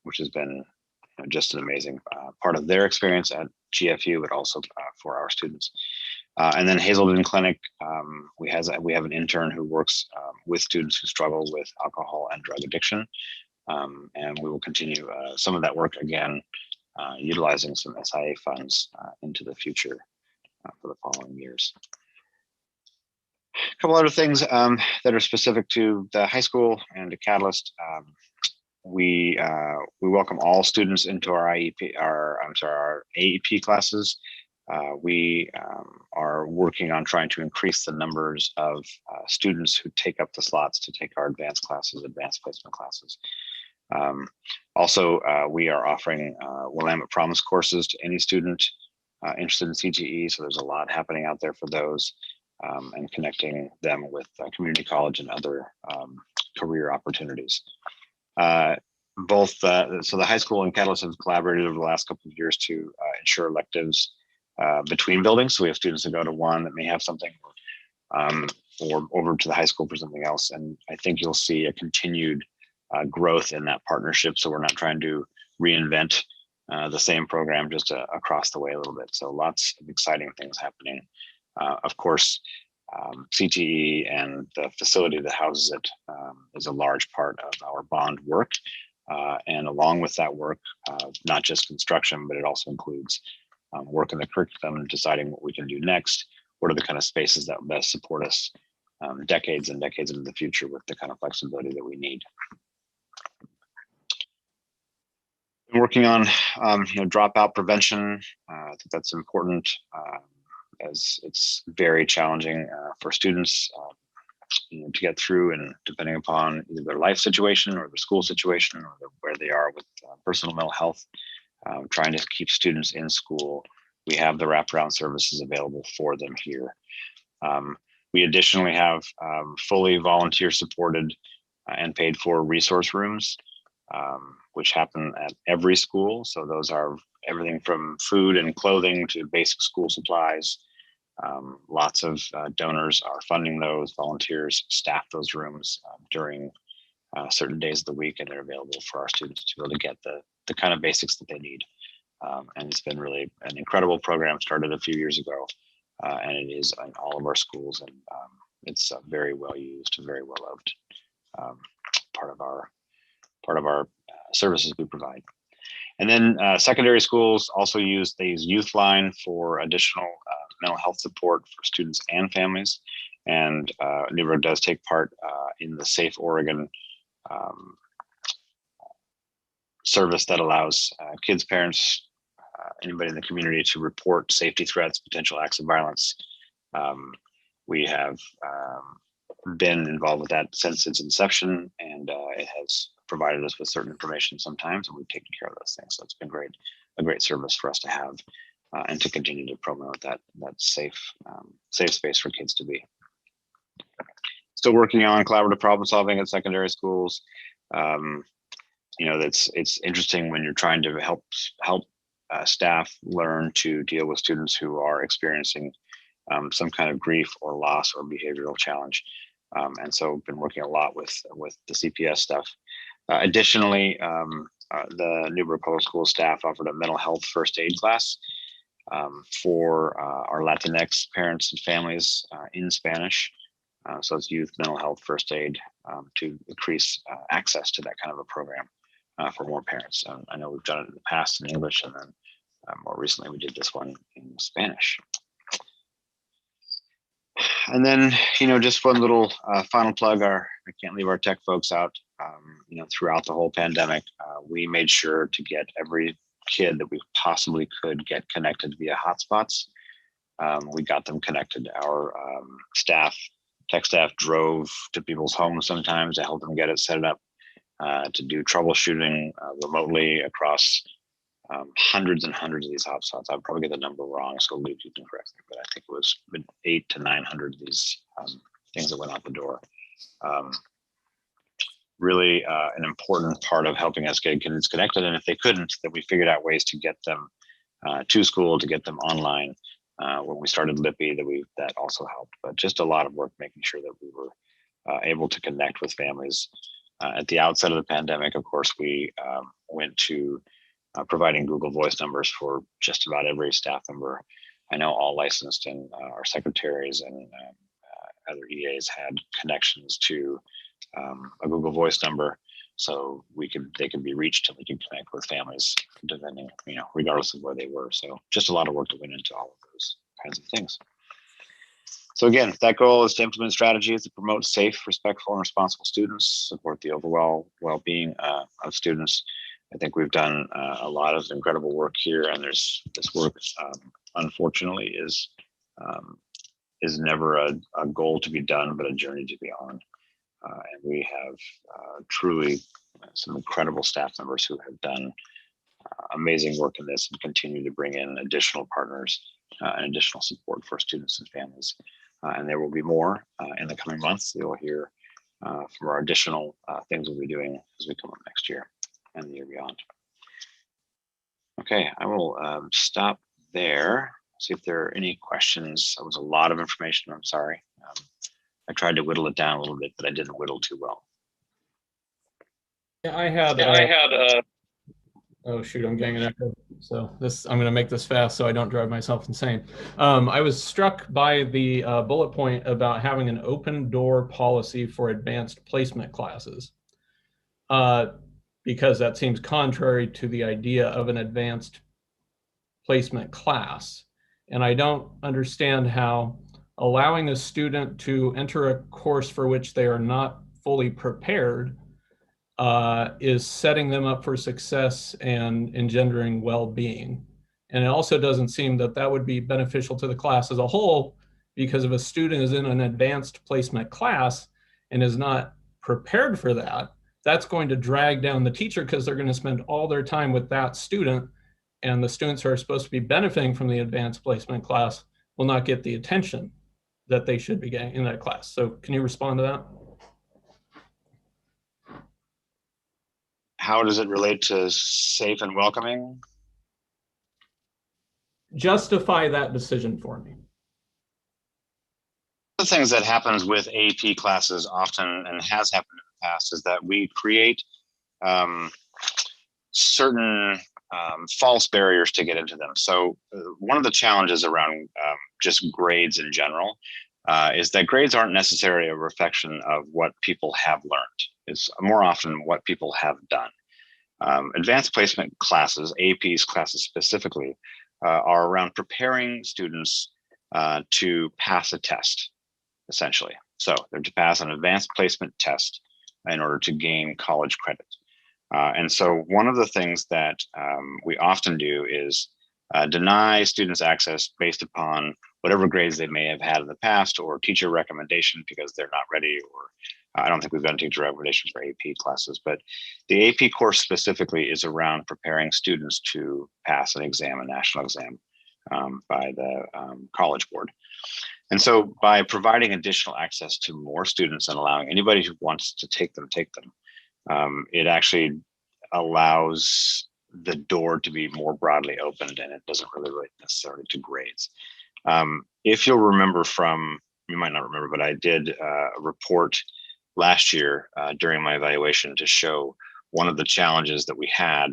which has been just an amazing part of their experience at GFU, but also for our students. And then Hazelden Clinic, we have an intern who works with students who struggle with alcohol and drug addiction. And we will continue some of that work again, utilizing some SIA funds into the future for the following years. A couple other things that are specific to the high school and to Catalyst. We welcome all students into our AEP classes. We are working on trying to increase the numbers of students who take up the slots to take our advanced placement classes. Also, we are offering Willamette Promise courses to any student interested in CTE. So there's a lot happening out there for those, and connecting them with community college and other career opportunities. So the high school and Catalyst have collaborated over the last couple of years to ensure electives between buildings. So we have students that go to one that may have something, or over to the high school for something else. And I think you'll see a continued growth in that partnership. So we're not trying to reinvent the same program just across the way a little bit. So lots of exciting things happening. Of course, CTE and the facility that houses it is a large part of our bond work. And along with that work, not just construction, but it also includes work in the curriculum and deciding what we can do next. What are the kind of spaces that best support us decades and decades into the future with the kind of flexibility that we need. Been working on dropout prevention. I think that's important as it's very challenging for students to get through, and depending upon either their life situation or their school situation or where they are with personal mental health, trying to keep students in school. We have the wraparound services available for them here. We additionally have fully volunteer supported and paid for resource rooms, which happen at every school. So those are everything from food and clothing to basic school supplies. Lots of donors are funding those, volunteers staff those rooms during certain days of the week, and they're available for our students to be able to get the kind of basics that they need. And it's been really an incredible program, started a few years ago, and it is in all of our schools, and it's very well used and very well loved part of our services we provide. And then secondary schools also use Youthline for additional mental health support for students and families. And Newberg does take part in the Safe Oregon service that allows kids, parents, anybody in the community to report safety threats, potential acts of violence. We have been involved with that since its inception, and it has provided us with certain information sometimes, and we've taken care of those things. So it's been a great service for us to have and to continue to promote that safe space for kids to be. Still working on collaborative problem solving at secondary schools. It's interesting when you're trying to help staff learn to deal with students who are experiencing some kind of grief or loss or behavioral challenge. And so been working a lot with the CPS stuff. Additionally, the Newberg Public School staff offered a mental health first aid class for our Latinx parents and families in Spanish. So it's youth mental health first aid to increase access to that kind of a program for more parents. I know we've done it in the past in English, and then more recently we did this one in Spanish. And then, just one little final plug. I can't leave our tech folks out. Throughout the whole pandemic, we made sure to get every kid that we possibly could get connected via hotspots. We got them connected. Our tech staff drove to people's homes sometimes to help them get it set up, to do troubleshooting remotely across hundreds and hundreds of these hotspots. I'll probably get the number wrong, so Luke, you can correct me, but I think it was 800 to 900 of these things that went out the door. Really an important part of helping us get kids connected. And if they couldn't, then we figured out ways to get them to school, to get them online. When we started Lippy, that also helped. But just a lot of work making sure that we were able to connect with families. At the outset of the pandemic, of course, we went to providing Google Voice numbers for just about every staff member. I know all licensed, and our secretaries and other EAs had connections to a Google Voice number, so they could be reached, and we can connect with families depending, regardless of where they were. So just a lot of work that went into all of those kinds of things. So again, that goal is to implement strategies to promote safe, respectful, and responsible students, support the overall well-being of students. I think we've done a lot of incredible work here, and this work, unfortunately, is never a goal to be done, but a journey to be on. And we have truly some incredible staff members who have done amazing work in this and continue to bring in additional partners and additional support for students and families. And there will be more in the coming months. You'll hear from our additional things we'll be doing as we come up next year and the year beyond. Okay, I will stop there. See if there are any questions. That was a lot of information. I'm sorry. I tried to whittle it down a little bit, but I didn't whittle too well. Yeah, oh shoot, I'm getting an echo. So I'm going to make this fast so I don't drive myself insane. I was struck by the bullet point about having an open door policy for advanced placement classes, because that seems contrary to the idea of an advanced placement class. And I don't understand how allowing a student to enter a course for which they are not fully prepared is setting them up for success and engendering well-being. And it also doesn't seem that that would be beneficial to the class as a whole, because if a student is in an advanced placement class and is not prepared for that, that's going to drag down the teacher, because they're going to spend all their time with that student, and the students who are supposed to be benefiting from the advanced placement class will not get the attention that they should be getting in that class. So can you respond to that? How does it relate to safe and welcoming? Justify that decision for me. The things that happens with AP classes often, and has happened in the past, is that we create certain false barriers to get into them. So one of the challenges around just grades in general is that grades aren't necessarily a reflection of what people have learned. It's more often what people have done. Advanced placement classes, AP's classes specifically, are around preparing students to pass a test, essentially. So they're to pass an advanced placement test in order to gain college credit. And so one of the things that we often do is deny students access based upon whatever grades they may have had in the past, or teacher recommendation because they're not ready, or I don't think we've done teacher recommendations for AP classes, but the AP course specifically is around preparing students to pass an exam, a national exam by the College Board. And so by providing additional access to more students and allowing anybody who wants to take them, it actually allows the door to be more broadly opened, and it doesn't really relate necessarily to grades. If you'll remember you might not remember, but I did a report last year during my evaluation to show one of the challenges that we had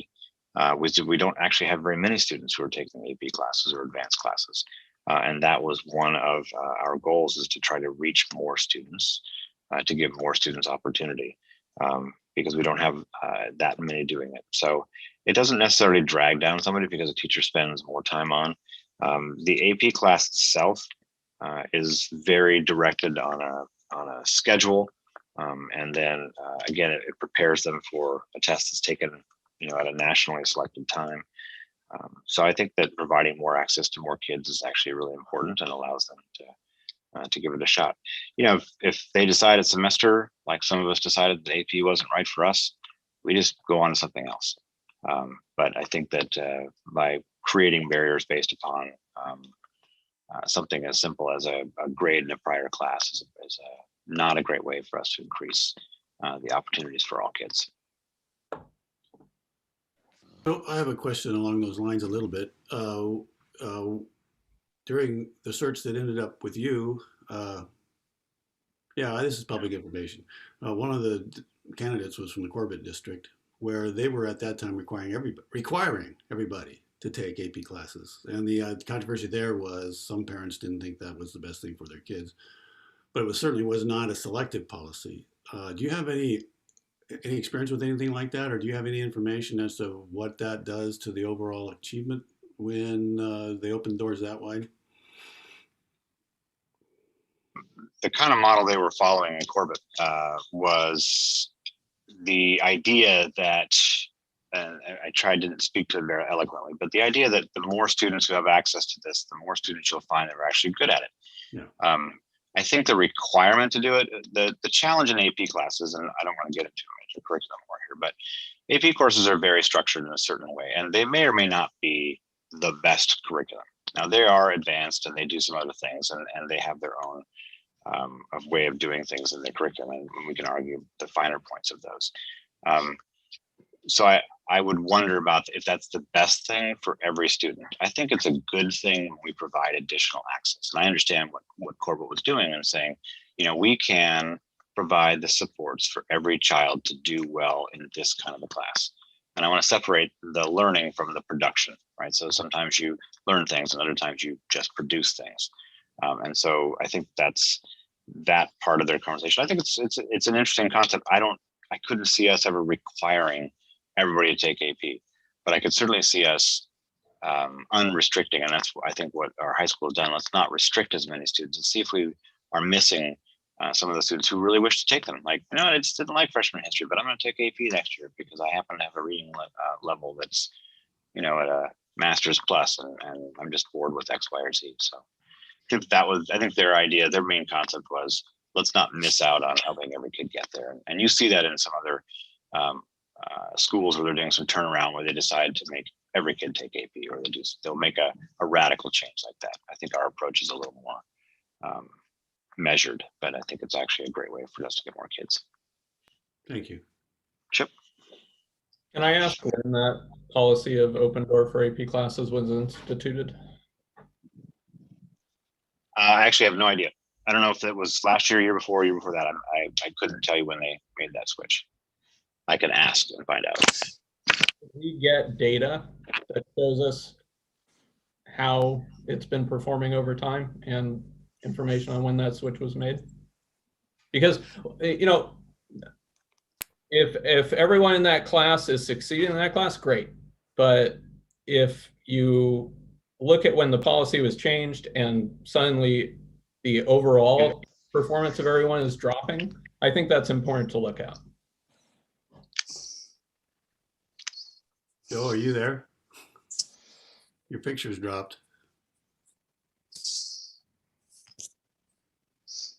was that we don't actually have very many students who are taking AP classes or advanced classes. And that was one of our goals, is to try to reach more students, to give more students opportunity, because we don't have that many doing it. So it doesn't necessarily drag down somebody because a teacher spends more time on. The AP class itself is very directed on a schedule. And then again, it prepares them for a test that's taken, at a nationally selected time. So I think that providing more access to more kids is actually really important, and allows them to give it a shot. If they decide a semester, like some of us decided that AP wasn't right for us, we just go on to something else. But I think that by creating barriers based upon something as simple as a grade in a prior class is not a great way for us to increase the opportunities for all kids. So I have a question along those lines a little bit. During the search that ended up with you, this is public information. One of the candidates was from the Corbett district, where they were at that time requiring everybody to take AP classes. And the controversy there was some parents didn't think that was the best thing for their kids, but it certainly was not a selective policy. Do you have any experience with anything like that, or do you have any information as to what that does to the overall achievement when they open doors that wide? The kind of model they were following in Corbett was the idea that, and I tried to speak to it very eloquently, but the idea that the more students who have access to this, the more students you'll find that are actually good at it. Yeah. I think the requirement to do it, the challenge in AP classes, and I don't want to get into a major curriculum more here, but AP courses are very structured in a certain way, and they may or may not be the best curriculum. Now, they are advanced and they do some other things, and they have their own way of doing things in the curriculum, and we can argue the finer points of those. So I would wonder about if that's the best thing for every student. I think it's a good thing when we provide additional access. And I understand what Corbett was doing and saying, we can provide the supports for every child to do well in this kind of a class. And I want to separate the learning from the production, right? So sometimes you learn things and other times you just produce things. And so I think that's that part of their conversation. I think it's an interesting concept. I couldn't see us ever requiring everybody to take AP, but I could certainly see us unrestricting, and that's I think what our high school has done. Let's not restrict as many students and see if we are missing some of the students who really wish to take them. Like, I just didn't like freshman history, but I'm going to take AP next year because I happen to have a reading level that's, at a master's plus, and I'm just bored with X, Y, or Z. So I think their idea, their main concept was, let's not miss out on helping every kid get there. And you see that in some other schools where they're doing some turnaround where they decide to make every kid take AP, or they'll make a radical change like that. I think our approach is a little more measured, but I think it's actually a great way for us to get more kids. Thank you. Chip. Can I ask when that policy of open door for AP classes was instituted? I actually have no idea. I don't know if it was last year, year before that. I couldn't tell you when they made that switch. I can ask and find out. We get data that shows us how it's been performing over time and information on when that switch was made. Because, if everyone in that class is succeeding in that class, great. But if you look at when the policy was changed and suddenly the overall performance of everyone is dropping, I think that's important to look at. Joe, are you there? Your picture's dropped.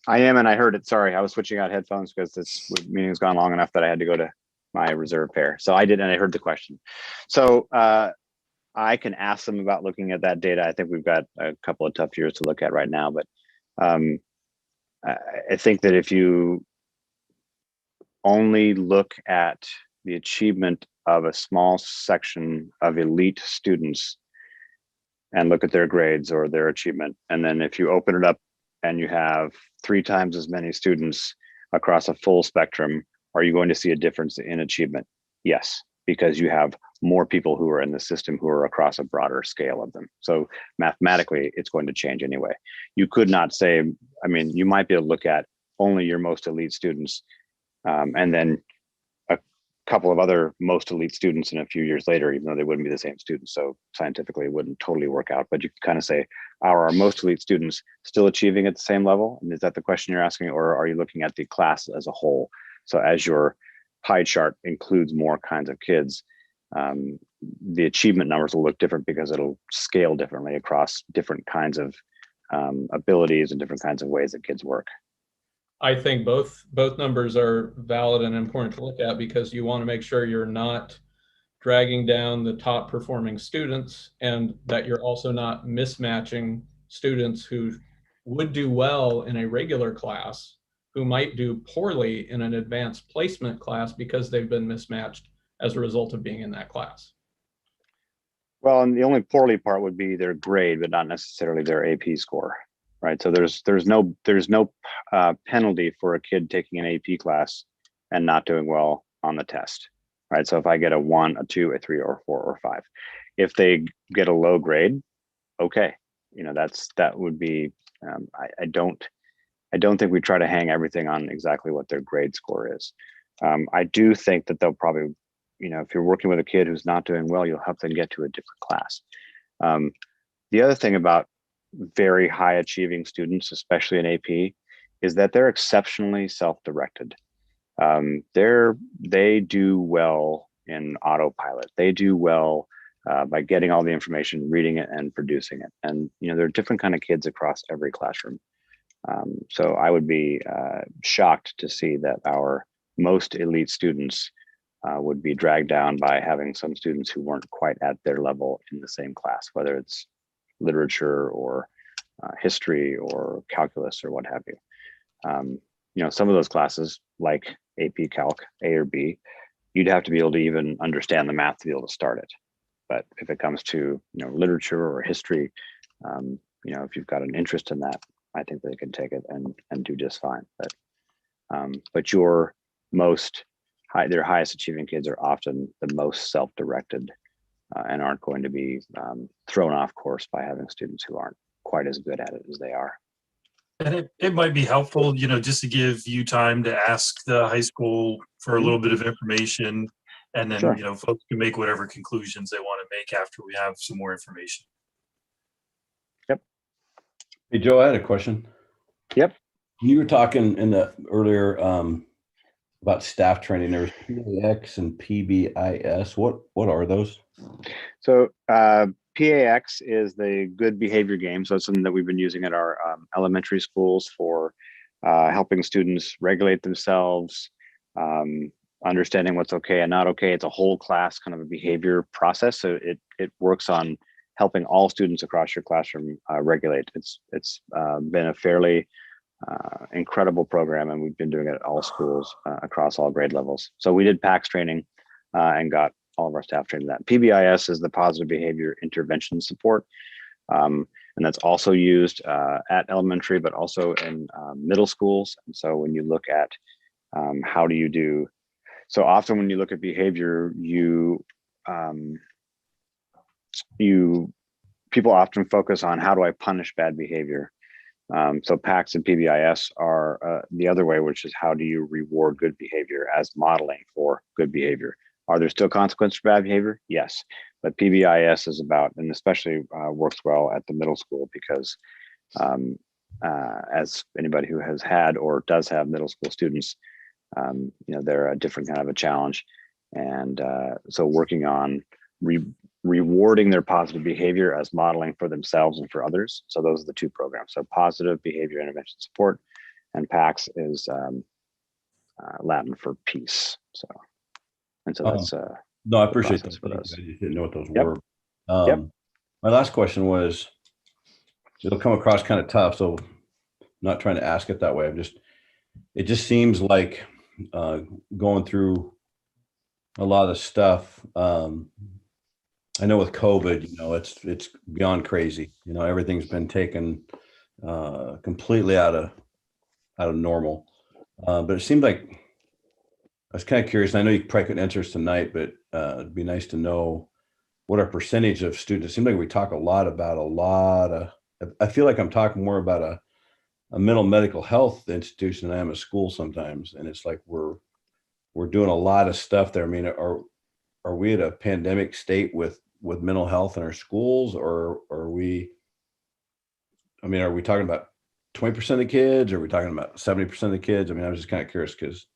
I am, and I heard it. Sorry, I was switching out headphones because this meeting has gone long enough that I had to go to my reserve pair. So I did, and I heard the question. So I can ask them about looking at that data. I think we've got a couple of tough years to look at right now, but I think that if you only look at the achievement of a small section of elite students and look at their grades or their achievement, and then if you open it up and you have 3 times as many students across a full spectrum, are you going to see a difference in achievement? Yes, because you have more people who are in the system who are across a broader scale of them. So mathematically, it's going to change anyway. You could not say, you might be able to look at only your most elite students and then a couple of other most elite students in a few years later, even though they wouldn't be the same students. So scientifically, it wouldn't totally work out. But you can kind of say, are our most elite students still achieving at the same level? And is that the question you're asking? Or are you looking at the class as a whole? So as your pie chart includes more kinds of kids, the achievement numbers will look different because it'll scale differently across different kinds of abilities and different kinds of ways that kids work. I think both numbers are valid and important to look at because you want to make sure you're not dragging down the top performing students and that you're also not mismatching students who would do well in a regular class who might do poorly in an advanced placement class because they've been mismatched as a result of being in that class. Well, and the only poorly part would be their grade, but not necessarily their AP score, right? So there's no penalty for a kid taking an AP class and not doing well on the test, right? So if I get a 1, a 2, a 3, or a 4, or 5, if they get a low grade, okay, that would be. I don't think we try to hang everything on exactly what their grade score is. I do think that they'll probably, if you're working with a kid who's not doing well, you'll help them get to a different class. The other thing about very high achieving students, especially in AP, is that they're exceptionally self-directed. They do well in autopilot. They do well by getting all the information, reading it, and producing it. And there are different kind of kids across every classroom. So I would be shocked to see that our most elite students would be dragged down by having some students who weren't quite at their level in the same class, whether it's literature or history or calculus or what have you. Some of those classes, like AP Calc, A or B, you'd have to be able to even understand the math to be able to start it. But if it comes to, literature or history, if you've got an interest in that, I think they can take it and do just fine. But your their highest achieving kids are often the most self-directed and aren't going to be thrown off course by having students who aren't quite as good at it as they are. And it might be helpful, just to give you time to ask the high school for a little bit of information, and then, Sure. Folks can make whatever conclusions they want to make after we have some more information. Yep. Hey, Joe, I had a question. Yep. You were talking in the earlier about staff training. There's PAX and PBIS. What are those? So PAX is the good behavior game. So it's something that we've been using at our elementary schools for helping students regulate themselves, understanding what's okay and not okay. It's a whole class kind of a behavior process. So it works on helping all students across your classroom regulate. It's been a fairly incredible program, and we've been doing it at all schools across all grade levels. So we did PAX training and got all of our staff trained in that. PBIS is the positive behavior intervention support. And that's also used at elementary, but also in middle schools. And so when you look at how do you do, so often when you look at behavior, people often focus on how do I punish bad behavior. So PAX and PBIS are the other way, which is how do you reward good behavior as modeling for good behavior. Are there still consequences for bad behavior? Yes, but PBIS is about, and especially works well at the middle school because as anybody who has had or does have middle school students, they're a different kind of a challenge. And so working on rewarding their positive behavior as modeling for themselves and for others. So those are the two programs. So positive behavior intervention support, and PAX is Latin for peace. And so that's no, I appreciate that. for those. I just didn't know what those Yep. were. Yep. My last question was, it'll come across kind of tough, so I'm not trying to ask it that way. It just seems like going through a lot of stuff. I know with COVID, it's beyond crazy. Everything's been taken completely out of normal. But it seemed like I was kind of curious. And I know you probably couldn't answer this tonight, but it'd be nice to know what our percentage of students. It seems like we talk a lot of. I feel like I'm talking more about a mental medical health institution than I am a school sometimes, and it's like we're doing a lot of stuff there. I mean, are we at a pandemic state with mental health in our schools, or are we talking about 20% of the kids? Or are we talking about 70% of the kids? I mean, I was just kind of curious because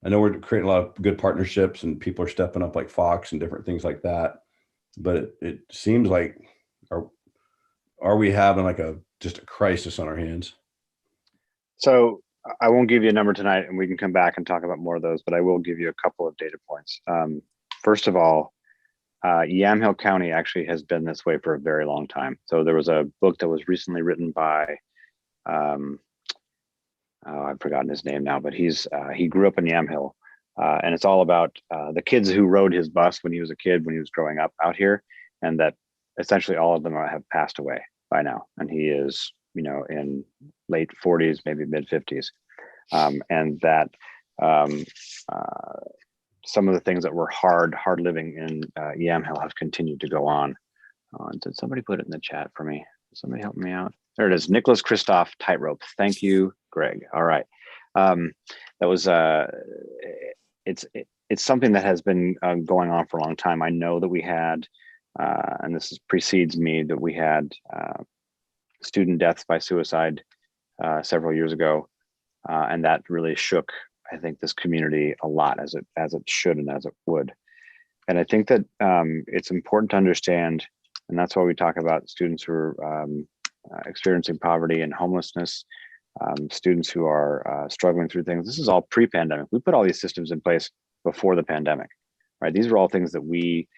I know we're creating a lot of good partnerships and people are stepping up like Fox and different things like that. But it seems like, are we having just a crisis on our hands? So I won't give you a number tonight, and we can come back and talk about more of those, but I will give you a couple of data points. First of all, Yamhill County actually has been this way for a very long time. So there was a book that was recently written by, I've forgotten his name now, but he grew up in Yamhill, and it's all about the kids who rode his bus when he was a kid, when he was growing up out here, and that essentially all of them have passed away by now. And he is, in late 40s, maybe mid 50s, and that some of the things that were hard living in Yamhill have continued to go on. Did somebody put it in the chat for me? Somebody help me out. There it is. Nicholas Christoph, Tightrope. Thank you, Greg. All right. That was, it's something that has been going on for a long time. I know that we had, and this precedes me, that we had student deaths by suicide several years ago. And that really shook, I think, this community a lot, as it should and as it would. And I think that it's important to understand, and that's why we talk about students who are experiencing poverty and homelessness, students who are struggling through things. This is all pre-pandemic. We put all these systems in place before the pandemic, right? These are all things that we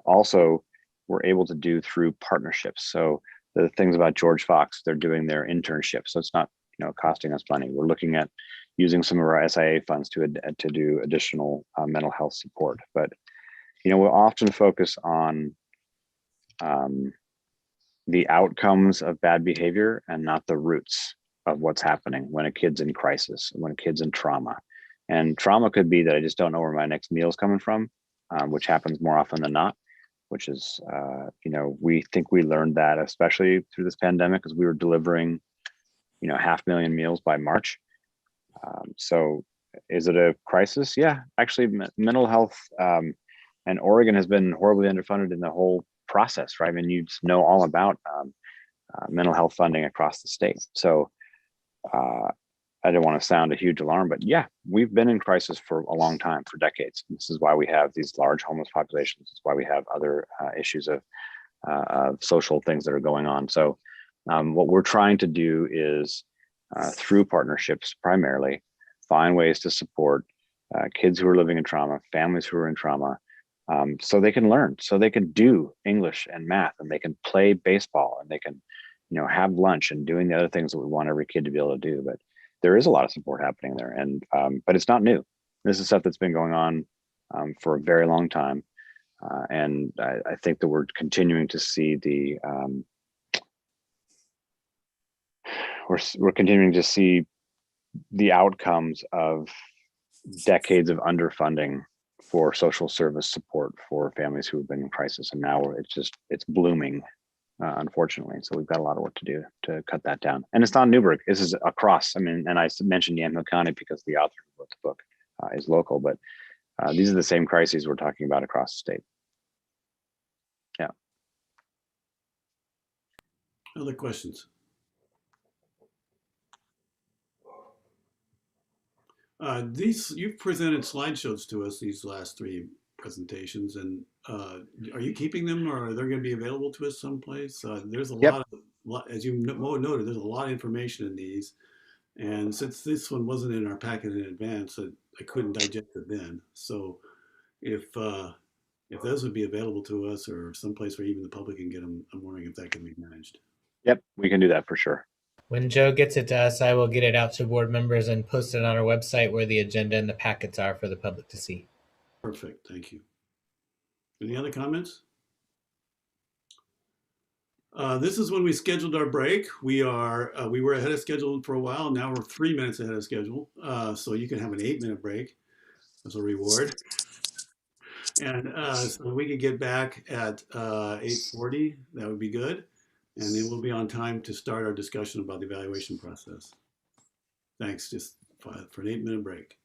also were able to do through partnerships. So the things about George Fox, they're doing their internship, so it's not costing us money. We're looking at using some of our SIA funds to do additional mental health support. But we'll often focus on the outcomes of bad behavior and not the roots of what's happening when a kid's in crisis, when a kid's in trauma. And trauma could be that I just don't know where my next meal is coming from, which happens more often than not, which is, we think we learned that, especially through this pandemic, because we were delivering, 500,000 meals by March. So is it a crisis? Yeah, actually mental health, and Oregon has been horribly underfunded in the whole process, right? I mean, you just know all about mental health funding across the state. So I don't want to sound a huge alarm, but yeah, we've been in crisis for a long time, for decades. This is why we have these large homeless populations. It's why we have other issues of social things that are going on. So what we're trying to do is through partnerships primarily, find ways to support kids who are living in trauma, families who are in trauma, so they can learn, so they can do English and math, and they can play baseball, and they can, have lunch and doing the other things that we want every kid to be able to do. But there is a lot of support happening there, and but it's not new. This is stuff that's been going on for a very long time, and I think that we're continuing to see we're continuing to see the outcomes of decades of underfunding for social service support for families who have been in crisis, and now it's blooming, unfortunately. So we've got a lot of work to do to cut that down. And it's not Newberg. This is across. I mean, and I mentioned Yamhill County because the author who wrote the book is local, but these are the same crises we're talking about across the state. Yeah. Other questions? You've presented slideshows to us these last three presentations, and are you keeping them, or are they going to be available to us someplace? There's a lot, as you noted, there's a lot of information in these, and since this one wasn't in our packet in advance, I couldn't digest it then. So if those would be available to us, or someplace where even the public can get them, I'm wondering if that can be managed. Yep, we can do that for sure. When Joe gets it to us, I will get it out to board members and post it on our website where the agenda and the packets are for the public to see. Perfect, thank you. Any other comments? This is when we scheduled our break. We were ahead of schedule for a while. Now we're 3 minutes ahead of schedule. So you can have an 8-minute break as a reward. And so we could get back at 8:40. That would be good. And then we'll be on time to start our discussion about the evaluation process. Thanks, just for an 8-minute break.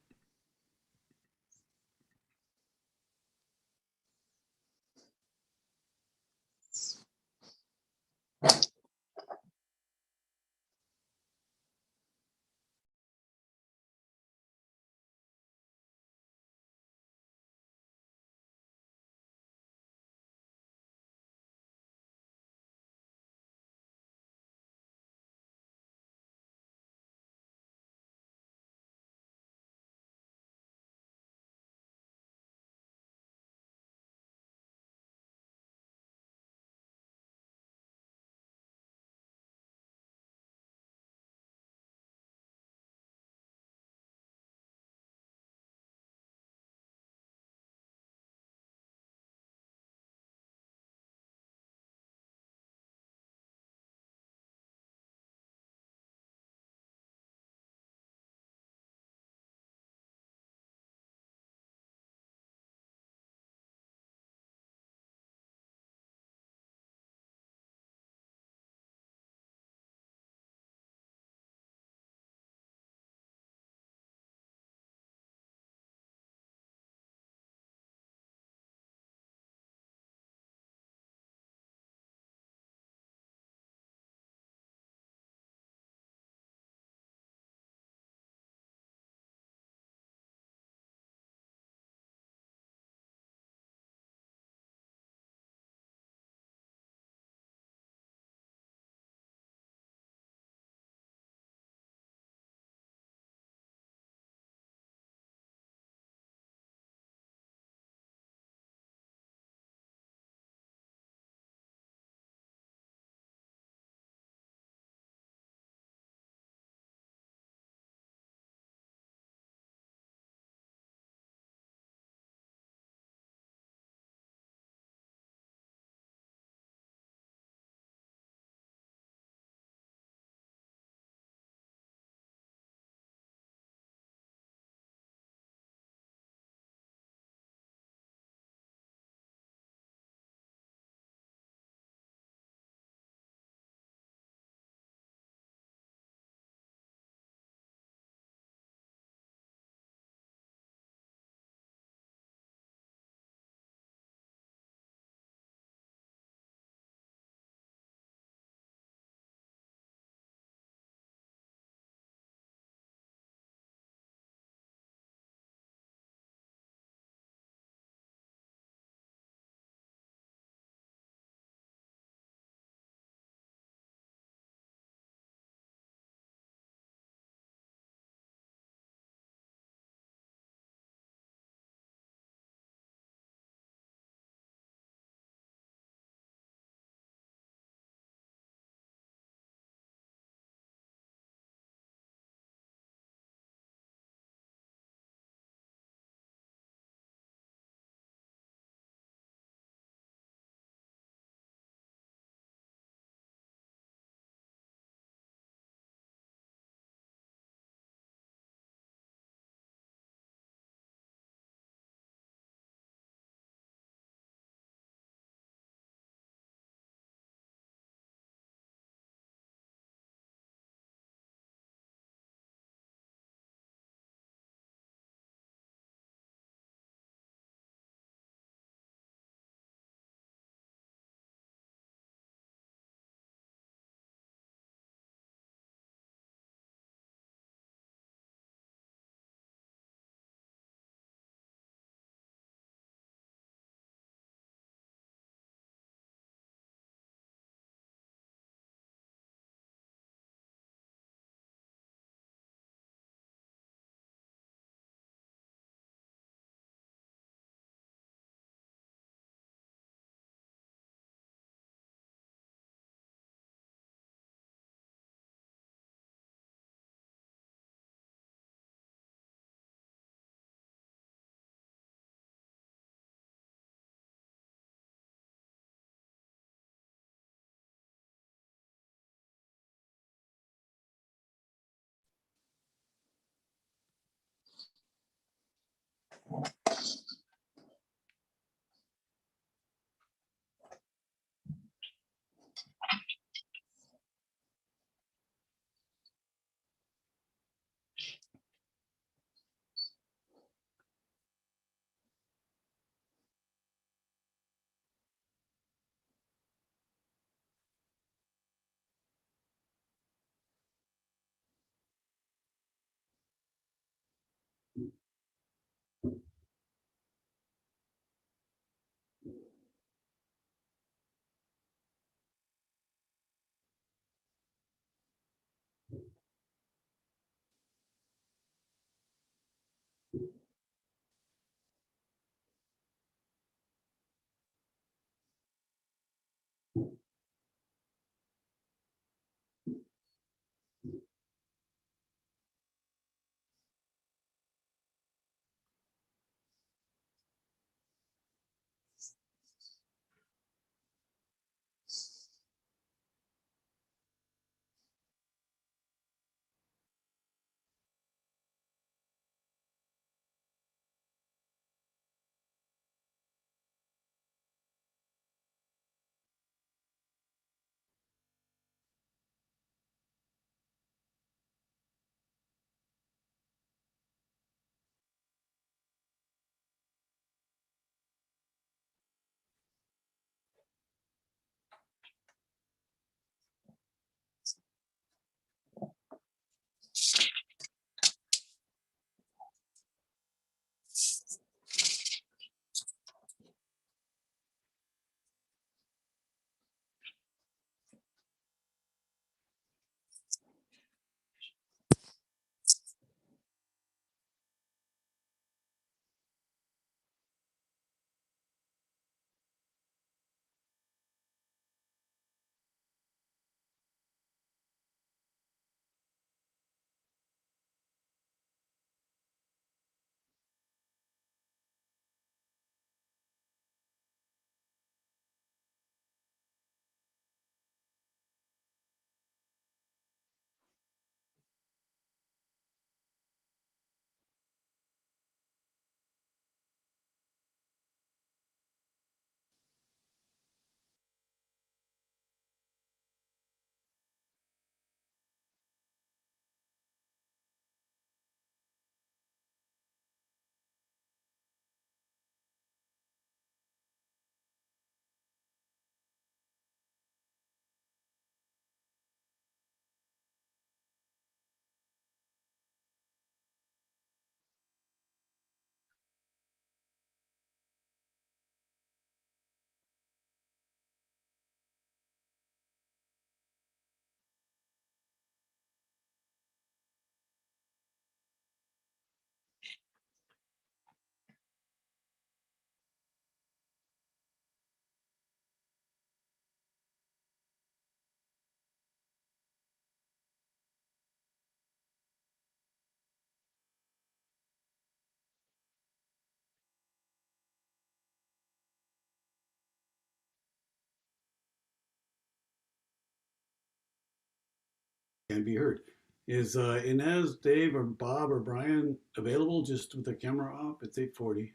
can't be heard. Is Inez, Dave, or Bob, or Brian available just with their camera off? It's 8:40.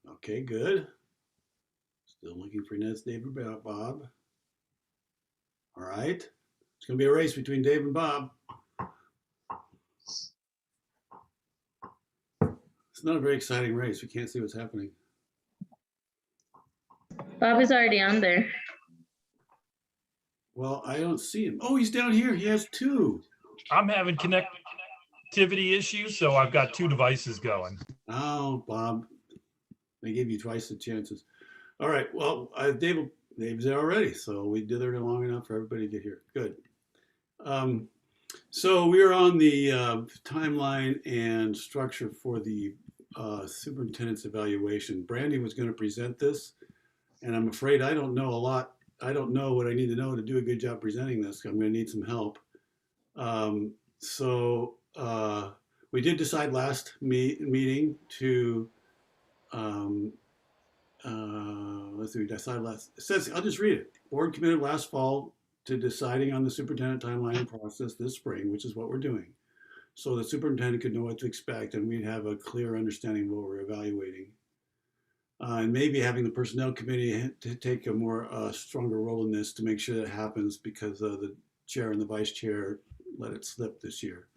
Okay, good. Still looking for Inez, Dave, or Bob. All right. It's going to be a race between Dave and Bob. It's not a very exciting race. We can't see what's happening. Bob is already on there. Well, I don't see him. Oh, he's down here. He has two. I'm having connectivity issues, so I've got two devices going. Oh, Bob. They gave you twice the chances. All right. Well, Dave's there already, so we did it long enough for everybody to get here. Good. So we are on the timeline and structure for the superintendent's evaluation. Brandy was going to present this, and I'm afraid I don't know a lot. I don't know what I need to know to do a good job presenting this. I'm going to need some help. We did decide last meeting to let's see, we decided last, it says, I'll just read it. Board committed last fall to deciding on the superintendent timeline and process this spring, which is what we're doing. So the superintendent could know what to expect and we'd have a clear understanding of what we're evaluating. And maybe having the personnel committee to take a more stronger role in this to make sure that happens because the chair and the vice chair let it slip this year.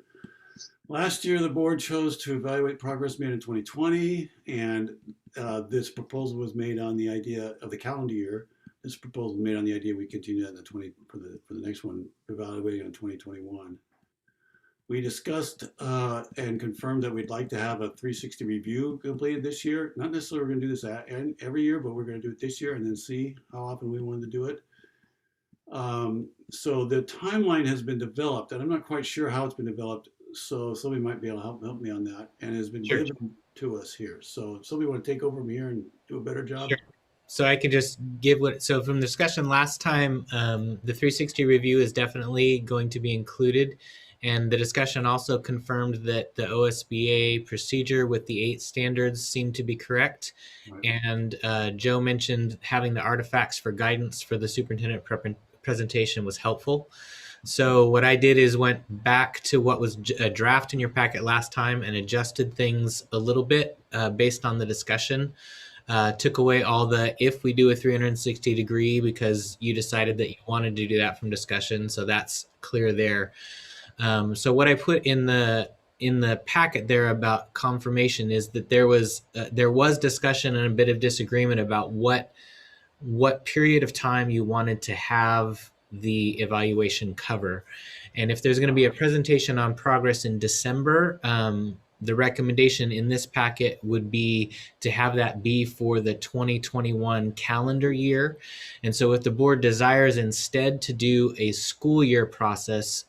Last year, the board chose to evaluate progress made in 2020, and this proposal was made on the idea of the calendar year. This proposal was made on the idea we continue that in for the next one, evaluating on 2021. We discussed and confirmed that we'd like to have a 360 review completed this year. Not necessarily we're going to do this every year, but we're going to do it this year and then see how often we wanted to do it. So the timeline has been developed, and I'm not quite sure how it's been developed. So somebody might be able to help me on that, and it has been given to us here. So somebody want to take over from here and do a better job? Sure. So I could just give so from the discussion last time, the 360 review is definitely going to be included. And the discussion also confirmed that the OSBA procedure with the 8 standards seemed to be correct. Right. And Joe mentioned having the artifacts for guidance for the superintendent presentation was helpful. So what I did is went back to what was a draft in your packet last time and adjusted things a little bit based on the discussion. Took away all the if we do a 360 degree because you decided that you wanted to do that from discussion. So that's clear there. So what I put in the packet there about confirmation is that there was discussion and a bit of disagreement about what period of time you wanted to have the evaluation cover. And if there's going to be a presentation on progress in December, the recommendation in this packet would be to have that be for the 2021 calendar year. And so if the board desires instead to do a school year process,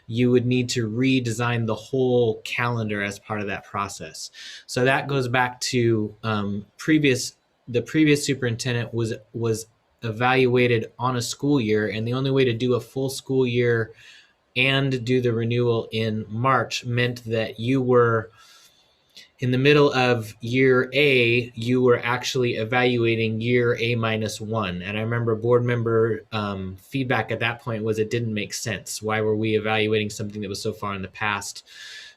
you would need to redesign the whole calendar as part of that process. So that goes back to the previous superintendent was evaluated on a school year, and the only way to do a full school year and do the renewal in March meant that you were in the middle of year A, you were actually evaluating year A-1. And I remember board member feedback at that point was it didn't make sense. Why were we evaluating something that was so far in the past?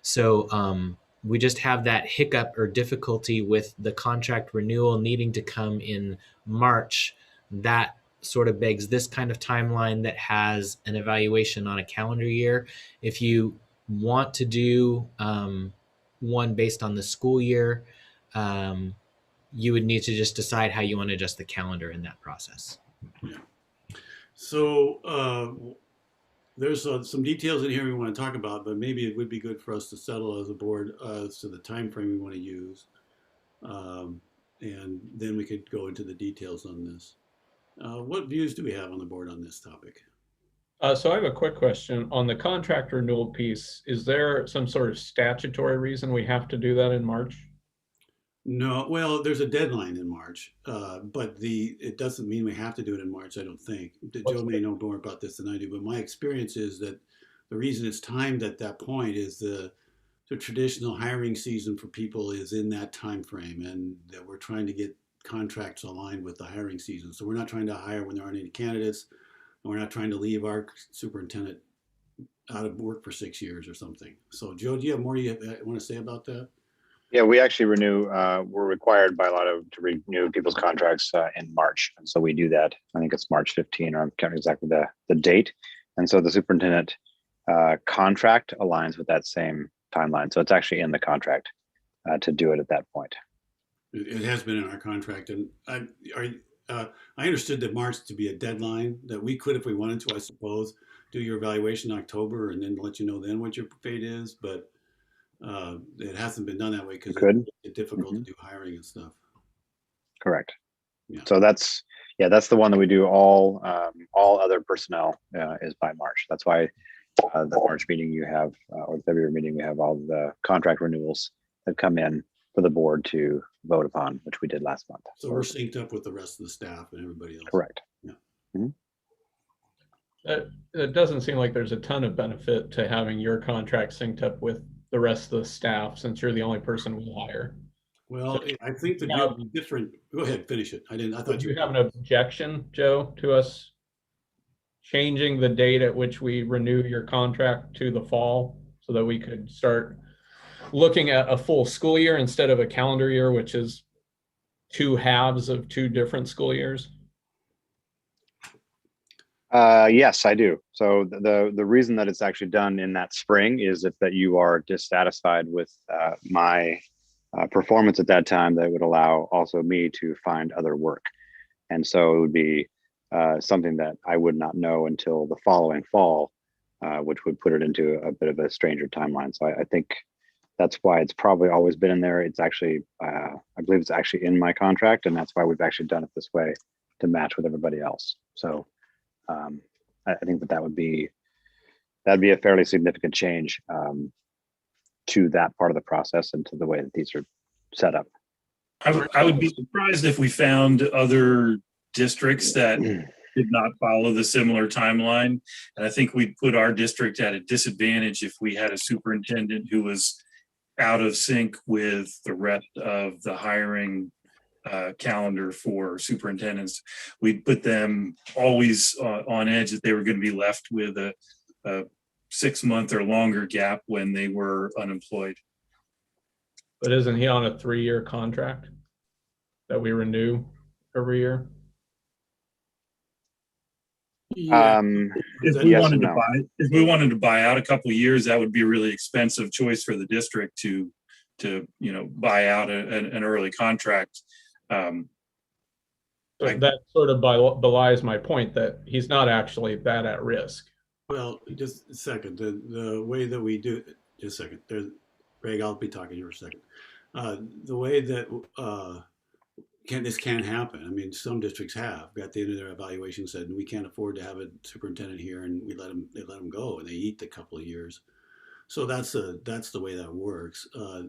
So we just have that hiccup or difficulty with the contract renewal needing to come in March. That sort of begs this kind of timeline that has an evaluation on a calendar year. If you want to do one based on the school year, you would need to just decide how you want to adjust the calendar in that process. Yeah. So there's some details in here we want to talk about, but maybe it would be good for us to settle as a board as to the time frame we want to use. And then we could go into the details on this. What views do we have on the board on this topic? So I have a quick question on the contract renewal piece. Is there some sort of statutory reason we have to do that in March? No, well, there's a deadline in March, but it doesn't mean we have to do it in March, I don't think. Joe may know more about this than I do, but my experience is that the reason it's timed at that point is the traditional hiring season for people is in that time frame, and that we're trying to get contracts aligned with the hiring season. So we're not trying to hire when there aren't any candidates. and we're not trying to leave our superintendent out of work for 6 years or something. So Joe, do you have more you want to say about that? Yeah, we actually renew, we're required by law to renew people's contracts in March. And so we do that. I think it's March 15, or I can't remember exactly the date. And so the superintendent contract aligns with that same timeline. So it's actually in the contract to do it at that point. It has been in our contract, and I understood that March to be a deadline that we could, if we wanted to, I suppose, do your evaluation in October and then let you know then what your fate is. But it hasn't been done that way because it's difficult to do hiring and stuff. Correct. Yeah. So that's the one that we do all other personnel is by March. That's why the March meeting you have, or the February meeting, we have all the contract renewals that come in for the board to vote upon, which we did last month. So we're synced up with the rest of the staff and everybody else. Correct. Yeah. It doesn't seem like there's a ton of benefit to having your contract synced up with the rest of the staff, since you're the only person we hire. Well, I think the deal would be different. Go ahead, finish it. I thought you have an objection, Joe, to us changing the date at which we renew your contract to the fall, so that we could start looking at a full school year instead of a calendar year, which is 2 halves of 2 different school years? Yes, I do. So the reason that it's actually done in that spring is if that you are dissatisfied with my performance at that time, that would allow also me to find other work. And so it would be something that I would not know until the following fall, which would put it into a bit of a stranger timeline. So I think that's why it's probably always been in there. It's actually, I believe it's actually in my contract, and that's why we've actually done it this way to match with everybody else. So I think that'd be a fairly significant change to that part of the process and to the way that these are set up. I would be surprised if we found other districts that did not follow the similar timeline. And I think we'd put our district at a disadvantage if we had a superintendent who was out of sync with the rest of the hiring calendar for superintendents. We'd put them always on edge that they were going to be left with a 6-month or longer gap when they were unemployed. But isn't he on a 3-year contract that we renew every year? If we wanted to buy out a couple of years, that would be a really expensive choice for the district to buy out an early contract. That sort of belies my point that he's not actually that at risk. Well, just a second. The way that we do it, just a second. Greg, I'll be talking to you for a second. The way that this can't happen. I mean, some districts have got the end of their evaluation said we can't afford to have a superintendent here, and they let them go, and they eat the couple of years. So that's the way that works. I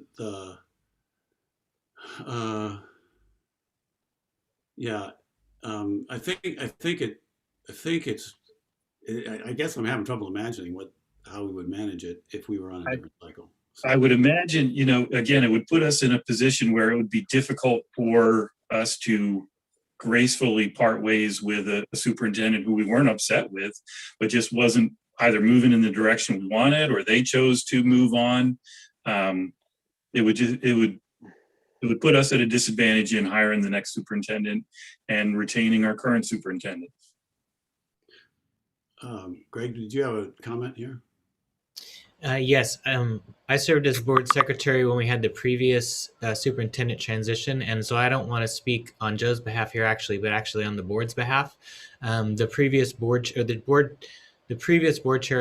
guess I'm having trouble imagining how we would manage it if we were on a different cycle. I would imagine, again, it would put us in a position where it would be difficult for us to gracefully part ways with a superintendent who we weren't upset with, but just wasn't either moving in the direction we wanted, or they chose to move on. It would put us at a disadvantage in hiring the next superintendent and retaining our current superintendent. Greg, did you have a comment here? Yes, I served as board secretary when we had the previous superintendent transition, and so I don't want to speak on Joe's behalf here, but actually on the board's behalf. The previous board chair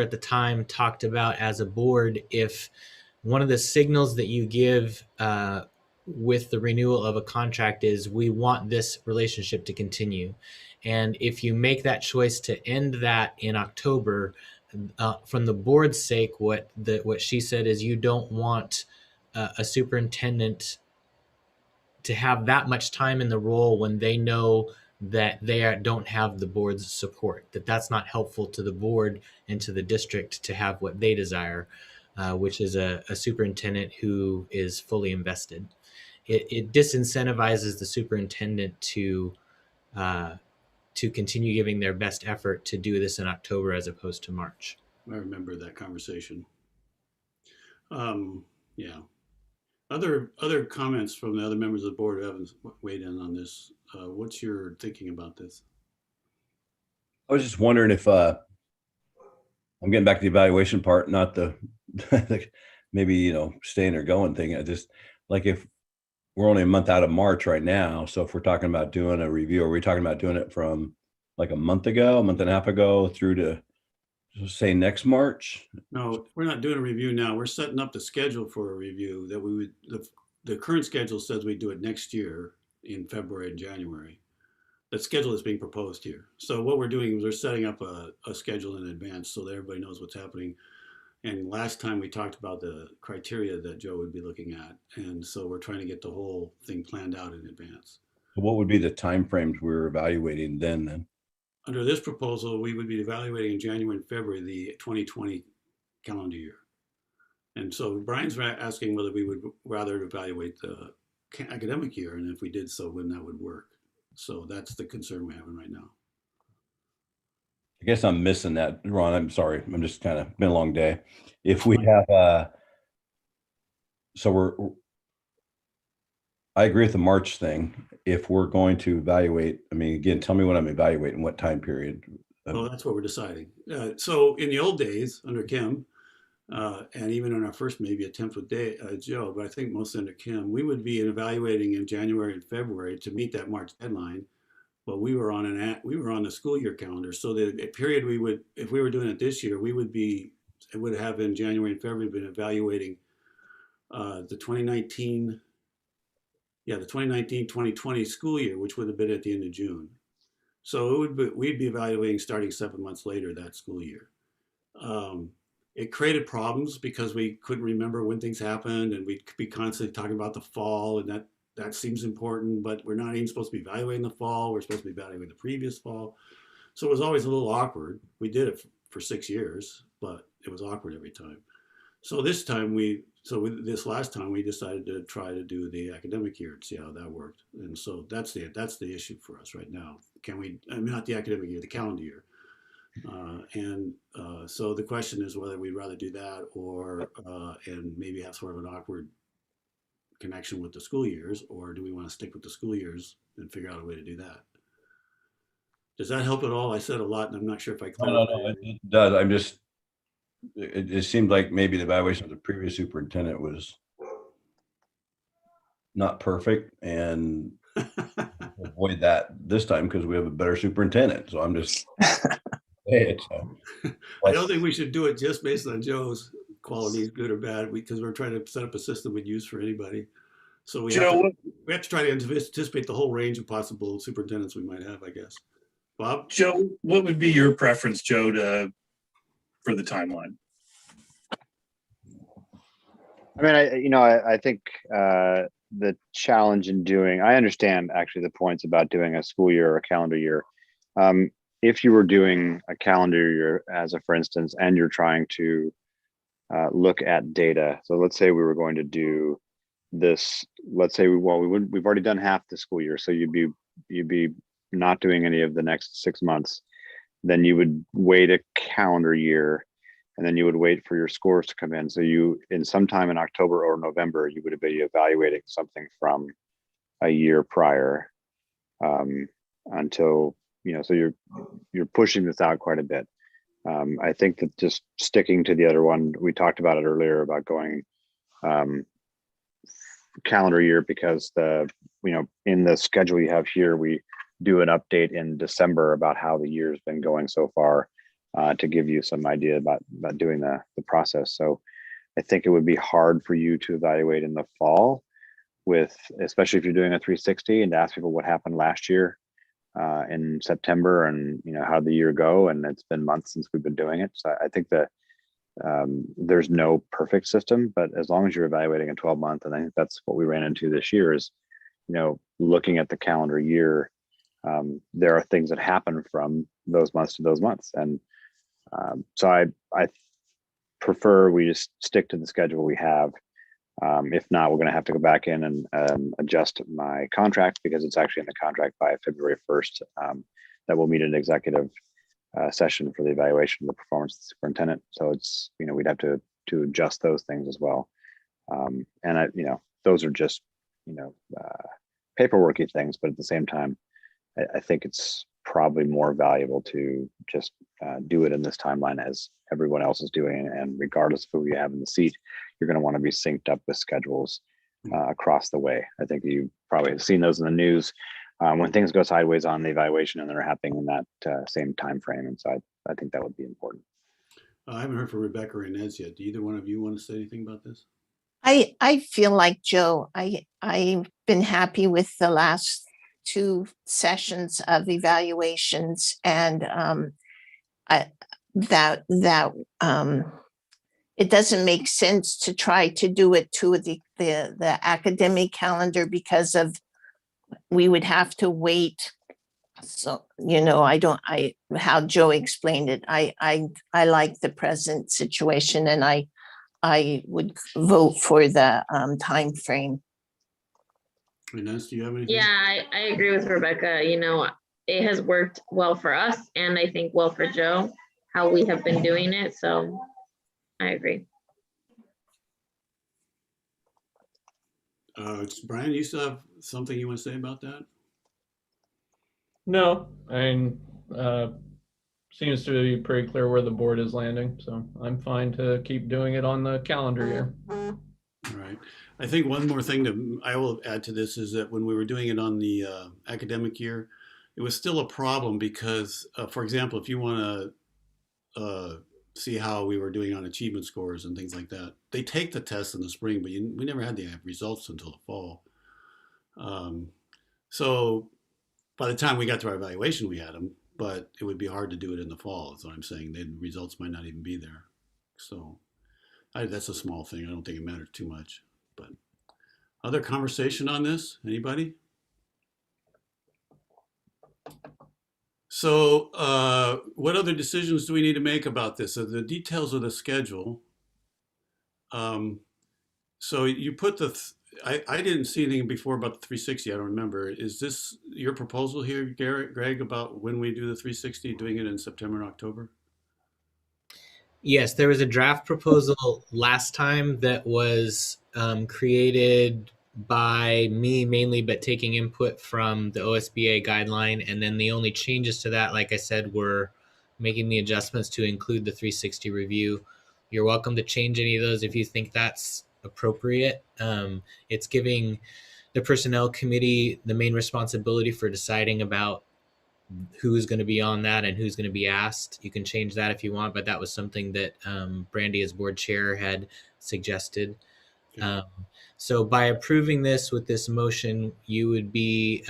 at the time talked about, as a board, if one of the signals that you give with the renewal of a contract is we want this relationship to continue, and if you make that choice to end that in October. From the board's sake, what she said is you don't want a superintendent to have that much time in the role when they know that they don't have the board's support, that's not helpful to the board and to the district to have what they desire, which is a superintendent who is fully invested. It disincentivizes the superintendent to to continue giving their best effort to do this in October as opposed to March. I remember that conversation. Yeah. Other comments from the other members of the board who haven't weighed in on this. What's your thinking about this? I was just wondering if I'm getting back to the evaluation part, not the maybe staying or going thing. I just like if we're only a month out of March right now, so if we're talking about doing a review, are we talking about doing it from like a month and a half ago through to say next March? No, we're not doing a review now. We're setting up the schedule for a review that we would. The current schedule says we do it next year in February and January. The schedule is being proposed here. So what we're doing is we're setting up a schedule in advance so that everybody knows what's happening. And last time we talked about the criteria that Joe would be looking at. And so we're trying to get the whole thing planned out in advance. So what would be the timeframes we're evaluating then? Under this proposal, we would be evaluating in January and February the 2020 calendar year. And so Brian's asking whether we would rather evaluate the academic year, and if we did so, when that would work. So that's the concern we're having right now. I guess I'm missing that, Ron. I'm sorry. I'm just kind of been a long day. If we have, I agree with the March thing. If we're going to evaluate, I mean, again, tell me what I'm evaluating, what time period. Well, that's what we're deciding. So in the old days under Kim, and even in our first maybe attempt with Joe, but I think mostly under Kim, we would be evaluating in January and February to meet that March deadline. But we were on the school year calendar, so the period we would, if we were doing it this year, it would have in January and February been evaluating the 2019-2020 school year, which would have been at the end of June. So we'd be evaluating starting 7 months later that school year. It created problems because we couldn't remember when things happened, and we'd be constantly talking about the fall, and that seems important, but we're not even supposed to be evaluating the fall. We're supposed to be evaluating the previous fall. So it was always a little awkward. We did it for 6 years, but it was awkward every time. So this last time we decided to try to do the academic year and see how that worked. And so that's the issue for us right now. Not the academic year, the calendar year. So the question is whether we'd rather do that or and maybe have sort of an awkward connection with the school years, or do we want to stick with the school years and figure out a way to do that? Does that help at all? I said a lot, and I'm not sure if I clarified. No, it does. It seemed like maybe the evaluation of the previous superintendent was not perfect, and avoid that this time because we have a better superintendent. So I'm just saying it. So. I don't think we should do it just based on Joe's qualities, good or bad, because we're trying to set up a system we'd use for anybody. So we have to try to anticipate the whole range of possible superintendents we might have, I guess. Bob? Joe, what would be your preference, Joe, for the timeline? I mean, I think the challenge in I understand actually the points about doing a school year or a calendar year. If you were doing a calendar year for instance, and you're trying to look at data. So let's say we were going to do this, let's say we've already done half the school year. So you'd be not doing any of the next 6 months. Then you would wait a calendar year, and then you would wait for your scores to come in. So in sometime in October or November, you would be evaluating something from a year prior until, so you're pushing this out quite a bit. I think that just sticking to the other one, we talked about it earlier about going calendar year because in the schedule you have here, we do an update in December about how the year's been going so far to give you some idea about doing the process. So I think it would be hard for you to evaluate in the fall especially if you're doing a 360 and to ask people what happened last year in September and how'd the year go, and it's been months since we've been doing it. So I think that there's no perfect system, but as long as you're evaluating a 12-month, and I think that's what we ran into this year is, looking at the calendar year, there are things that happen from those months to those months. And so I prefer we just stick to the schedule we have. If not, we're going to have to go back in and adjust my contract because it's actually in the contract by February 1st that we'll meet an executive session for the evaluation of the performance of the superintendent. So it's, we'd have to adjust those things as well. And those are just, paperworky things, but at the same time, I think it's probably more valuable to just do it in this timeline as everyone else is doing. And regardless of who you have in the seat, you're going to want to be synced up with schedules across the way. I think you probably have seen those in the news when things go sideways on the evaluation and they're happening in that same time frame. And so I think that would be important. I haven't heard from Rebecca or Inez yet. Do either one of you want to say anything about this? I feel like Joe. I've been happy with the last 2 sessions of evaluations, and it doesn't make sense to try to do it to the academic calendar because we would have to wait. So how Joe explained it. I like the present situation, and I would vote for the time frame. Inez, do you have anything? Yeah, I agree with Rebecca. It has worked well for us, and I think well for Joe, how we have been doing it. So I agree. Brian, you still have something you want to say about that? No, seems to be pretty clear where the board is landing. So I'm fine to keep doing it on the calendar year. All right. I think one more thing I will add to this is that when we were doing it on the academic year, it was still a problem because, for example, if you want to see how we were doing on achievement scores and things like that, they take the test in the spring, but we never had the results until the fall. So by the time we got to our evaluation, we had them, but it would be hard to do it in the fall, is what I'm saying. The results might not even be there. So that's a small thing. I don't think it matters too much. But other conversation on this? Anybody? So what other decisions do we need to make about this? So the details of the schedule. So you put I didn't see anything before about the 360. I don't remember. Is this your proposal here, Greg, about when we do the 360, doing it in September and October? Yes, there was a draft proposal last time that was created by me mainly, but taking input from the OSBA guideline. And then the only changes to that, like I said, were making the adjustments to include the 360 review. You're welcome to change any of those if you think that's appropriate. It's giving the personnel committee the main responsibility for deciding about who's going to be on that and who's going to be asked. You can change that if you want, but that was something that Brandy as board chair had suggested. So by approving this with this motion, you would be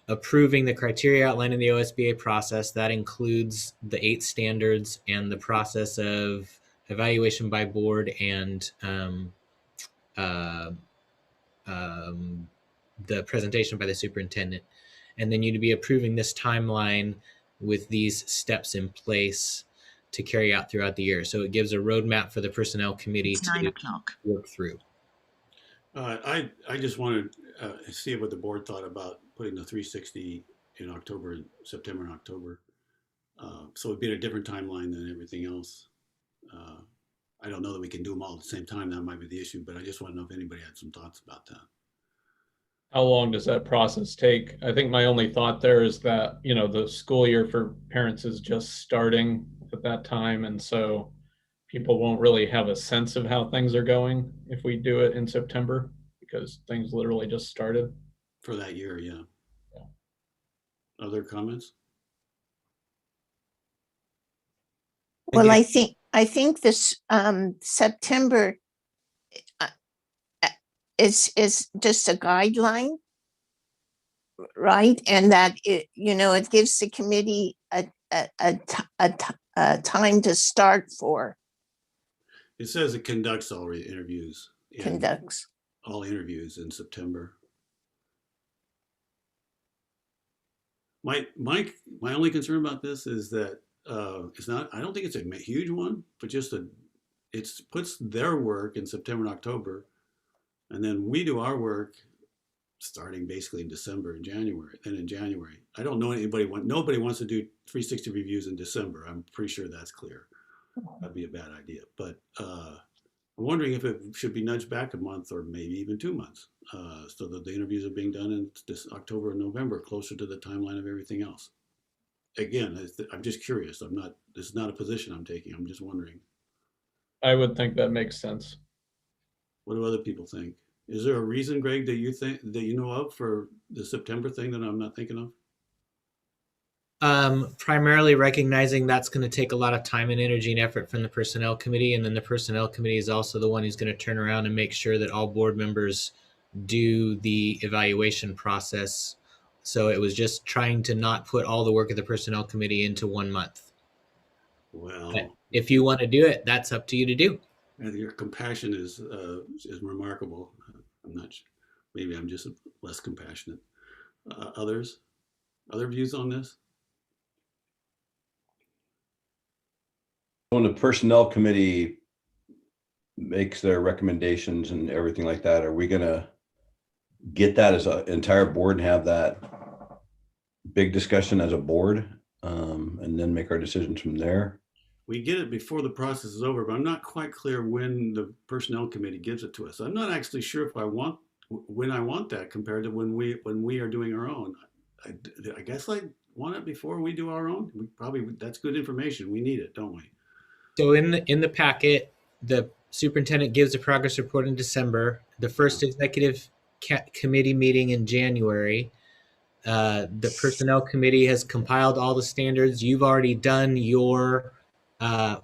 approving the criteria outlined in the OSBA process. That includes the 8 standards and the process of evaluation by board and the presentation by the superintendent. And then you'd be approving this timeline with these steps in place to carry out throughout the year. So it gives a roadmap for the personnel committee to work through. I just wanted to see what the board thought about putting the 360 in October, September and October. So it'd be a different timeline than everything else. I don't know that we can do them all at the same time. That might be the issue, but I just want to know if anybody had some thoughts about that. How long does that process take? I think my only thought there is that, the school year for parents is just starting at that time. And so people won't really have a sense of how things are going if we do it in September, because things literally just started. For that year, yeah. Other comments? Well, I think this September is just a guideline, right? And that it gives the committee a time to start for. It says it conducts all interviews. Conducts all interviews in September. My only concern about this is that it's not. I don't think it's a huge one, but just it puts their work in September and October, and then we do our work starting basically in December and January. Then in January, I don't know nobody wants to do 360 reviews in December. I'm pretty sure that's clear. That'd be a bad idea. But I'm wondering if it should be nudged back a month or maybe even 2 months, so that the interviews are being done in this October and November, closer to the timeline of everything else. Again, I'm just curious. This is not a position I'm taking. I'm just wondering. I would think that makes sense. What do other people think? Is there a reason, Greg, that you know of for the September thing that I'm not thinking of? Primarily recognizing that's going to take a lot of time and energy and effort from the personnel committee, and then the personnel committee is also the one who's going to turn around and make sure that all board members do the evaluation process. So it was just trying to not put all the work of the personnel committee into 1 month. Well, but if you want to do it, that's up to you to do. And your compassion is remarkable. I'm not sure. Maybe I'm just less compassionate. Other views on this? When the personnel committee makes their recommendations and everything like that, are we gonna get that as an entire board and have that big discussion as a board, and then make our decisions from there? We get it before the process is over, but I'm not quite clear when the personnel committee gives it to us. I'm not actually sure if when I want that compared to when we are doing our own. I guess I want it before we do our own. That's good information. We need it, don't we? So in the packet, the superintendent gives a progress report in December. The first executive committee meeting in January. The personnel committee has compiled all the standards. You've already done your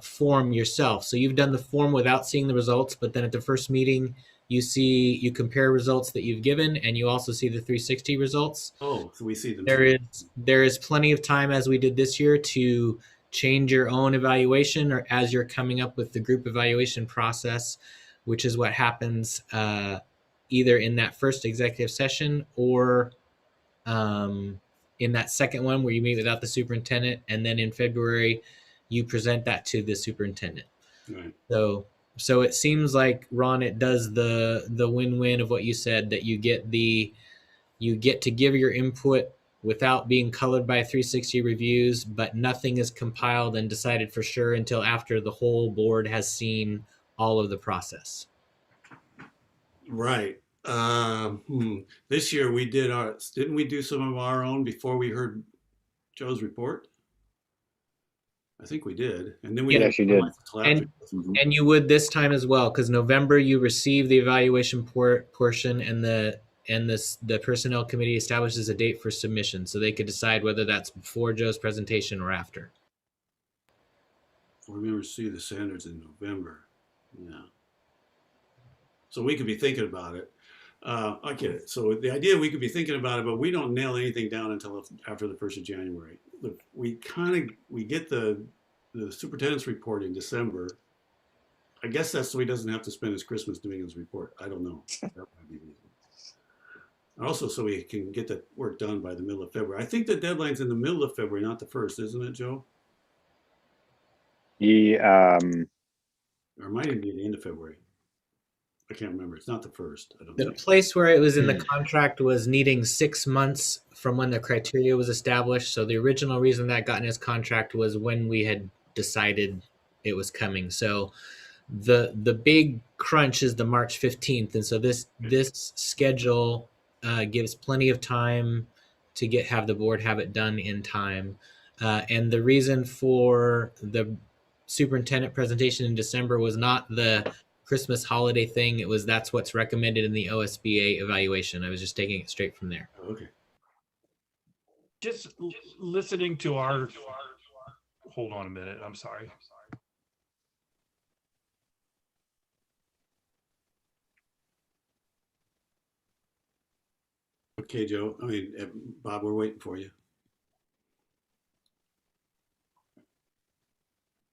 form yourself. So you've done the form without seeing the results, but then at the first meeting, you compare results that you've given, and you also see the 360 results. Oh, so we see them. There is plenty of time, as we did this year, to change your own evaluation, or as you're coming up with the group evaluation process, which is what happens either in that first executive session or in that second one where you meet without the superintendent, and then in February you present that to the superintendent. Right. So it seems like, Ron, it does the win-win of what you said, that you get to give your input without being colored by 360 reviews, but nothing is compiled and decided for sure until after the whole board has seen all of the process. Right. This year didn't we do some of our own before we heard Joe's report? I think we did. And then we Yes, you did. And you would this time as well, because November you receive the evaluation portion, and the personnel committee establishes a date for submission, so they could decide whether that's before Joe's presentation or after. We're going to receive the standards in November. Yeah. So we could be thinking about it. I get it. So the idea, we could be thinking about it, but we don't nail anything down until after the 1st of January. Look, we get the superintendent's report in December. I guess that's so he doesn't have to spend his Christmas doing his report. I don't know. That might be reasonable. Also, so we can get that work done by the middle of February. I think the deadline's in the middle of February, not the 1st, isn't it, Joe? Yeah. Or it might even be the end of February. I can't remember. It's not the 1st. I don't The think. place where it was in the contract was needing 6 months from when the criteria was established. So the original reason that got in his contract was when we had decided it was coming. So the big crunch is the March 15th. And so this schedule gives plenty of time to have the board have it done in time. And the reason for the superintendent presentation in December was not the Christmas holiday thing. That's what's recommended in the OSBA evaluation. I was just taking it straight from there. Okay. Just listening to hold on a minute. I'm sorry. Okay, Joe. Bob, we're waiting for you.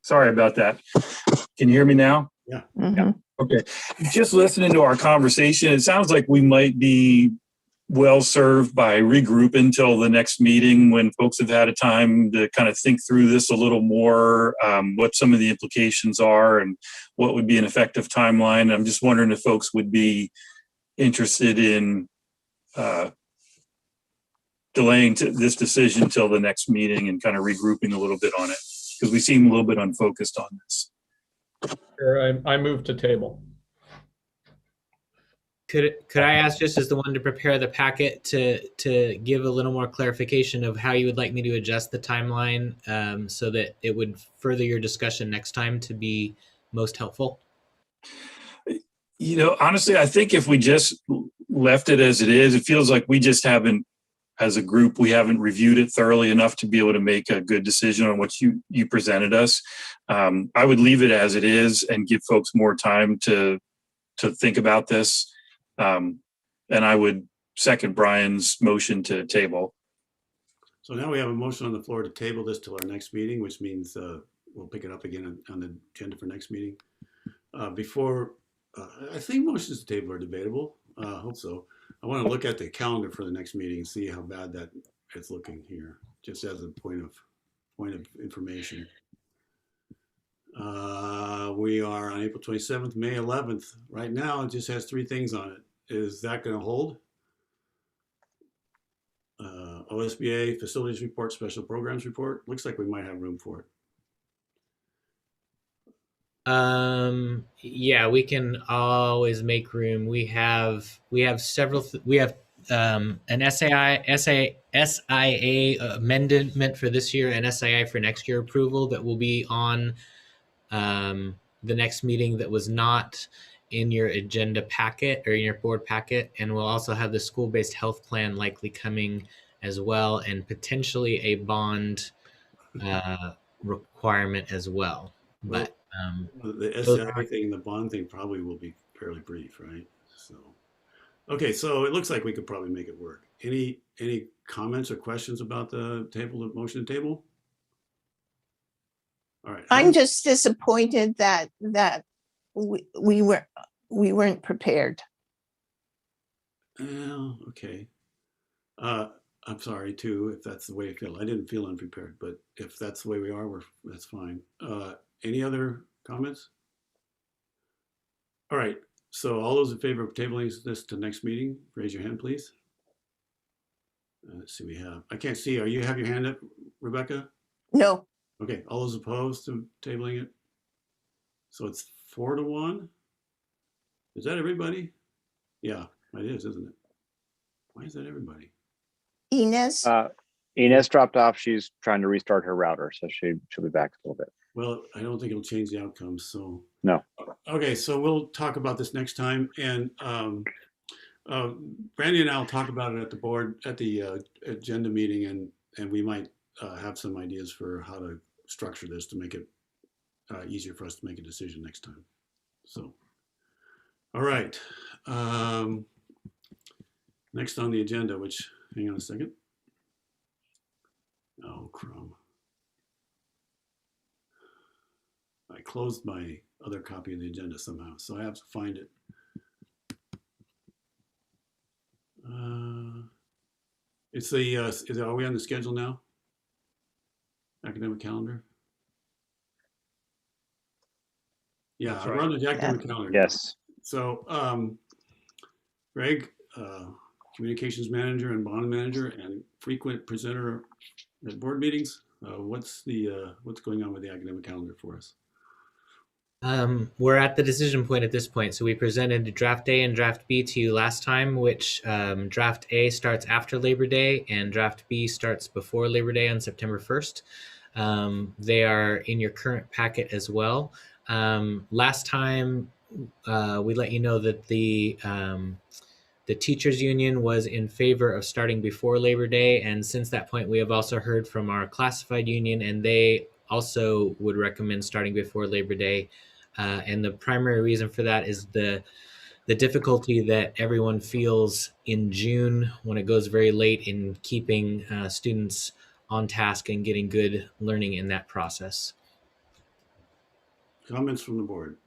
Sorry about that. Can you hear me now? Yeah. Yeah. Okay. Just listening to our conversation, it sounds like we might be well served by regrouping until the next meeting when folks have had a time to kind of think through this a little more, what some of the implications are and what would be an effective timeline. I'm just wondering if folks would be interested in delaying this decision till the next meeting and kind of regrouping a little bit on it, because we seem a little bit unfocused on this. Sure, I move to table. Could I ask, just as the one to prepare the packet, to give a little more clarification of how you would like me to adjust the timeline, so that it would further your discussion next time to be most helpful? You know, honestly, I think if we just left it as it is, it feels like we just haven't, as a group, we haven't reviewed it thoroughly enough to be able to make a good decision on what you presented us. I would leave it as it is and give folks more time to think about this. And I would second Brian's motion to table. So now we have a motion on the floor to table this till our next meeting, which means we'll pick it up again on the agenda for next meeting. I think motions to table are debatable. I hope so. I want to look at the calendar for the next meeting and see how bad that it's looking here, just as a point of information. We are on April 27th, May 11th. Right now, it just has 3 things on it. Is that going to hold? OSBA facilities report, special programs report. Looks like we might have room for it. Yeah, we can always make room. We have several. We have an SIA amendment for this year and SIA for next year approval that will be on the next meeting that was not in your agenda packet or in your board packet. And we'll also have the school-based health plan likely coming as well, and potentially a bond requirement as well. But the SI thing and the bond thing probably will be fairly brief, right? So, okay, so it looks like we could probably make it work. Any comments or questions about the motion table? All right. I'm just disappointed that we weren't prepared. Okay. I'm sorry too, if that's the way you feel. I didn't feel unprepared, but if that's the way we are, that's fine. Any other comments? All right. So all those in favor of tabling this to next meeting, raise your hand, please. Let's see, I can't see. You have your hand up, Rebecca? No. Okay. All those opposed to tabling it? So it's 4-1. Is that everybody? Yeah, it is, isn't it? Why is that everybody? Inez? Inez dropped off. She's trying to restart her router, so she'll be back a little bit. Well, I don't think it'll change the outcome. So no. Okay, so we'll talk about this next time, and Brandy and I will talk about it at the board at the agenda meeting, and we might have some ideas for how to structure this to make it easier for us to make a decision next time. So, all right. Next on the agenda, which, hang on a second. Oh, crumb. I closed my other copy of the agenda somehow, so I have to find it. It's the, are we on the schedule now? Academic calendar? Yeah, That's we're on the academic calendar. Yes. So, Greg, communications manager and bond manager and frequent presenter at board meetings. What's going on with the academic calendar for us? We're at the decision point at this point. So we presented draft A and draft B to you last time, which draft A starts after Labor Day and draft B starts before Labor Day on September 1st. They are in your current packet as well. Last time we let you know that the teachers union was in favor of starting before Labor Day. And since that point, we have also heard from our classified union, and they also would recommend starting before Labor Day. And the primary reason for that is the difficulty that everyone feels in June when it goes very late in keeping students on task and getting good learning in that process. Comments from the board?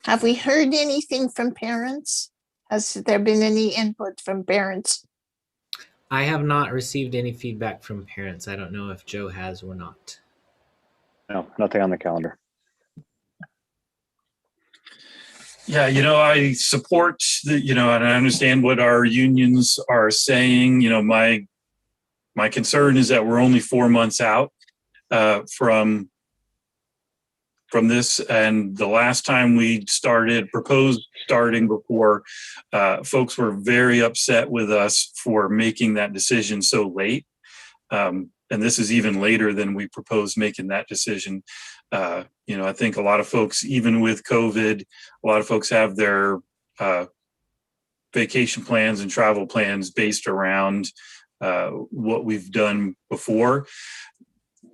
Have we heard anything from parents? Has there been any input from parents? I have not received any feedback from parents. I don't know if Joe has or not. No, nothing on the calendar. Yeah, I support and I understand what our unions are saying. My concern is that we're only 4 months out from this, and the last time we proposed starting before, folks were very upset with us for making that decision so late. And this is even later than we proposed making that decision. I think a lot of folks, even with COVID, a lot of folks have their vacation plans and travel plans based around what we've done before.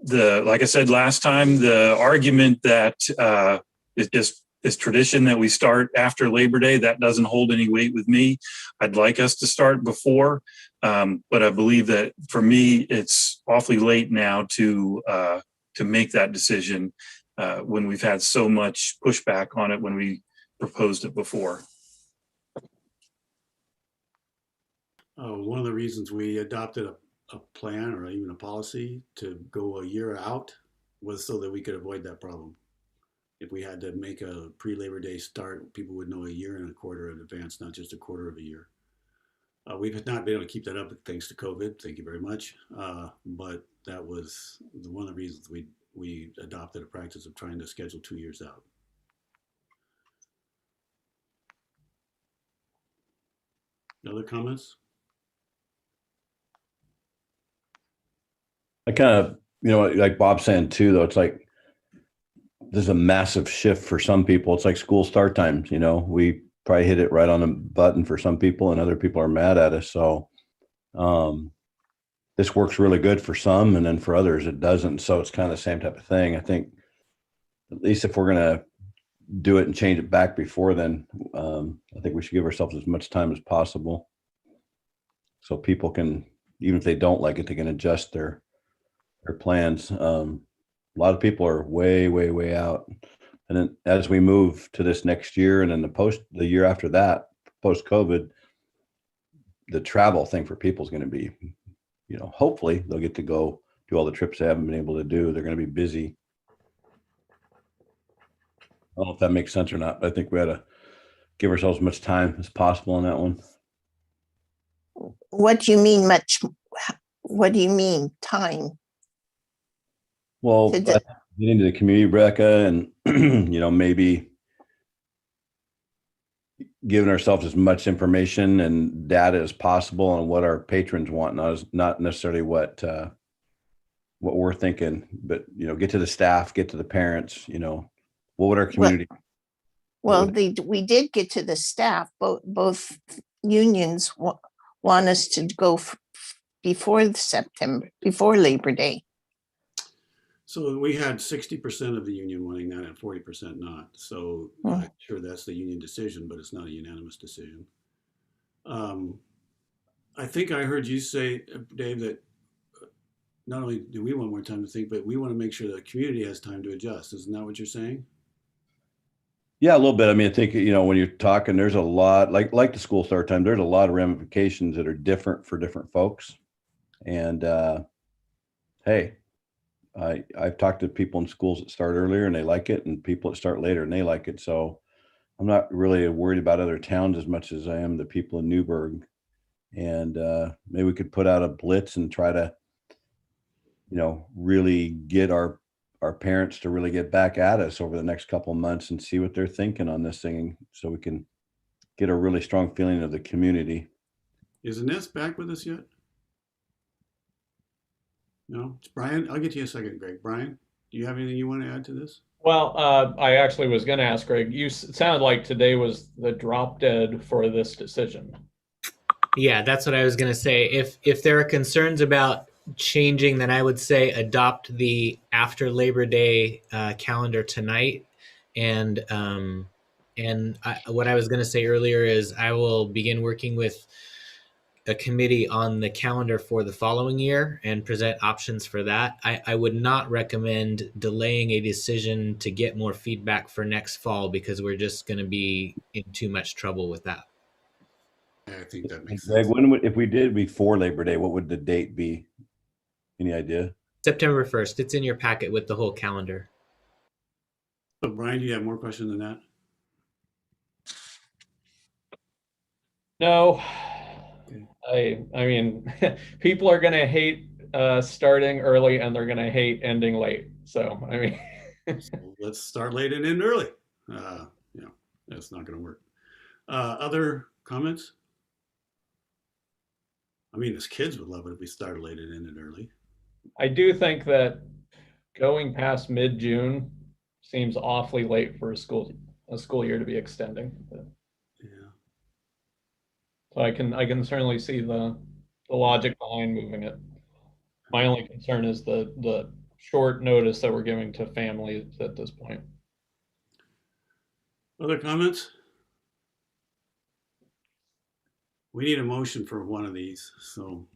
Like I said last time, the argument that it's just this tradition that we start after Labor Day, that doesn't hold any weight with me. I'd like us to start before, but I believe that for me, it's awfully late now to make that decision when we've had so much pushback on it when we proposed it before. One of the reasons we adopted a plan or even a policy to go a year out was so that we could avoid that problem. If we had to make a pre-Labor Day start, people would know a year and a quarter in advance, not just a quarter of a year. We've not been able to keep that up thanks to COVID. Thank you very much. But that was one of the reasons we adopted a practice of trying to schedule 2 years out. Other comments? I kind of, like Bob's saying too, though, it's like there's a massive shift for some people. It's like school start times, we probably hit it right on the button for some people and other people are mad at us. So this works really good for some, and then for others it doesn't. So it's kind of the same type of thing. I think at least if we're going to do it and change it back before then, I think we should give ourselves as much time as possible so people can, even if they don't like it, they can adjust their plans. A lot of people are way, way, way out. And then as we move to this next year and then the year after that, post COVID, the travel thing for people is going to be, hopefully they'll get to go do all the trips they haven't been able to do. They're going to be busy. I don't know if that makes sense or not, but I think we ought to give ourselves as much time as possible on that one. What do you mean much? What do you mean time? Well, get into the community, Rebecca, and maybe giving ourselves as much information and data as possible on what our patrons want, not necessarily what we're thinking, but get to the staff, get to the parents. What would our community? Well, we did get to the staff. Both unions want us to go before Labor Day. So we had 60% of the union wanting that and 40% not. So I'm sure that's the union decision, but it's not a unanimous decision. I think I heard you say, Dave, that not only do we want more time to think, but we want to make sure the community has time to adjust. Isn't that what you're saying? Yeah, a little bit. I mean, I think, when you're talking, there's a lot, like the school start time, there's a lot of ramifications that are different for different folks. And hey, I've talked to people in schools that start earlier and they like it, and people that start later and they like it. So I'm not really worried about other towns as much as I am the people in Newberg. And maybe we could put out a blitz and try to, really get our parents to really get back at us over the next couple of months and see what they're thinking on this thing, so we can get a really strong feeling of the community. Is Ines back with us yet? No, it's Brian. I'll get to you in a second, Greg. Brian, do you have anything you want to add to this? Well, I actually was going to ask Greg, it sounded like today was the drop dead for this decision. Yeah, that's what I was going to say. If there are concerns about changing, then I would say adopt the after Labor Day calendar tonight. And what I was going to say earlier is I will begin working with a committee on the calendar for the following year and present options for that. I would not recommend delaying a decision to get more feedback for next fall, because we're just going to be in too much trouble with that. I think that makes Greg, sense. if we did before Labor Day, what would the date be? Any idea? September 1st. It's in your packet with the whole calendar. So Brian, do you have more questions than that? No, I mean, people are gonna hate starting early and they're gonna hate ending late. So I mean, So let's start late and end early. Yeah, that's not going to work. Other comments? I mean, as kids would love it if we started late and ended early. I do think that going past mid-June seems awfully late for a school year to be extending. Yeah. So I can certainly see the logic behind moving it. My only concern is the short notice that we're giving to families at this point. Other comments? We need a motion for one of these, so.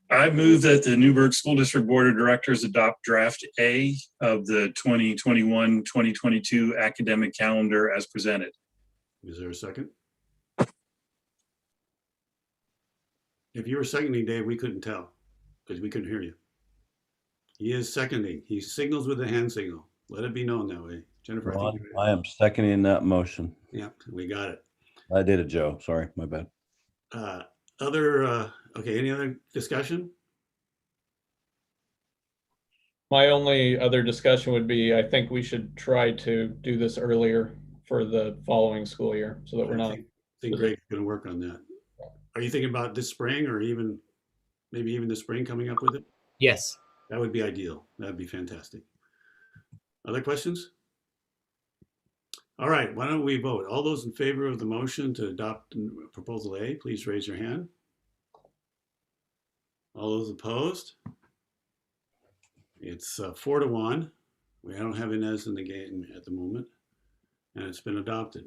I move that the Newberg School District Board of Directors adopt draft A of the 2021-2022 academic calendar as presented. Is there a second? If you were seconding, Dave, we couldn't tell because we couldn't hear you. He is seconding. He signals with a hand signal. Let it be known that way. Jennifer, Ron, I am seconding that motion. Yeah, we got it. I did it, Joe. Sorry, my bad. Okay, any other discussion? My only other discussion would be, I think we should try to do this earlier for the following school year so that we're not. I think Greg's going to work on that. Are you thinking about this spring or maybe even the spring coming up with it? Yes. That would be ideal. That'd be fantastic. Other questions? All right, why don't we vote? All those in favor of the motion to adopt proposal A, please raise your hand. All those opposed? It's 4-1. We don't have Inez in the game at the moment, and it's been adopted.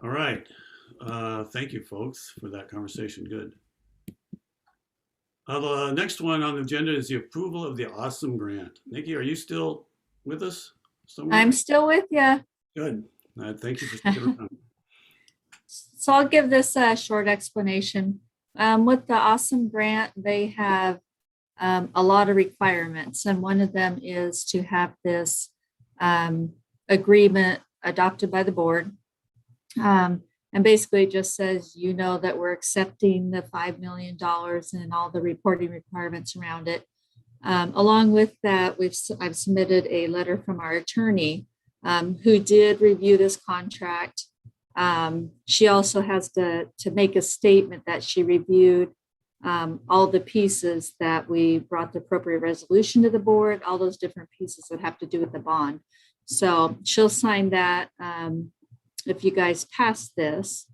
All right. Thank you, folks, for that conversation. Good. The next one on the agenda is the approval of the Awesome Grant. Nikki, are you still with us somewhere? I'm still with you. Good. Thank you for sticking around. So I'll give this a short explanation. With the Awesome Grant, they have a lot of requirements, and one of them is to have this agreement adopted by the board. And basically it just says, you know, that we're accepting the $5 million and all the reporting requirements around it. Along with that, I've submitted a letter from our attorney who did review this contract. She also has to make a statement that she reviewed all the pieces that we brought the appropriate resolution to the board, all those different pieces that have to do with the bond. So she'll sign that if you guys pass this,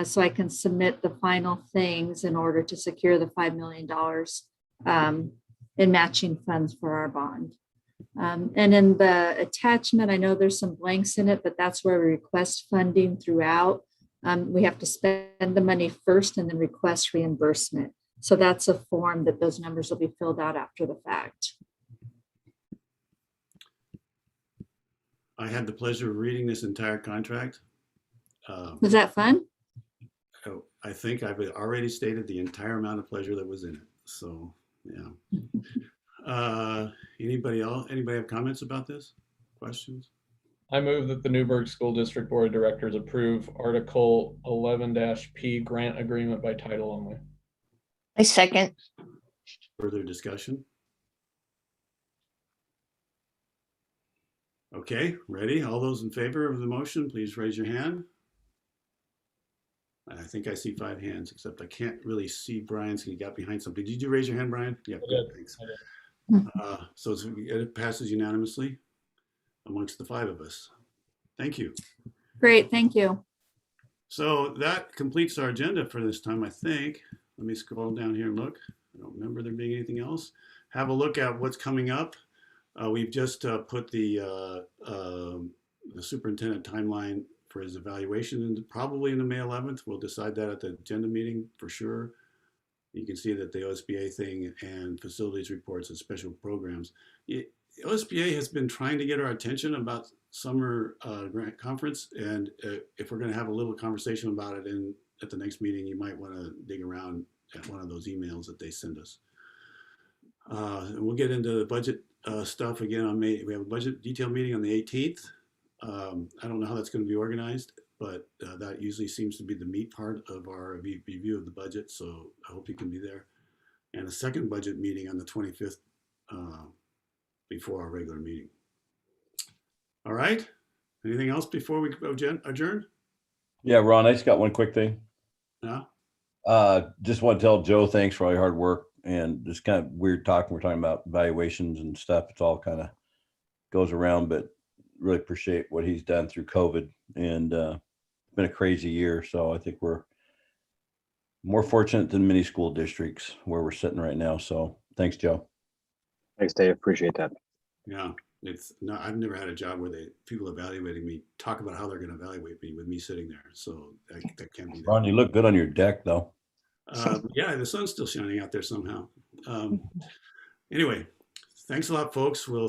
so I can submit the final things in order to secure the $5 million in matching funds for our bond. And in the attachment, I know there's some blanks in it, but that's where we request funding throughout. We have to spend the money first and then request reimbursement. So that's a form that those numbers will be filled out after the fact. I had the pleasure of reading this entire contract. Was that fun? I think I've already stated the entire amount of pleasure that was in it. So, yeah. Anybody else? Anybody have comments about this? Questions? I move that the Newberg School District Board of Directors approve Article 11-P grant agreement by title only. I second. Further discussion? Okay, ready? All those in favor of the motion, please raise your hand. I think I see 5 hands, except I can't really see Brian's. He got behind something. Did you raise your hand, Brian? Yeah, good, thanks. So it passes unanimously amongst the 5 of us. Thank you. Great, thank you. So that completes our agenda for this time, I think. Let me scroll down here and look. I don't remember there being anything else. Have a look at what's coming up. We've just put the superintendent timeline for his evaluation, probably in the May 11th. We'll decide that at the agenda meeting for sure. You can see that the OSBA thing and facilities reports and special programs. OSBA has been trying to get our attention about summer grant conference, and if we're going to have a little conversation about it at the next meeting, you might want to dig around at one of those emails that they send us. We'll get into the budget stuff again on May. We have a budget detail meeting on the 18th. I don't know how that's going to be organized. but that usually seems to be the meat part of our review of the budget. So I hope you can be there. And a second budget meeting on the 25th before our regular meeting. All right. Anything else before we adjourn? Yeah, Ron, I just got one quick thing. Yeah. Just want to tell Joe thanks for all your hard work, and just kind of weird talking. We're talking about valuations and stuff. It's all kind of goes around, but really appreciate what he's done through COVID, and it's been a crazy year. So I think we're more fortunate than many school districts where we're sitting right now. So thanks, Joe. Thanks, Dave. Appreciate that. Yeah. I've never had a job where people evaluating me talk about how they're going to evaluate me with me sitting there. So that can't be. Ron, you look good on your deck, though. Yeah, the sun's still shining out there somehow. Anyway, thanks a lot, folks. We'll